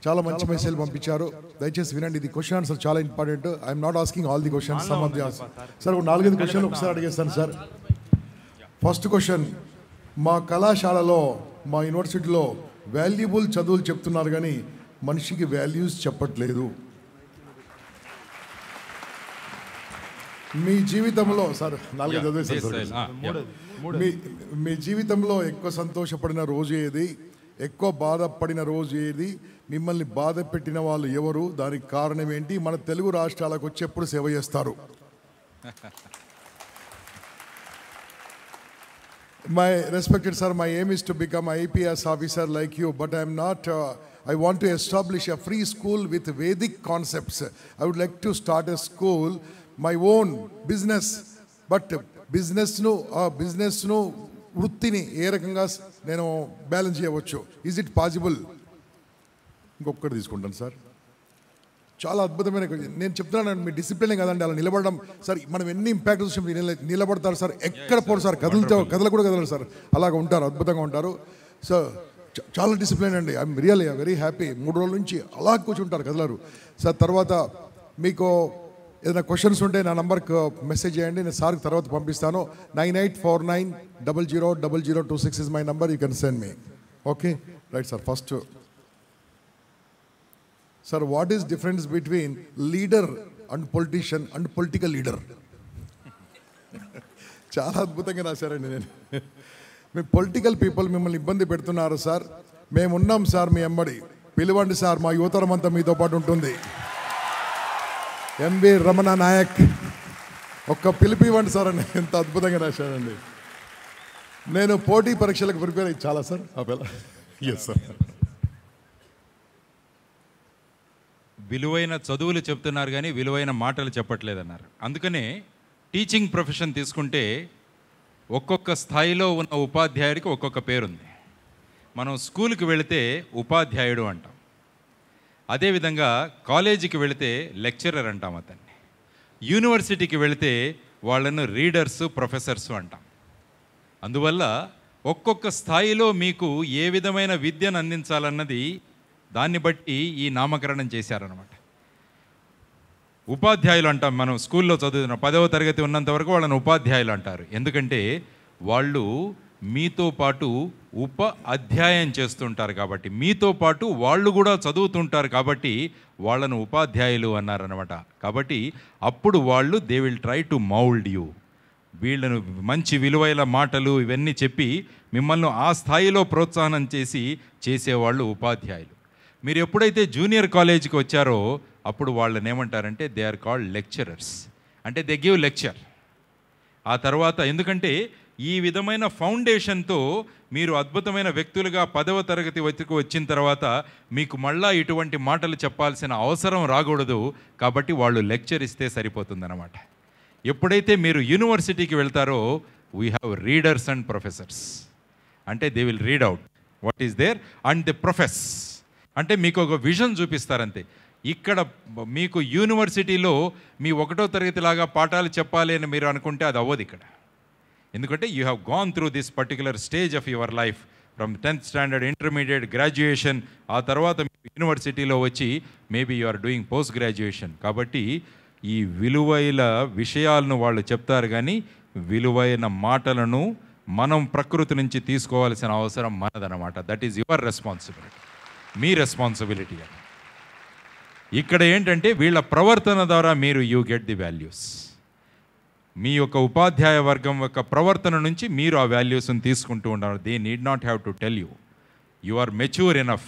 A: చాలా మంచి మెసేజ్ పంపించారు. దయచేసి వినండి. ఇది క్వశ్చన్ ఆన్సర్ చాలా important. I'm not asking all the questions, some of the answer. Sir 4-5 క్వశ్చన్లు ఒకసారి అడిగేస్తాను సార్. ఫస్ట్ క్వశ్చన్, మా కళాశాలలో, మా యూనివర్సిటీలో వాల్యుబుల్ చదువులు చెప్తున్నారు కానీ మనిషికి వాల్యూస్ చెప్పట్లేదు. మీ జీవితంలో సార్ 4 చదివేసారు. మీ జీవితంలో ఎక్కువ సంతోషపడిన రోజు ఏది, ఎక్కువ బాధపడిన రోజు ఏది, మిమ్మల్ని బాధ పెట్టిన వాళ్ళు ఎవరు, దానికి కారణం ఏంటి, మన తెలుగు రాష్ట్రాలకు వచ్చి ఎప్పుడు సేవ చేస్తారు? My respected sir, my aim is to become an IPS officer like you, but I am not. I want to establish a free school with Vedic concepts. I would like to start a school, my own business, but business nu వృత్తిని ఏ రకంగా నేను balance చేయవచ్చు? Is it possible? ఇంకొకటి తీసుకుంటాను sir. చాలా అద్భుతమైన, నేను చెప్తున్నాను మీ డిసిప్లిన్ కదండి అలా నిలబడడం సార్. మనం ఎన్ని ఇంపాక్ట్ చూసాం, నిలబడతారు సార్, ఎక్కడ పోరు సార్, కదలు కూడా కదలరు సార్, అలాగ ఉంటారు, అద్భుతంగా ఉంటారు. సో చాలా డిసిప్లిన్ అండి. I'm really very happy. 3 రోజుల నుంచి అలా కూర్చుంటారు కదలరు సార్. తర్వాత మీకు ఏదైనా క్వశ్చన్స్ ఉంటే నా నంబర్కి మెసేజ్ చేయండి, నేను సార్కి తర్వాత పంపిస్తాను. 9849000026 is my number, you can send me. Okay right sir. First sir, what is difference between leader and politician and political leader? చాలా అద్భుతంగా రాశారండి. నేను మీ పొలిటికల్ పీపుల్ మిమ్మల్ని ఇబ్బంది పెడుతున్నారు సార్, మేమున్నాం సార్ మీ ఎంబడి, పిలవండి సార్, మా యువతరం అంతా మీతో పాటు ఉంటుంది. ఎంవి రమణ నాయక్, ఒక్క పిలిపి ఇవ్వండి సార్ అని ఎంత అద్భుతంగా రాశానండి. నేను పోటీ పరీక్షలకు ప్రిపేర్ అయ్యి చాలా సార్. Yes sir.
C: విలువైన చదువులు చెప్తున్నారు కానీ విలువైన మాటలు చెప్పట్లేదన్నారు. అందుకనే టీచింగ్ ప్రొఫెషన్ తీసుకుంటే ఒక్కొక్క స్థాయిలో ఉన్న ఉపాధ్యాయుడికి ఒక్కొక్క పేరుంది. మనం స్కూల్కి వెళితే ఉపాధ్యాయుడు అంటాం, అదేవిధంగా కాలేజీకి వెళితే లెక్చరర్ అంటాం అతన్ని, యూనివర్సిటీకి వెళితే వాళ్ళను రీడర్సు ప్రొఫెసర్సు అంటాం. అందువల్ల ఒక్కొక్క స్థాయిలో మీకు ఏ విధమైన విద్యను అందించాలన్నది దాన్ని బట్టి ఈ నామకరణం చేశారనమాట. ఉపాధ్యాయులు అంటాం మనం స్కూల్లో చదువుతున్న 10వ తరగతి ఉన్నంత వరకు వాళ్ళని ఉపాధ్యాయులు అంటారు. ఎందుకంటే వాళ్ళు మీతో పాటు అధ్యాయం చేస్తుంటారు కాబట్టి, మీతో పాటు వాళ్ళు కూడా చదువుతుంటారు కాబట్టి వాళ్ళను ఉపాధ్యాయులు అన్నారనమాట. కాబట్టి అప్పుడు వాళ్ళు they will try to mould you, వీళ్ళను మంచి విలువైన మాటలు ఇవన్నీ చెప్పి మిమ్మల్ని ఆ స్థాయిలో ప్రోత్సాహనం చేసేవాళ్ళు ఉపాధ్యాయులు. మీరు ఎప్పుడైతే జూనియర్ కాలేజీకి వచ్చారో అప్పుడు వాళ్ళని ఏమంటారంటే దే ఆర్ కాల్డ్ లెక్చరర్స్, అంటే దే గివ్ లెక్చర్. ఆ తర్వాత ఎందుకంటే ఈ విధమైన ఫౌండేషన్తో మీరు అద్భుతమైన వ్యక్తులుగా 10వ తరగతి వచ్చిన తర్వాత మీకు మళ్ళా ఇటువంటి మాటలు చెప్పాల్సిన అవసరం రాకూడదు, కాబట్టి వాళ్ళు లెక్చర్ ఇస్తే సరిపోతుందన్నమాట. ఎప్పుడైతే మీరు యూనివర్సిటీకి వెళ్తారో we have readers and professors, అంటే they will read out what is there and the profess, అంటే మీకు ఒక విజన్ చూపిస్తారంతే. ఇక్కడ మీకు యూనివర్సిటీలో మీ 1వ తరగతి లాగా పాఠాలు చెప్పాలి అని మీరు అనుకుంటే అది అవ్వదు ఇక్కడ. ఎందుకంటే you have gone through this particular stage of your life from 10th standard, intermediate, graduation, ఆ తర్వాత యూనివర్సిటీలో వచ్చి maybe you are doing post graduation. కాబట్టి ఈ విలువైన విషయాలను వాళ్ళు చెప్తారు కానీ విలువైన మాటలను మనం ప్రకృతి నుంచి తీసుకోవాల్సిన అవసరం మనదనమాట. దట్ ఈజ్ యువర్ రెస్పాన్సిబిలిటీ, మీ రెస్పాన్సిబిలిటీ. ఇక్కడ ఏంటంటే వీళ్ళ ప్రవర్తన ద్వారా మీరు యూ గెట్ ది వాల్యూస్. మీ యొక్క ఉపాధ్యాయ వర్గం యొక్క ప్రవర్తన నుంచి మీరు ఆ వాల్యూస్ని తీసుకుంటూ ఉంటారు. They need not have to tell you, you are mature enough.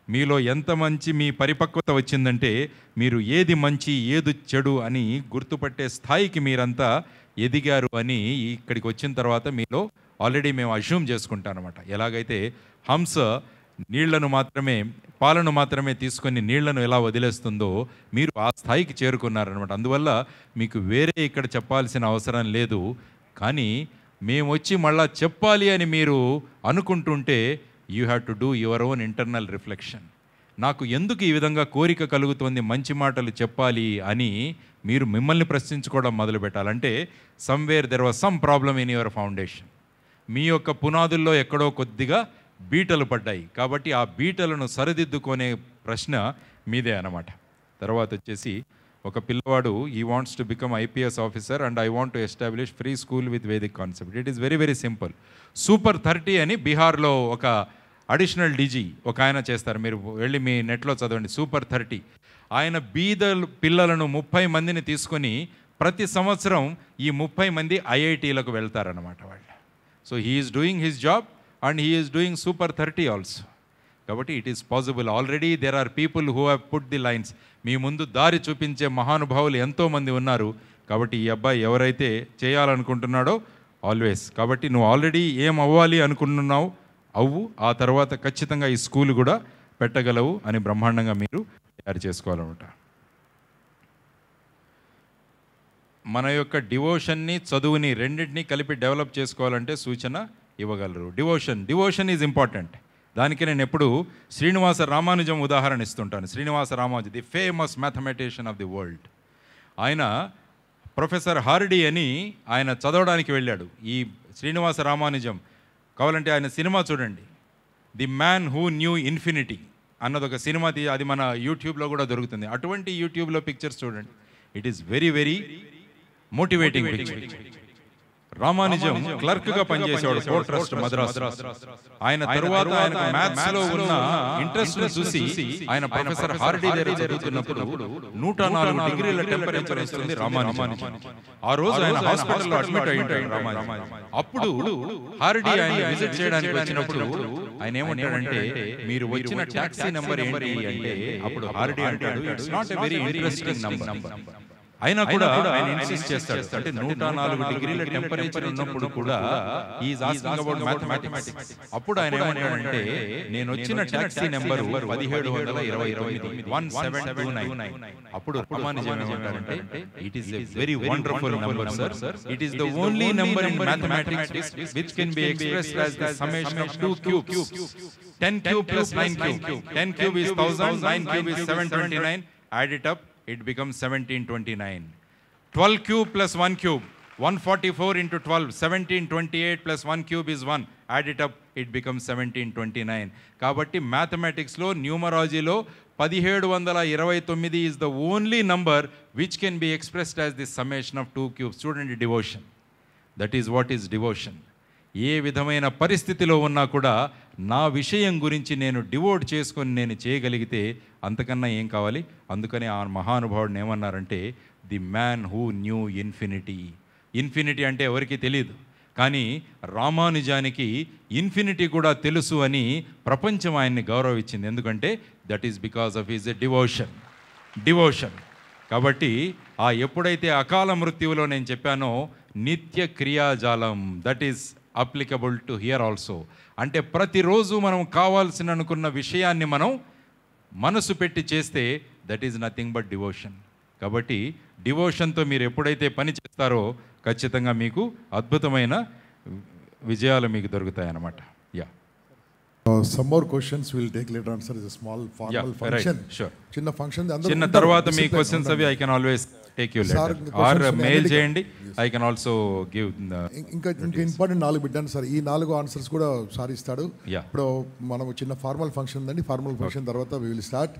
C: మీలో ఎంత మంచి మీ పరిపక్వత వచ్చిందంటే మీరు ఏది మంచి ఏది చెడు అని గుర్తుపట్టే స్థాయికి మీరంతా ఎదిగారు అని ఇక్కడికి వచ్చిన తర్వాత మీలో ఆల్రెడీ మేము అజ్యూమ్ చేసుకుంటాం అనమాట. ఎలాగైతే హంస పాలను మాత్రమే తీసుకొని నీళ్లను ఎలా వదిలేస్తుందో మీరు ఆ స్థాయికి చేరుకున్నారనమాట. అందువల్ల మీకు వేరే ఇక్కడ చెప్పాల్సిన అవసరం లేదు. కానీ మేము వచ్చి మళ్ళా చెప్పాలి అని మీరు అనుకుంటుంటే you have to do your own internal reflection. నాకు ఎందుకు ఈ విధంగా కోరిక కలుగుతుంది మంచి మాటలు చెప్పాలి అని మీరు మిమ్మల్ని ప్రశ్నించుకోవడం మొదలు పెట్టాలంటే somewhere there was some problem in your foundation. మీ యొక్క పునాదుల్లో ఎక్కడో కొద్దిగా బీటలు పడ్డాయి, కాబట్టి ఆ బీటలను సరిదిద్దుకునే ప్రశ్న మీదే అన్నమాట. తర్వాత వచ్చేసి ఒక పిల్లవాడు ఈ wants to become IPS officer and I want to establish free school with Vedic concept. It is very very simple. Super 30 అని బీహార్లో ఒక అడిషనల్ డీజీ ఒక ఆయన చేస్తారు, మీరు వెళ్ళి మీ నెట్లో చదవండి. Super 30 ఆయన బీద పిల్లలను 30 మందిని తీసుకొని ప్రతి సంవత్సరం ఈ 30 మంది IITలకు వెళ్తారన్నమాట వాళ్ళు. So he is doing his job and he is doing Super 30 also. కాబట్టి it is possible. Already there are people who have put the lines. మీ ముందు దారి చూపించే మహానుభావులు ఎంతోమంది ఉన్నారు. కాబట్టి ఈ అబ్బాయి ఎవరైతే చేయాలనుకుంటున్నాడో ఆల్వేస్, కాబట్టి నువ్వు ఆల్రెడీ ఏం అవ్వాలి అనుకుంటున్నావు అవ్వు, ఆ తర్వాత ఖచ్చితంగా ఈ స్కూల్ కూడా పెట్టగలవు అని బ్రహ్మాండంగా మీరు తయారు చేసుకోవాలన్నమాట. మన యొక్క డివోషన్ని చదువుని రెండింటినీ కలిపి డెవలప్ చేసుకోవాలంటే సూచన ఇవ్వగలరు. Devotion is important. దానికి నేను ఎప్పుడు శ్రీనివాస రామానుజం ఉదాహరణ ఇస్తుంటాను. Srinivasa Ramanujan the famous mathematician of the world. ఆయన ప్రొఫెసర్ హార్డీ అని ఆయన చదవడానికి వెళ్ళాడు. ఈ శ్రీనివాస రామానుజం కావాలంటే ఆయన సినిమా చూడండి. The man who knew infinity అన్నది ఒక సినిమా అది మన యూట్యూబ్లో కూడా దొరుకుతుంది. అటువంటి యూట్యూబ్లో పిక్చర్స్ చూడండి. It is very very motivating picture. Ramanujan క్లర్క్గా పనిచేసేవాడు పోర్ట్ ట్రస్ట్ మద్రాస్. ఆయన తరువాత ఆయన మ్యాథ్స్ లో ఉన్న ఇంట్రెస్ట్ చూసి ఆయన ప్రొఫెసర్ హార్డీ దగ్గర చదువుతున్నప్పుడు 104 డిగ్రీల టెంపరేచర్ వస్తుంది రామానుజం. ఆ రోజు ఆయన హాస్పిటల్లో అడ్మిట్ అయ్యి ఉంటాడు రామానుజం. అప్పుడు హార్డీ ఆయన విజిట్ చేయడానికి వచ్చినప్పుడు ఆయన ఏమంటాడంటే, మీరు వచ్చిన టాక్సీ నెంబర్ ఏంటి అంటే, అప్పుడు హార్డీ అంటాడు, it's not a very interesting number. అయినా కూడా ఆయన ఇన్సిస్ట్ చేస్తాడు, అంటే 104 డిగ్రీల టెంపరేచర్ ఉన్నప్పుడు కూడా ఈజ్ ఆస్కింగ్ అబౌట్ మ్యాథమెటిక్స్. అప్పుడు ఆయన ఏమంటాడంటే, నేను వచ్చిన టాక్సీ నెంబర్ 1729 1729. అప్పుడు రామానుజం ఏమంటాడంటే, it is a very wonderful number sir, it is the only number in mathematics which can be expressed as the summation of 2 cubes. 10 cube plus 9 cube. 10 cube is 1000, 9 cube is 729. Add it up, it becomes 1729. 12 cube plus 1 cube, 144 into 12, 1728 plus 1 cube is 1. Add it up, it becomes 1729. కాబట్టి మ్యాథమెటిక్స్లో న్యూమరాలజీలో 1729 is the only number which can be expressed as the summation of 2 cubes. చూడండి, devotion. That is what is devotion. ఏ విధమైన పరిస్థితిలో ఉన్నా కూడా నా విషయం గురించి నేను డివోట్ చేసుకొని నేను చేయగలిగితే అంతకన్నా ఏం కావాలి? అందుకని ఆ మహానుభావుడిని ఏమన్నారంటే, the man who knew infinity. Infinity అంటే ఎవరికి తెలియదు, కానీ రామానుజానికి ఇన్ఫినిటీ కూడా తెలుసు అని ప్రపంచం ఆయన్ని గౌరవించింది. ఎందుకంటే that is because of his devotion. కాబట్టి ఎప్పుడైతే అకాల మృత్యువులో నేను చెప్పానో నిత్య క్రియాజాలం, that is applicable to here also. అంటే ప్రతిరోజు మనం కావాల్సిన అనుకున్న విషయాన్ని మనం మనసు పెట్టి చేస్తే that is nothing but devotion. కాబట్టి డివోషన్తో మీరు ఎప్పుడైతే పని చేస్తారో ఖచ్చితంగా మీకు అద్భుతమైన విజయాలు మీకు దొరుకుతాయి అన్నమాట. Yeah,
A: some more questions we'll take later on, sir. It's a small formal function.
C: Right, sure.
A: చిన్న ఫంక్షన్
C: చిన్న తర్వాత మీ క్వశ్చన్స్ అవి I can always take you later or mail చేయండి. I can also give.
A: ఇంకా ఇంపార్టెంట్ 4 బిడ్డాను sir. ఈ 4 answers కూడా సార్ ఇస్తాడు. ఇప్పుడు మనం చిన్న ఫార్మల్ ఫంక్షన్ ఉందండి. ఫార్మల్ ఫంక్షన్ తర్వాత వి విల్ స్టార్ట్.